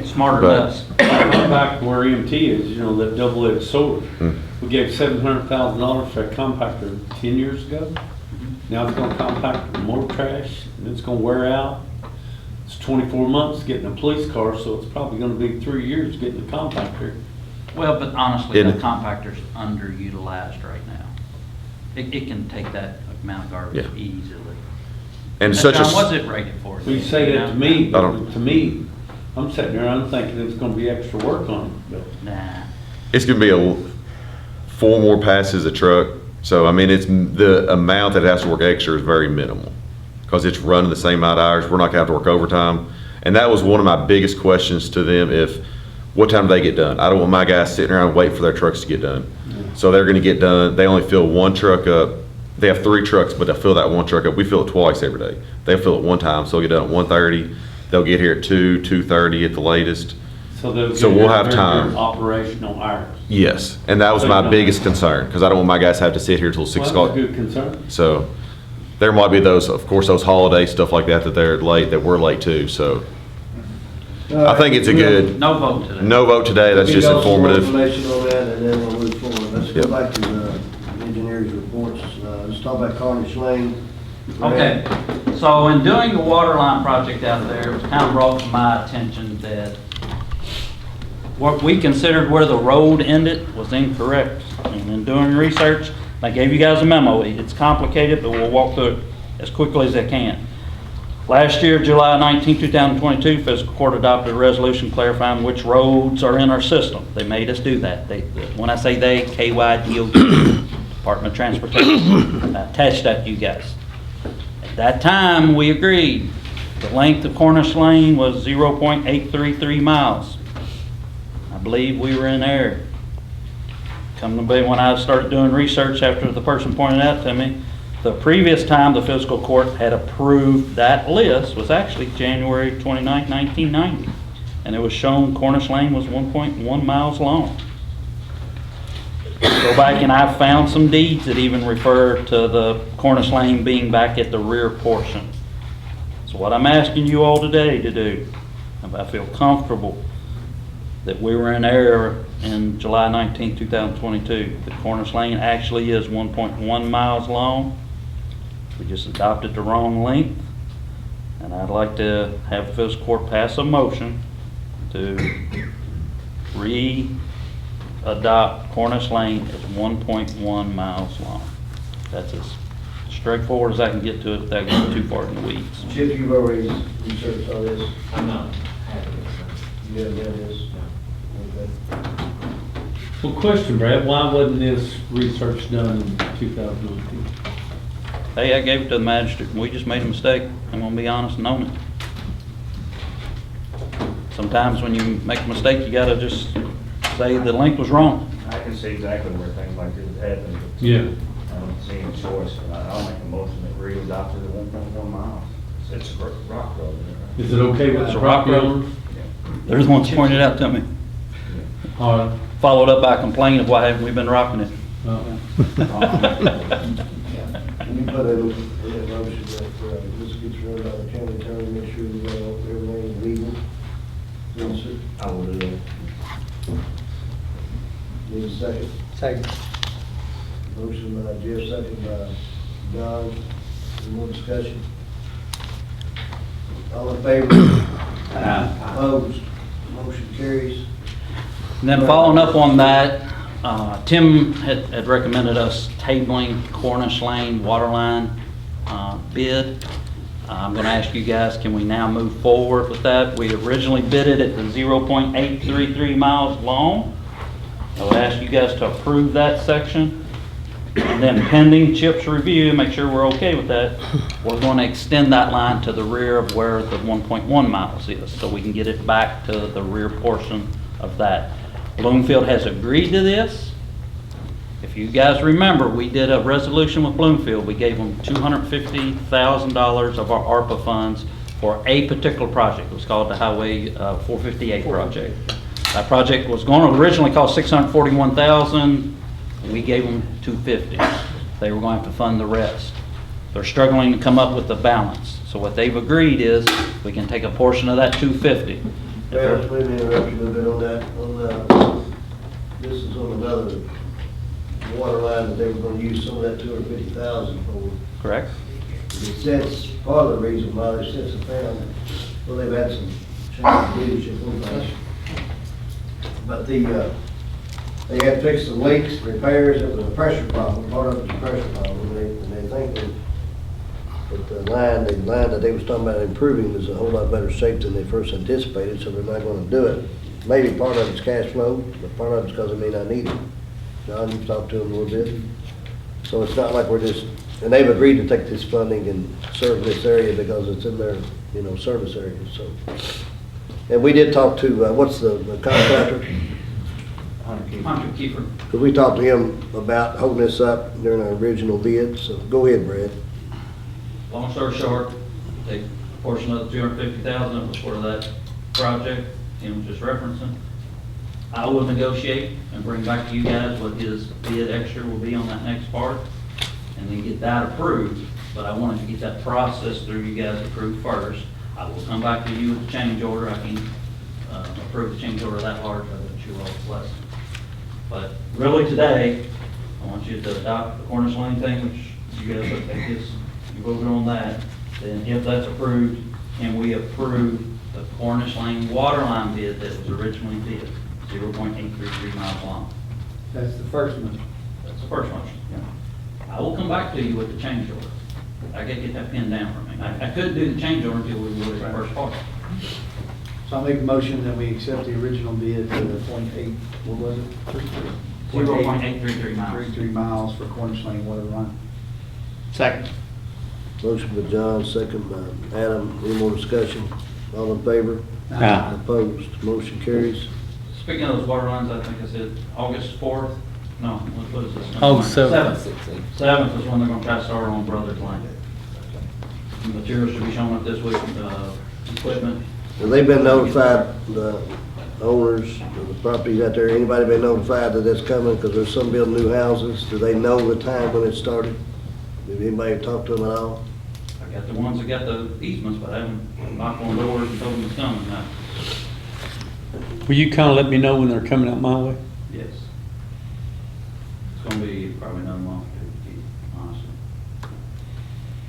Smarter than us. Back where EMT is, you know, that double-edged sword. Mm. We gave $700,000 for a compactor 10 years ago. Now it's gonna compact more trash, and it's gonna wear out. It's 24 months getting a police car, so it's probably gonna be 3 years getting a compactor. Well, but honestly, Isn't the it? compactor's underutilized right now. It can take that amount of garbage Yeah. easily. And Now, such a. John, what's it rated for? You say that to me, I don't- but to me, I'm sitting there, I'm thinking it's gonna be extra work on it, but. Nah. It's gonna be 4 more passes a truck. So, I mean, it's, the amount that it has to work extra is very minimal. Because it's running the same amount of hours, we're not gonna have to work overtime. And that was one of my biggest questions to them, what time do they get done? I don't want my guys sitting around waiting for their trucks to get done. So they're gonna get done, they only fill 1 truck up. They have 3 trucks, but they'll fill that 1 truck up. We fill it twice every day. They'll fill it 1 time, so they'll get done at 1:30. They'll get here at 2:30 at the latest. So they'll So get we'll their have time. operational hours. Yes, and that was So my you don't- biggest concern, because I don't want my guys to have to sit here till 6 Well, o'clock. that's a good concern. So there might be those, of course, those holiday stuff like that they're late, that we're late too, so. I think it's a good, No vote today. no vote today, that's just Give y'all some more informative. information on that, and then we'll move forward. Let's Yep. go back to the engineer's reports. Let's talk about Carnage Lane. Okay, so in doing the water line project out there, it was kind of brought to my attention that what we considered where the road ended was incorrect. And in doing research, I gave you guys a memo. It's complicated, but we'll walk through it as quickly as I can. Last year, July 19, 2022, Fiscal Court adopted a resolution clarifying which roads are in our system. They made us do that. When I say they, KYDOT, Department of Transportation, I attached that to you guys. At that time, we agreed the length of Cornish Lane was 0.833 miles. I believe we were in error. Come to be, when I started doing research after the person pointed out to me, the previous time the Fiscal Court had approved that list was actually January 29, 1990. And it was shown Cornish Lane was 1.1 miles long. Go back and I found some deeds that even refer to the Cornish Lane being back at the rear portion. So what I'm asking you all today to do, if I feel comfortable that we were in error in July 19, 2022, the Cornish Lane actually is 1.1 miles long. We just adopted the wrong length. And I'd like to have the Fiscal Court pass a motion to adopt Cornish Lane as 1.1 miles long. That's as straightforward as I can get to it without getting too far in the weeds. Chip, you've already researched all this. I'm not happy with You have done this. Okay. Well, question, Brad, why wasn't this research done in 2019? Hey, I gave it to the magistrate, and we just made a mistake. I'm gonna be honest and own it. Sometimes when you make a mistake, you gotta just say the length was wrong. I can see exactly where things like this happen. But Yeah. I don't see any choice. I'll make a motion that we adopt it at 1.1 miles. It's a rock road there, right? Is it okay with It's the a rock property road. owners? They're the ones pointed out to me. All right. Followed up by a complaint of why haven't we been rocking it? Oh. Can you put in that motion that this gets run by the county attorney, make sure we got everything legal? Yes, sir. I will do that. Need a second? Second. Motion by Jeff, second by John. Any more discussion? All in favor? Opposed? Motion carries. And then following up on that, Tim had recommended us tabling Cornish Lane water line bid. I'm going to ask you guys, can we now move forward with that? We originally bid it at the 0.833 miles long. I would ask you guys to approve that section. And then pending Chip's review, make sure we're okay with that, we're going to extend that line to the rear of where the 1.1 miles is, so we can get it back to the rear portion of that. Bloomfield has agreed to this. If If you guys remember, we did a resolution with Bloomfield. We gave them $250,000 of our ARPA funds for a particular project. It was called the Highway 458 project. That project was going to originally cost $641,000. We gave them $250. They were going to have to fund the rest. They're struggling to come up with the balance. So what they've agreed is we can take a portion of that $250. Well, let me interrupt you a little bit on that. This is on another water line that they were gonna use some of that 250,000 for. Correct? It says part of the reason why they since have found, well, they've had some change in leadership on that. But they had fixed the leaks, repairs, it was a pressure problem, part of it was a pressure problem, and they think that the line that they was talking about improving is a whole lot better shape than they first anticipated, so they're not gonna do it. Maybe part of it's cash flow, but part of it's because they may not need it. John, you've talked to them a little bit. So it's not like we're just, and they've agreed to take this funding and serve this area because it's in their, service area, so. And we did talk to, what's the contractor? Hunter Kiefer. Because we talked to him about holding this up during our original bid, so go ahead, Brad. Long story short, take a portion of the $250,000 that was for that project, Tim was just referencing. I will negotiate and bring back to you guys what his bid extra will be on that next part, and then get that approved. But I wanted to get that process through you guys approved first. I will come back to you with the change order. I can approve the change order that large, I bet you all less. But really today, I want you to adopt the Cornish Lane thing, which you guys look at this, you voted on that. Then if that's approved, can we approve the Cornish Lane water line bid that was originally bid, 0.833 miles long? That's the first one. That's the first one, yeah. I will come back to you with the change order. I gotta get that pinned down for me. I couldn't do the change order until we would the first part. So I'll make a motion that we accept the original bid for the 0.8, what was it? 0.833 miles. 33 miles for Cornish Lane water line. Second. Motion by John, second by Adam. Any more discussion? All in favor? Aye. Opposed? Motion carries. Speaking of those water lines, I think I said August 4th. No, what is this? August 7th. 7th is when they're gonna try to start on Brothers Lane. The materials should be showing up this week, equipment. Have they been notified, the owners of the properties out there, anybody been notified that that's coming? Because there's some building new houses. Do they know the time when it started? Did anybody talk to them at all? I got the ones that got the easements, but I haven't knocked on doors and told them it's coming now. Will you kind of let me know when they're coming out my way? Yes. It's gonna be probably another month, honestly.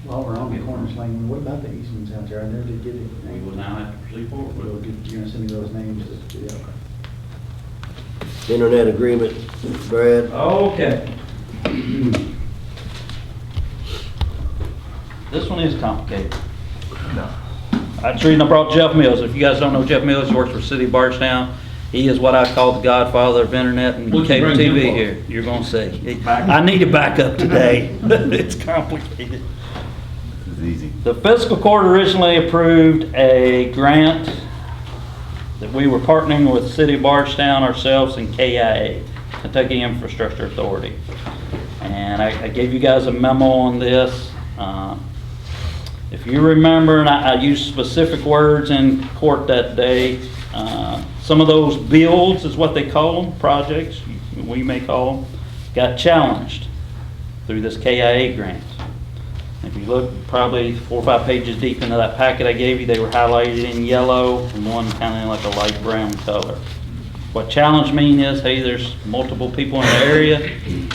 While we're on the Cornish Lane, what about the easements out there? I never did get it. We will now have to proceed forward with it. You're gonna send me those names? Yeah, okay. Internet agreement, Brad? Okay. This one is complicated. That's the reason I brought Jeff Mills. If you guys don't know Jeff Mills, he works for City of Bardstown. He is what I call the godfather of internet and What'd you cable bring him TV for? here. You're gonna see. I need a backup today. It's complicated. This is easy. The Fiscal Court originally approved a grant that we were partnering with the City of Bardstown, ourselves, and KIA, Kentucky Infrastructure Authority. And I gave you guys a memo on this. If you remember, and I used specific words in court that day, some of those builds is what they call them, projects, we may call them, got challenged through this KIA grant. If you look probably 4 or 5 pages deep into that packet I gave you, they were highlighted in yellow and one kind of like a light brown color. What challenge mean is, hey, there's multiple people in the area,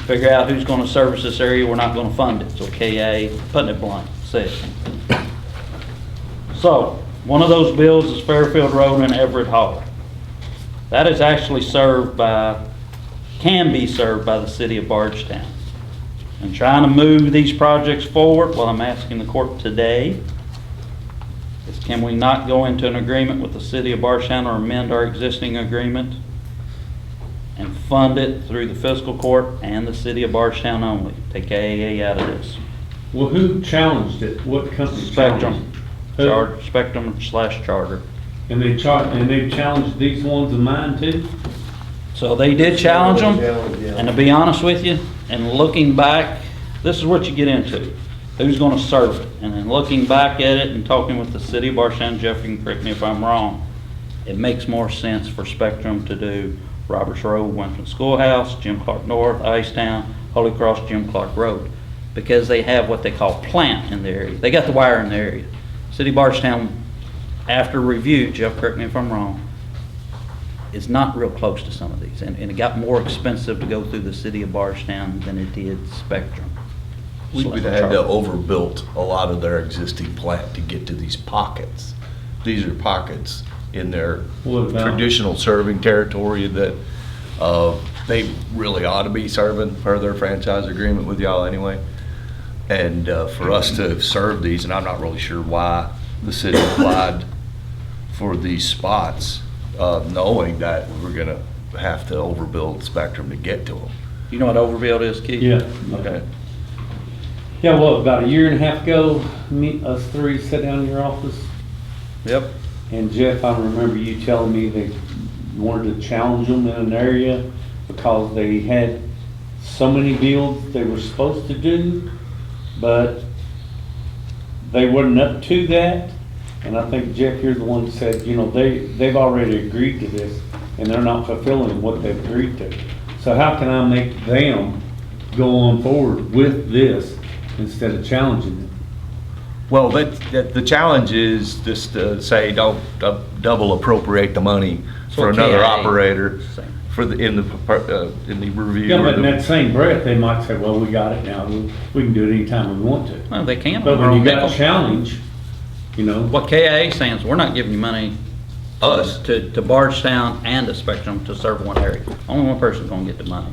figure out who's going to service this area, we're not going to fund it. So KIA, putting it blunt, says. So, one of those builds is Fairfield Road in Everett Hall. That is actually can be served by the City of Bardstown. And trying to move these projects forward, what I'm asking the court today is, can we not go into an agreement with the City of Bardstown or amend our existing agreement and fund it through the Fiscal Court and the City of Bardstown only? Take AAA out of this. Well, who challenged it? What company? Spectrum. Who? Spectrum/Charter. And they challenged these ones of mine too? So they did challenge them, Yeah. and to be honest with you, and looking back, this is what you get into. Who's gonna serve it? And then looking back at it and talking with the city of Barstown, Jeff, you can correct me if I'm wrong, it makes more sense for Spectrum to do Roberts Road, Winston Schoolhouse, Jim Clark North, Icetown, Holy Cross, Jim Clark Road, because they have what they call plant in the area. They got the wire in the area. City of Barstown, after review, Jeff, correct me if I'm wrong, is not real close to some of these, and it got more expensive to go through the city of Barstown than it did Spectrum. We'd have had to overbuilt a lot of their existing plant to get to these pockets. These are pockets in their What about- traditional serving territory that they really ought to be serving per their franchise agreement with y'all anyway. And for us to serve these, and I'm not really sure why the city applied for these spots, knowing that we're gonna have to overbuild Spectrum to get to them. You know what overbuild is, Keith? Yeah. Okay. Yeah, what, about a year and a half ago, us three sat down in your office? Yep. And Jeff, I remember you telling me they wanted to challenge them in an area because they had so many builds they were supposed to do, but they wasn't up to that. And I think, Jeff, you're the one that said, you know, they've already agreed to this and they're not fulfilling what they've agreed to. So how can I make them go on forward with this instead of challenging them? Well, the challenge is just to say, don't double appropriate the money for another KIA. operator for in the review. Yeah, or but in the- that same breath, they might say, well, we got it now, we can do it anytime we want to. Well, they can. But when you got a challenge, you know. What KIA is saying is, we're not giving you money Us. to Bardstown and to Spectrum to serve one area. Only one person's gonna get the money.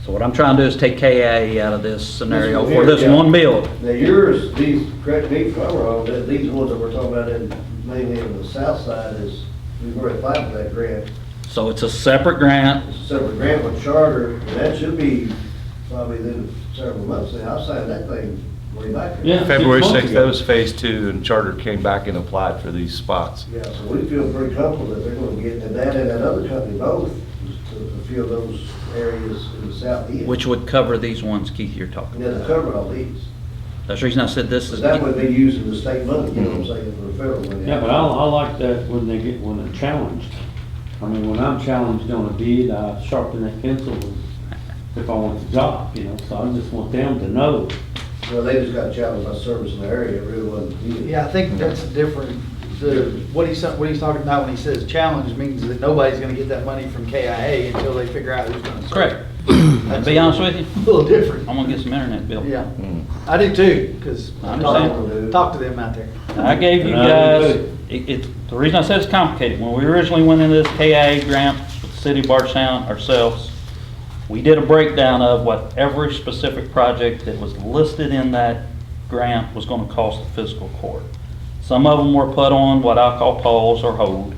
So what I'm trying to do is take KIA out of this scenario for this one build. Now yours, these, correct me if I'm wrong, that these ones that we're talking about mainly in the south side is, we've already applied for that grant. So it's a separate grant. It's a separate grant with charter, and that should be probably then several months. Now, I signed that thing way back. Yeah. February 6 months 6th, ago. that was phase 2, and Charter came back and applied for these spots. Yeah, so we feel pretty comfortable that they're gonna get, and that other company both, to fill those areas in the southeast. Which would cover these ones, Keith, you're talking Yeah, to about. cover all these. That's the reason I said this is. But that would be using the state money, you know what I'm saying, for the federal money. Yeah, but I like that when they're challenged. I mean, when I'm challenged on a bid, I sharpen that pencil if I want the job, you know, so I just want them to know. Well, they just got challenged by service in the area, it really wasn't needed. Yeah, I think that's different. What he's talking about when he says challenge means that nobody's gonna get that money from KIA until they figure out who's gonna serve. Correct. To be honest with you, A little different. I'm gonna get some internet bill. Yeah, I do too, because I I understand. talk to them out there. I gave you guys, the reason I said it's complicated, when we originally went into this KIA grant with the city of Bardstown ourselves, we did a breakdown of what every specific project that was listed in that grant was gonna cost the fiscal court. Some of them were put on what I call pause or hold.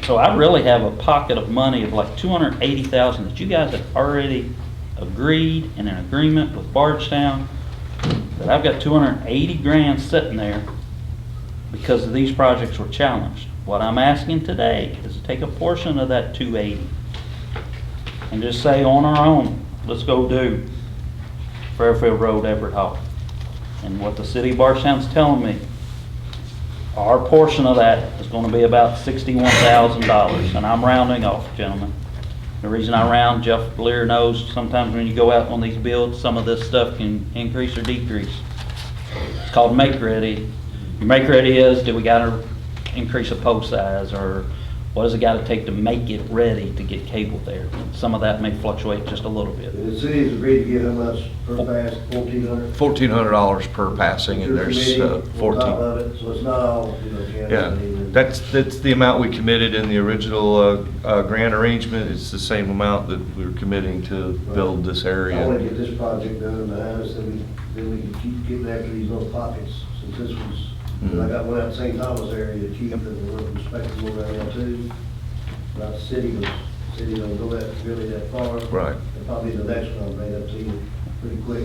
So I really have a pocket of money of like $280,000 that you guys have already agreed in an agreement with Bardstown, that I've got 280 grand sitting there because these projects were challenged. What I'm asking today is to take a portion of that 280 and just say on our own, let's go do Fairfield Road, Everett Hall. And what the city of Bardstown's telling me, our portion of that is gonna be about $61,000, and I'm rounding off, gentlemen. The reason I round, Jeff Lear knows, sometimes when you go out on these builds, some of this stuff can increase or decrease. It's called make ready. Your make ready is, do we gotta increase a post size, or what does it gotta take to make it ready to get cable there? Some of that may fluctuate just a little bit. The city's agreed to give how much per pass, $1,400? $1,400 per passing, and there's 14. On top of it, so it's not all, you know, county. Yeah, that's the amount we committed in the original grant arrangement. It's the same amount that we were committing to build this area. I want to get this project done behind us, then we can keep getting after these little pockets, since this one's, I got one out in St. Thomas area to keep, that we're respectable around there too. Not the city, but the city don't go that, really that far. Right. And probably the next one I'll bring up to you pretty quick.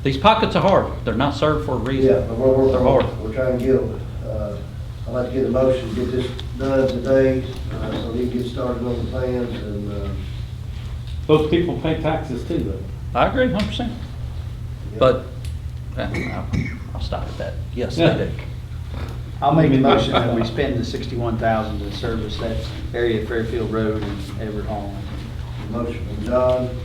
These pockets are hard. They're not served for a reason. Yeah, but we're They're hard. trying to get them. I'd like to get a motion to get this done today, so he can get started on the plans and, Those people pay taxes too, though. I agree 100%. But, I'll stop at that. Yes, they do. I'll make the motion that we spend the 61,000 to service that area of Fairfield Road and Everett Hall. motion from John,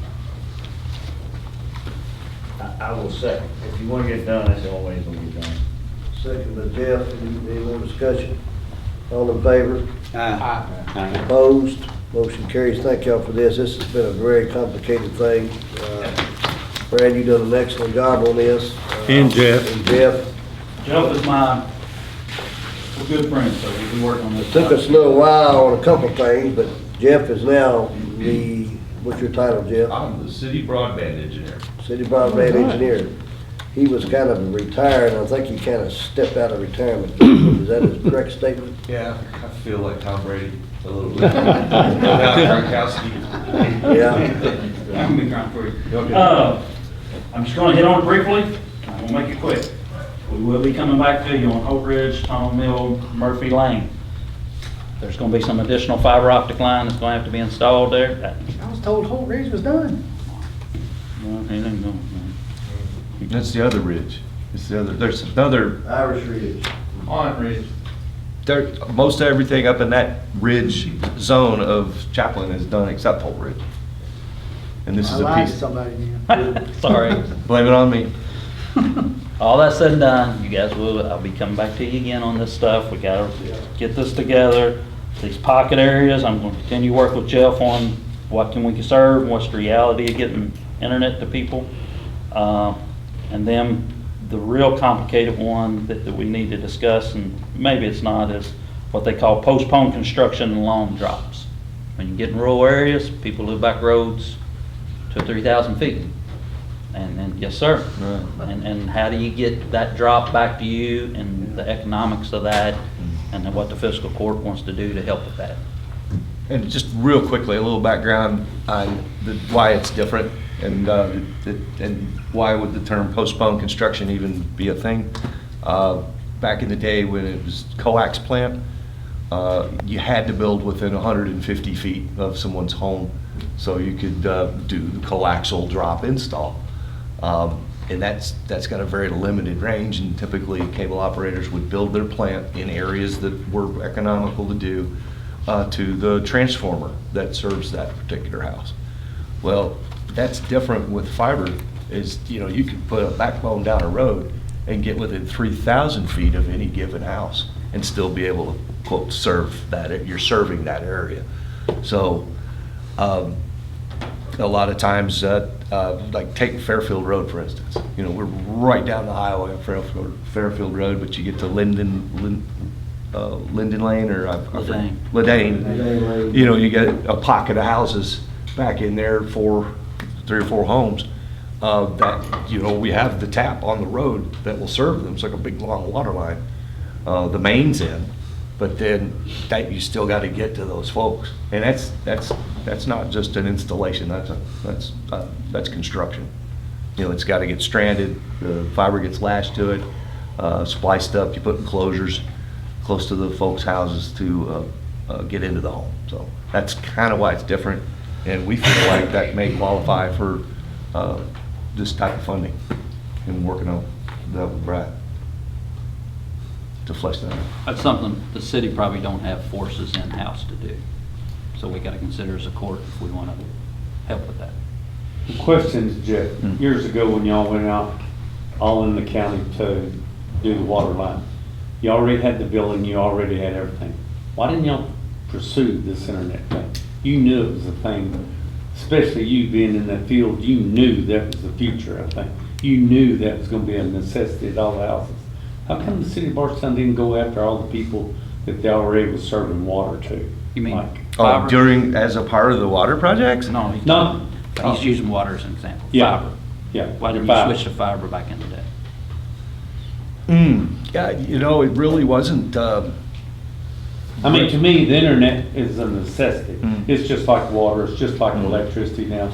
I will second. If you want to get it done, that's the only way it's going to get done. second by Jeff. Any more discussion? All in favor? Aye. Opposed? Motion carries. Thank y'all for this. This has been a very complicated thing. Brad, you done an excellent job on this. And Jeff. And Jeff. Jeff is we're good friends, so we've been working on this. It took us a little while on a couple of things, but Jeff is now what's your title, Jeff? I'm the city broadband engineer. City broadband engineer. He was kind of retired, and I think he kind of stepped out of retirement. Is that a correct statement? Yeah, I feel like Tom Brady a little bit. Without Gronkowski. Yeah. I can be trying for you. I'm just gonna hit on it briefly. I'm gonna make it quick. We will be coming back to you on Hope Ridge, Tunnel Mill, Murphy Lane. There's gonna be some additional fiber optic line that's gonna have to be installed there. I was told Holt Ridge was done. Well, he didn't go. That's the other ridge. It's the other, there's another, Irish Ridge. On Ridge. most everything up in that ridge zone of Chaplin is done except Holt Ridge. And this I is a lied to piece. somebody again. Sorry. Blame it on me. All that said and done, you guys will, I'll be coming back to you again on this stuff. We gotta get this together. These pocket areas, I'm gonna continue to work with Jeff on what can we serve, and what's the reality of getting internet to people. And then the real complicated one that we need to discuss, and maybe it's not, is what they call postponed construction and loan drops. When you get in rural areas, people live back roads to 3,000 feet. And yes, sir. Right. And how do you get that drop back to you and the economics of that, and then what the fiscal court wants to do to help with that? And just real quickly, a little background on why it's different and why would the term postponed construction even be a thing. Back in the day when it was coax plant, you had to build within 150 feet of someone's home so you could do the coaxial drop install. And that's got a very limited range, and typically cable operators would build their plant in areas that were economical to do to the transformer that serves that particular house. Well, that's different with fiber, is, you know, you could put a backbone down a road and get within 3,000 feet of any given house and still be able to, quote, serve that, you're serving that area. So, a lot of times, like take Fairfield Road, for instance. You know, we're right down the highway on Fairfield Road, but you get to Linden Lane, or Ledane. You know, you get a pocket of houses back in there for 3 or 4 homes that, you know, we have the tap on the road that will serve them. It's like a big long water line. The main's in, but then that you still got to get to those folks, and that's not just an installation. That's construction. You know, it's got to get stranded. The fiber gets lashed to it, spliced up. You put enclosures close to the folks' houses to get into the home. So that's kind of why it's different, and we feel like that may qualify for this type of funding. And working on that with Brad to flesh that out. That's something the city probably don't have forces in-house to do. So we gotta consider as a court if we wanna help with that. The question is, Jeff, years ago when y'all went out all in the county to do the water line, you already had the building, you already had everything. Why didn't y'all pursue this internet thing? You knew it was a thing, especially you being in that field, you knew that was the future, I think. You knew that was gonna be a necessity at all the houses. How come the city of Bardstown didn't go after all the people that they already was serving water to? You mean Oh, as a part of the water projects? No, he's using water as an example. Yeah. Fiber. Yeah. Why didn't you switch to fiber back in the day? Yeah, you know, it really wasn't. I mean, to me, the internet is a necessity. It's just like water, it's just like electricity now.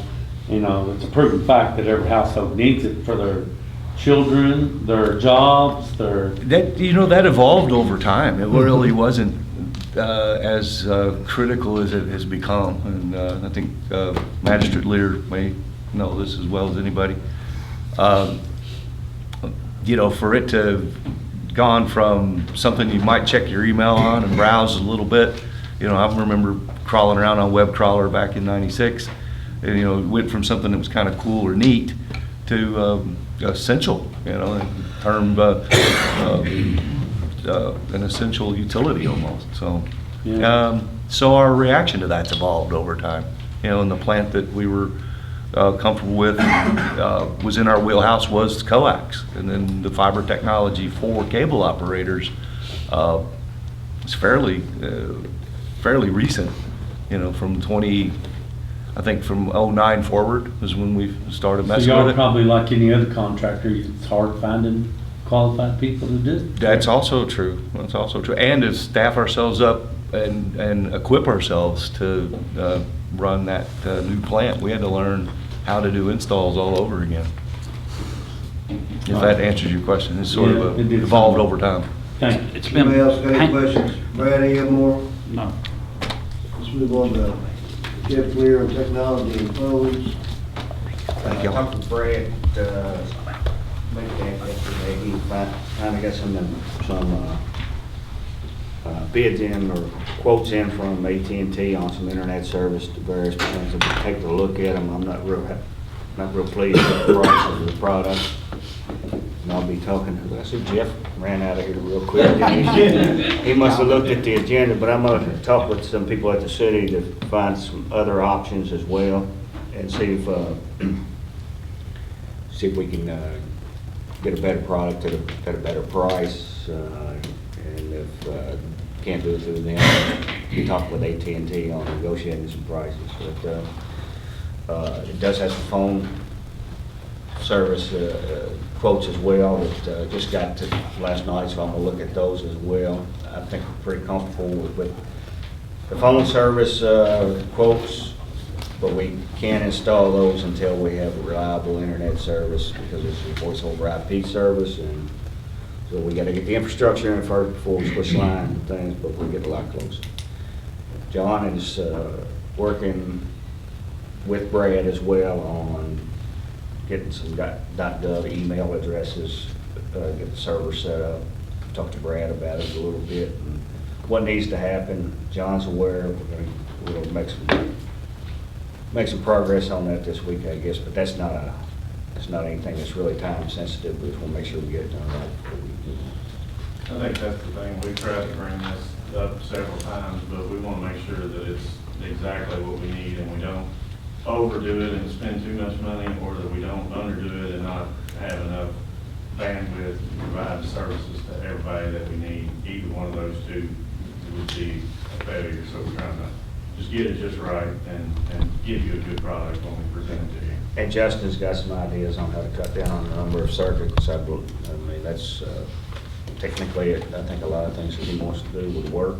You know, it's a proven fact that every household needs it for their children, their jobs, their. That evolved over time. It really wasn't as critical as it has become. And I think Magistrate Lear may know this as well as anybody. For it to have gone from something you might check your email on and browse a little bit. I remember crawling around on web crawler back in '96. And, it went from something that was kind of cool or neat to essential, termed an essential utility almost. So, so our reaction to that's evolved over time. And the plant that we were comfortable with was in our wheelhouse was coax, and then the fiber technology for cable operators is fairly recent. From from 09 forward is when we started So messing y'all with it. probably like any other contractor, it's hard finding qualified people to do it. That's also true. That's also true. And to staff ourselves up and equip ourselves to run that new plant, we had to learn how to do installs all over again. If that answers your question, it's sort of evolved over time. It's been. Anybody else got any questions? Brad, any more? No. Let's move on to Jeff Lear and technology and phones. Thank you. I talked to Brad, yesterday, he finally got some bids in or quotes in from AT&T on some internet service to various plans. If you take a look at them, I'm not real pleased with the price of the product. And I'll be talking to, I see Jeff ran out of here real quick. He must have looked at the agenda, but I'm gonna talk with some people at the city to find some other options as well and see if we can get a better product at a better price. And if can't do it through them, we talked with AT&T on negotiating some prices. But it does have some phone service quotes as well that just got to last night, so I'm gonna look at those as well. I think we're pretty comfortable with the phone service quotes, but we can't install those until we have a reliable internet service because it's a voice over IP service, and so we gotta get the infrastructure in first before we switch lines and things, but we'll get a lot closer. John is working with Brad as well on getting some .gov email addresses, get the server set up. Talked to Brad about it a little bit and what needs to happen. John's aware. We're gonna make some progress on that this week, I guess. But that's not anything that's really time sensitive. We just want to make sure we get it done right. I think that's the thing. We tried to bring this up several times, but we want to make sure that it's exactly what we need and we don't overdo it and spend too much money, or that we don't underdo it and not have enough bandwidth to provide the services to everybody that we need. Either one of those two would be a failure. So we're trying to just get it just right and give you a good product when we present it to you. And Justin's got some ideas on how to cut down on the number of circuits. I mean, that's technically, I think a lot of things that he wants to do would work.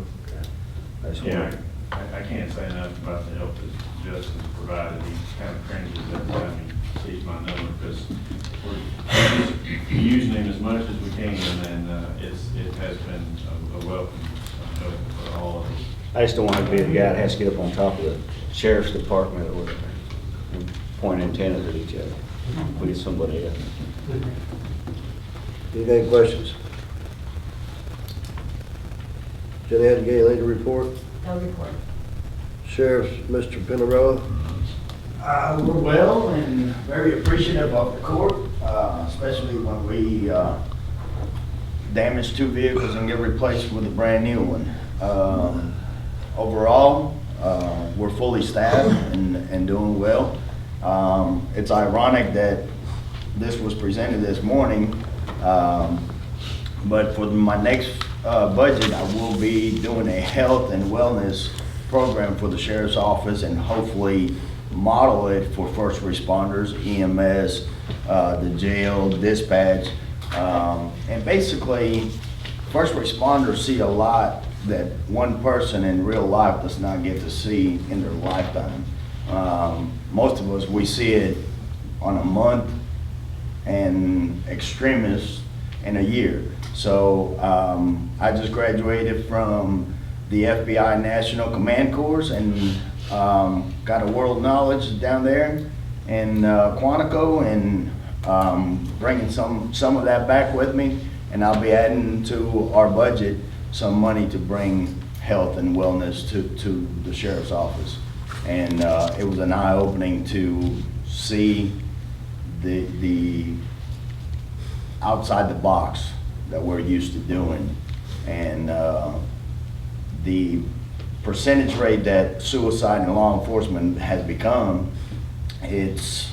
Yeah, I can't say enough about the help that Justin's provided. He kind of cringes every time he sees my number because we're just using him as much as we can, and it has been a welcome help for all of us. I just don't want to be the guy that has to get up on top of the sheriff's department or point antennas at each other. We get somebody else. Any questions? Jeanette, you got anything to report? No report. Sheriff, Mr. Pinarella? We're well and very appreciative of the court, especially when we damage 2 vehicles and get replaced with a brand new one. Overall, we're fully staffed and doing well. It's ironic that this was presented this morning, but for my next budget, I will be doing a health and wellness program for the sheriff's office and hopefully model it for first responders, EMS, the jail, dispatch. And basically, first responders see a lot that one person in real life does not get to see in their lifetime. Most of us, we see it on a month and extremists in a year. So I just graduated from the FBI National Command Course and got a world knowledge down there in Quantico, and bringing some of that back with me, and I'll be adding to our budget some money to bring health and wellness to the sheriff's office. And it was an eye-opening to see the outside the box that we're used to doing, and the percentage rate that suicide in law enforcement has become, it's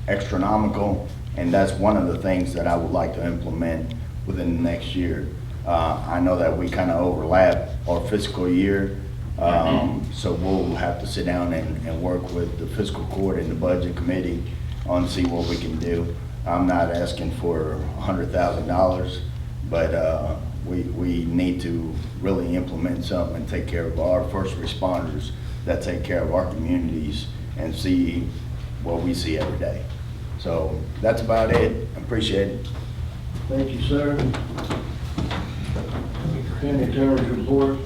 astronomical, and that's one of the things that I would like to implement within the next year. I know that we kind of overlap our fiscal year, so we'll have to sit down and work with the Fiscal Court and the Budget Committee on see what we can do. I'm not asking for $100,000, but we need to really implement something and take care of our first responders that take care of our communities and see what we see every day. So that's about it. Appreciate it. Thank you, sir. County Attorney's report.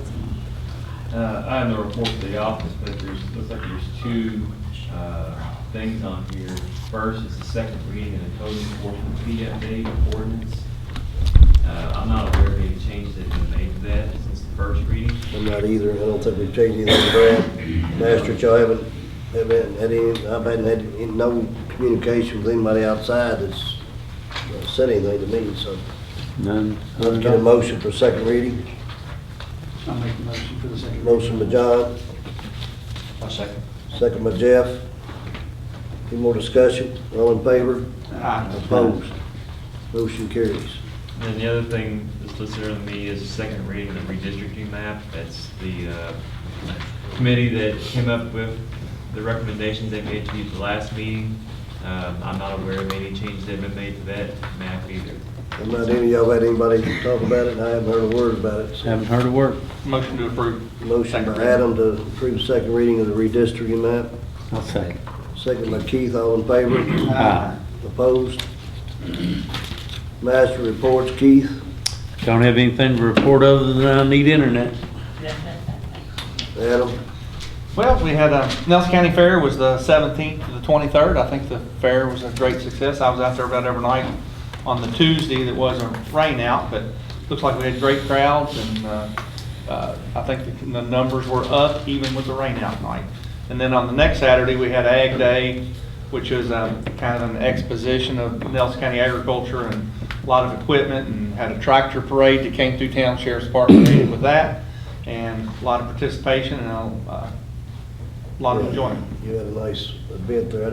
I have no report for the office, but looks like there's two things on here. First is the second reading of the code enforcement fee update ordinance. I'm not aware of any changes that have been made to that since the first reading. I'm not either. I don't think we've changed anything, Brad. Master, y'all haven't had any, I haven't had no communication with anybody outside that's said anything to me, so. None. Let's get a motion for second reading. I'll make the motion for the second. Motion by John. I'll second. Second by Jeff. Any more discussion? All in favor? Aye. Opposed? Motion carries. And the other thing that's listed on me is the second reading of the redistricting map. That's the committee that came up with the recommendations they made to you at the last meeting. I'm not aware of any changes that have been made to that map either. I'm not any of y'all had anybody talk about it, and I haven't heard a word about it. So. Haven't heard a word. Motion to approve. Motion by Adam to approve the second reading of the redistricting map. I'll second. Second by Keith, all in favor? Aye. Opposed? Master reports, Keith. Don't have anything to report other than I need internet. Adam. Well, we had Nelson County Fair was the 17th to the 23rd. I think the fair was a great success. I was out there about every night on the Tuesday that wasn't rain out, but looks like we had great crowds, and I think the numbers were up even with the rain out night. And then on the next Saturday, we had Ag Day, which was kind of an exposition of Nelson County agriculture and a lot of equipment, and had a tractor parade that came through town. Sheriff's Department aided with that, and a lot of participation and a lot of enjoyment. You had a nice event there. I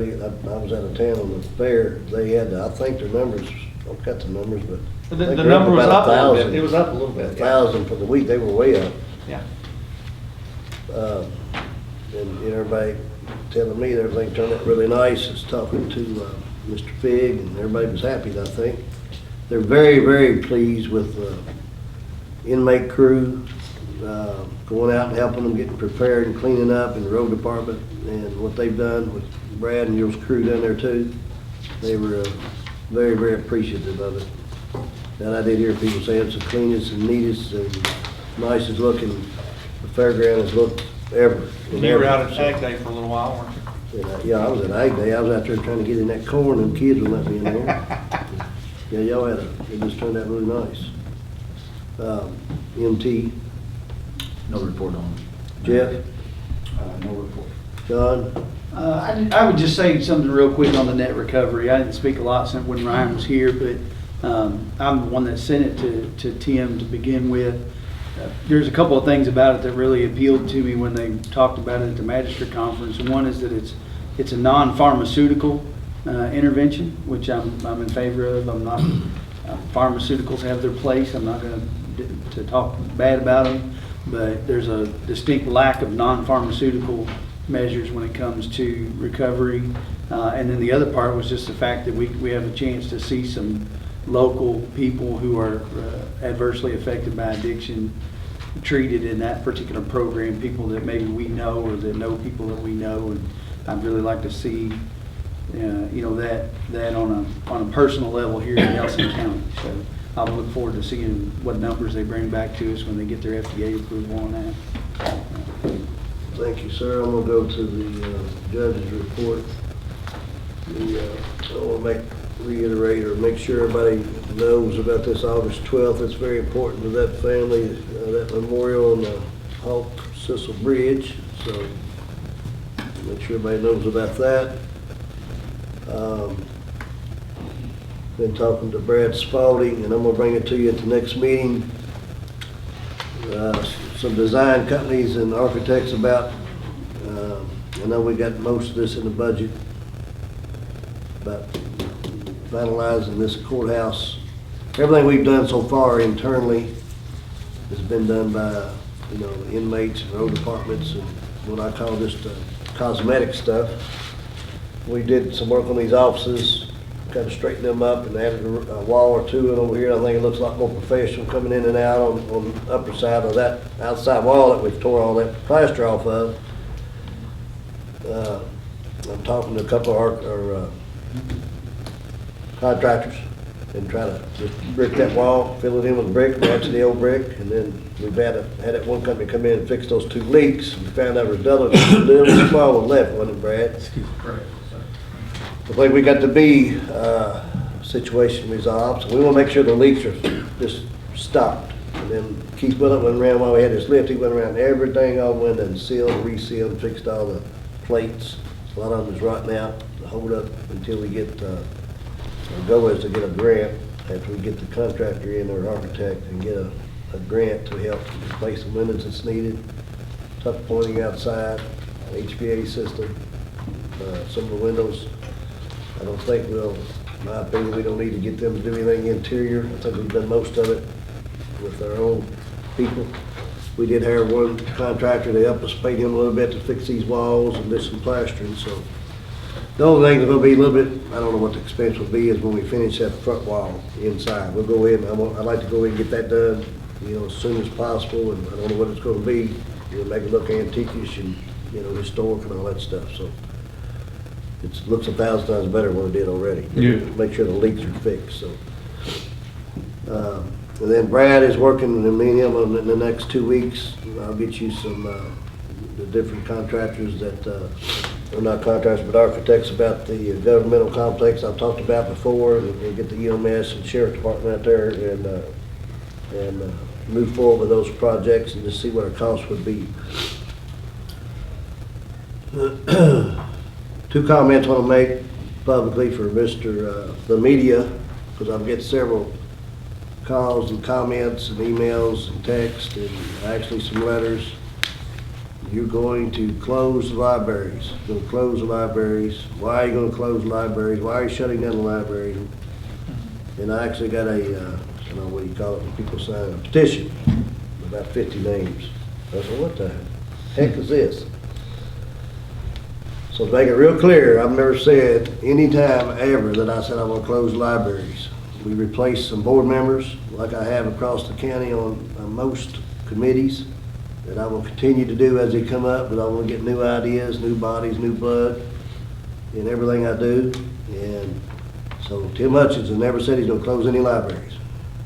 was out of town on the fair. They had, I think their numbers, I don't got the numbers, but. I think The they're number was about up a little bit. 1,000. It was up a little bit. 1,000 for the week. They were way up. Yeah. And everybody telling me that everything turned out really nice. I was talking to Mr. Fig, and everybody was happy, I think. They're very, very pleased with the inmate crew, going out and helping them getting prepared and cleaning up in the road department, and what they've done with Brad and your crew down there too. They were very, very appreciative of it. And I did hear people say it's the cleanest and neatest and nicest looking the fairground has looked ever. You were out at Ag Day for a little while, weren't you? Yeah, I was at Ag Day. I was out there trying to get in that corn, and kids would let me in there. Yeah, y'all had it just turned out really nice. MT. No report on it. Jeff? No report. John? I would just say something real quick on the net recovery. I didn't speak a lot since when Ryan was here, but I'm the one that sent it to Tim to begin with. There's a couple of things about it that really appealed to me when they talked about it at the magistrate conference. And one is that it's a non-pharmaceutical intervention, which I'm in favor of. I'm not. Pharmaceuticals have their place. I'm not going to talk bad about them, but there's a distinct lack of non-pharmaceutical measures when it comes to recovery. And then the other part was just the fact that we have a chance to see some local people who are adversely affected by addiction treated in that particular program, people that maybe we know or that know people that we know. And I'd really like to see that on a personal level here in Nelson County. So I will look forward to seeing what numbers they bring back to us when they get their FDA approval on that. Thank you, sir. I'm gonna go to the judge's report. I wanna reiterate or make sure everybody knows about this August 12th. It's very important to that family, that memorial on the Hawk Sissel Bridge. So make sure everybody knows about that. Been talking to Brad Spalding, and I'm gonna bring it to you at the next meeting. Some design companies and architects about, I know we got most of this in the budget, about finalizing this courthouse. Everything we've done so far internally has been done by, the inmates and road departments and what I call just cosmetic stuff. We did some work on these offices, kind of straightened them up and added a wall or two in over here. I think it looks a lot more professional coming in and out on the upper side of that outside wall that we've tore all that plaster off of. I'm talking to a couple of our contractors and try to just brick that wall, fill it in with brick, match the old brick, and then we've had that one company come in and fix those 2 leaks. We found out redundant, a little small one left, wasn't it, Brad? I think we got the B situation resolved, so we want to make sure the leaks are just stopped. And then Keith Willett went around while we had this lift, he went around everything, all went and sealed, resealed, and fixed all the plates. A lot of them is rotting out, to hold up until we get, our goal is to get a grant after we get the contractor in or architect and get a grant to help replace the windows that's needed, tuck pointing outside, HVAC system, some of the windows. I don't think in my opinion, we don't need to get them to do anything interior. I think we've done most of it with our own people. We did hire one contractor to help us, paid him a little bit to fix these walls and do some plastering, so. The only thing that's gonna be a little bit, I don't know what the expense will be, is when we finish that front wall inside. We'll go in, I'd like to go in and get that done, as soon as possible, and I don't know what it's gonna be. Make it look antiquish and, historic and all that stuff, so. It looks 1,000 times better than what it did already. Yeah. Make sure the leaks are fixed, so. And then Brad is working, and me and him in the next 2 weeks, I'll get you some, the different contractors that, or not contractors, but architects about the governmental complex I've talked about before, and get the EMS and Sheriff Department out there and move forward with those projects and just see what our costs would be. 2 comments I want to make publicly for the media, because I've get several calls and comments and emails and texts and actually some letters. You're going to close the libraries. You're going to close the libraries. Why are you going to close the libraries? Why are you shutting down the libraries? And I actually got I don't know what you call it when people sign a petition, about 50 names. I said, what the heck is this? So to make it real clear, I've never said any time ever that I said I want to close libraries. We replaced some board members, like I have across the county on most committees, that I will continue to do as they come up, but I want to get new ideas, new bodies, new blood in everything I do. And so Tim Hutchinson never said he's going to close any libraries.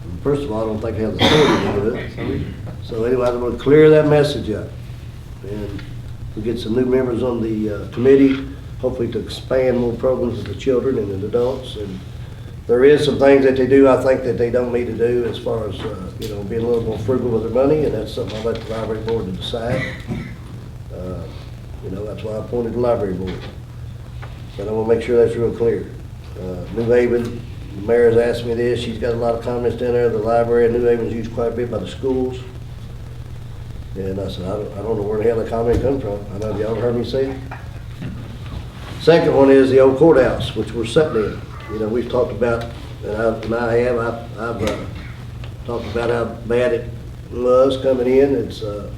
And first of all, I don't think he has the authority to do it. So anyway, I'm going to clear that message up. And we get some new members on the committee, hopefully to expand more programs with the children and the adults. And there is some things that they do, I think, that they don't need to do as far as, being a little more frugal with their money, and that's something I'll let the library board to decide. That's why I appointed the library board. But I want to make sure that's real clear. New Haven, the mayor's asked me this, she's got a lot of comments down there, the library in New Haven's used quite a bit by the schools. And I said, I don't know where the hell the comment come from. I know y'all heard me say it. Second one is the old courthouse, which we're sitting in. We've talked about, I've talked about how bad it was coming in. It's a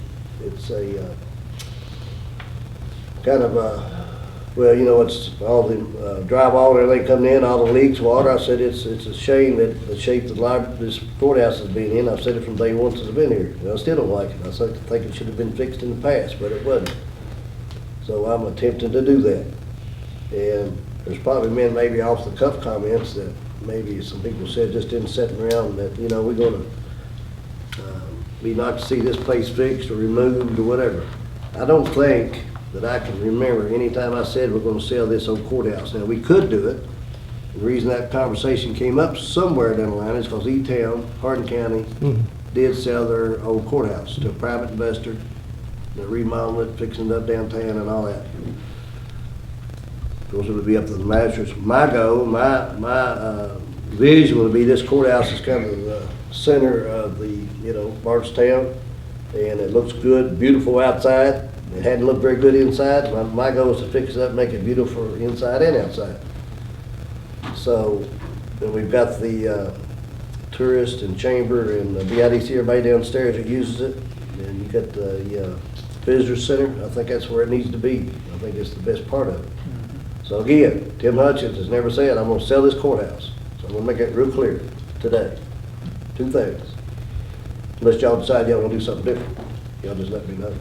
kind of it's all the drywall and everything coming in, all the leaks, water. I said it's a shame that the shape that this courthouse has been in. I've said it from day one since I've been here. I still don't like it. I think it should have been fixed in the past, but it wasn't. So I'm attempting to do that. And there's probably been maybe off the cuff comments that maybe some people said just in sitting around that, you know, we're gonna be not to see this place fixed or removed or whatever. I don't think that I can remember any time I said we're gonna sell this old courthouse. Now, we could do it. The reason that conversation came up somewhere down the line is because E-Town, Hardin County, did sell their old courthouse to a private investor. They're remodeling it, fixing it up downtown and all that. Of course, it would be up to the magistrates. My goal, my vision would be this courthouse is kind of the center of the, you know, Bardstown, and it looks good, beautiful outside. It hadn't looked very good inside. My goal is to fix it up, make it beautiful inside and outside. So, then we've got the tourist and chamber and the BIDC, everybody downstairs that uses it. And you got the visitor center. I think that's where it needs to be. I think it's the best part of it. So again, Tim Hutchins has never said, I'm gonna sell this courthouse. So I'm gonna make it real clear today. Two things. Unless y'all decide y'all wanna do something different. Y'all just let me know.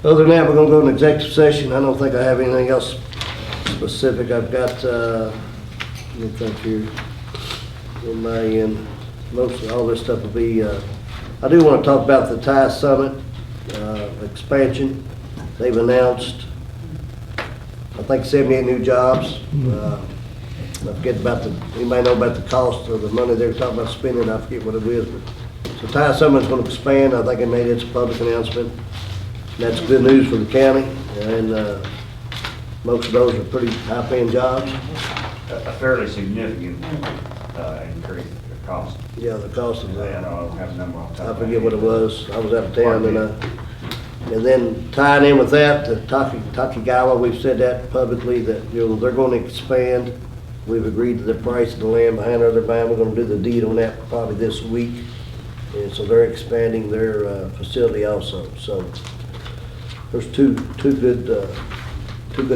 Other than that, we're gonna go into executive session. I don't think I have anything else specific. I've got, let me think here, in my end, most of all this stuff will be, I do want to talk about the Thai Summit expansion. They've announced, I think, 78 new jobs. I forget about anybody know about the cost of the money they're talking about spending? I forget what it is, but, so Thai Summit's going to expand. I think it made its public announcement. That's good news for the county, and most of those are pretty high-paying jobs. A fairly significant increase in the cost. Yeah, the cost of that. I don't have a number off the top I of my forget what head. it was. I was out of town, and then tying in with that, the Takigawa, we've said that publicly, that, you know, they're going to expand. We've agreed to the price of the land behind our buying. We're going to do the deed on that probably this week. And so they're expanding their facility also. So there's two good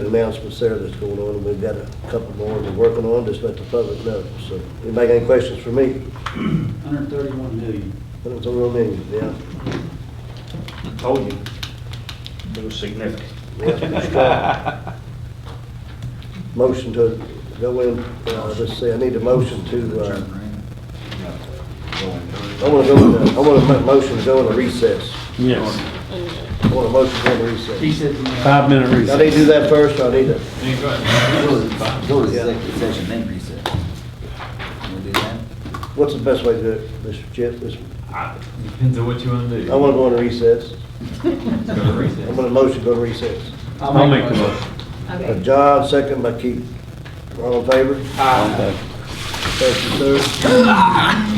announcements there that's going on, and we've got a couple more we're working on, just let the public know. So, anybody got any questions for me? 131 million. 131 million, yeah. I told you, it was significant. Yeah, motion to go in, let's see, I need a motion to, I want to make a motion to go into recess. Yes. I want a motion to go into recess. He said, 5-minute I need to recess. do that first, or I need to? Go to executive session, then recess. We'll do that. What's the best way to do it, Mr. Chip? Depends on what you want to do. I want to go into recess. Let's go to recess. I'm going to motion to go to recess. I'll make the motion. Okay. John, second by Keith. All in favor? Aye. Thank you, sir.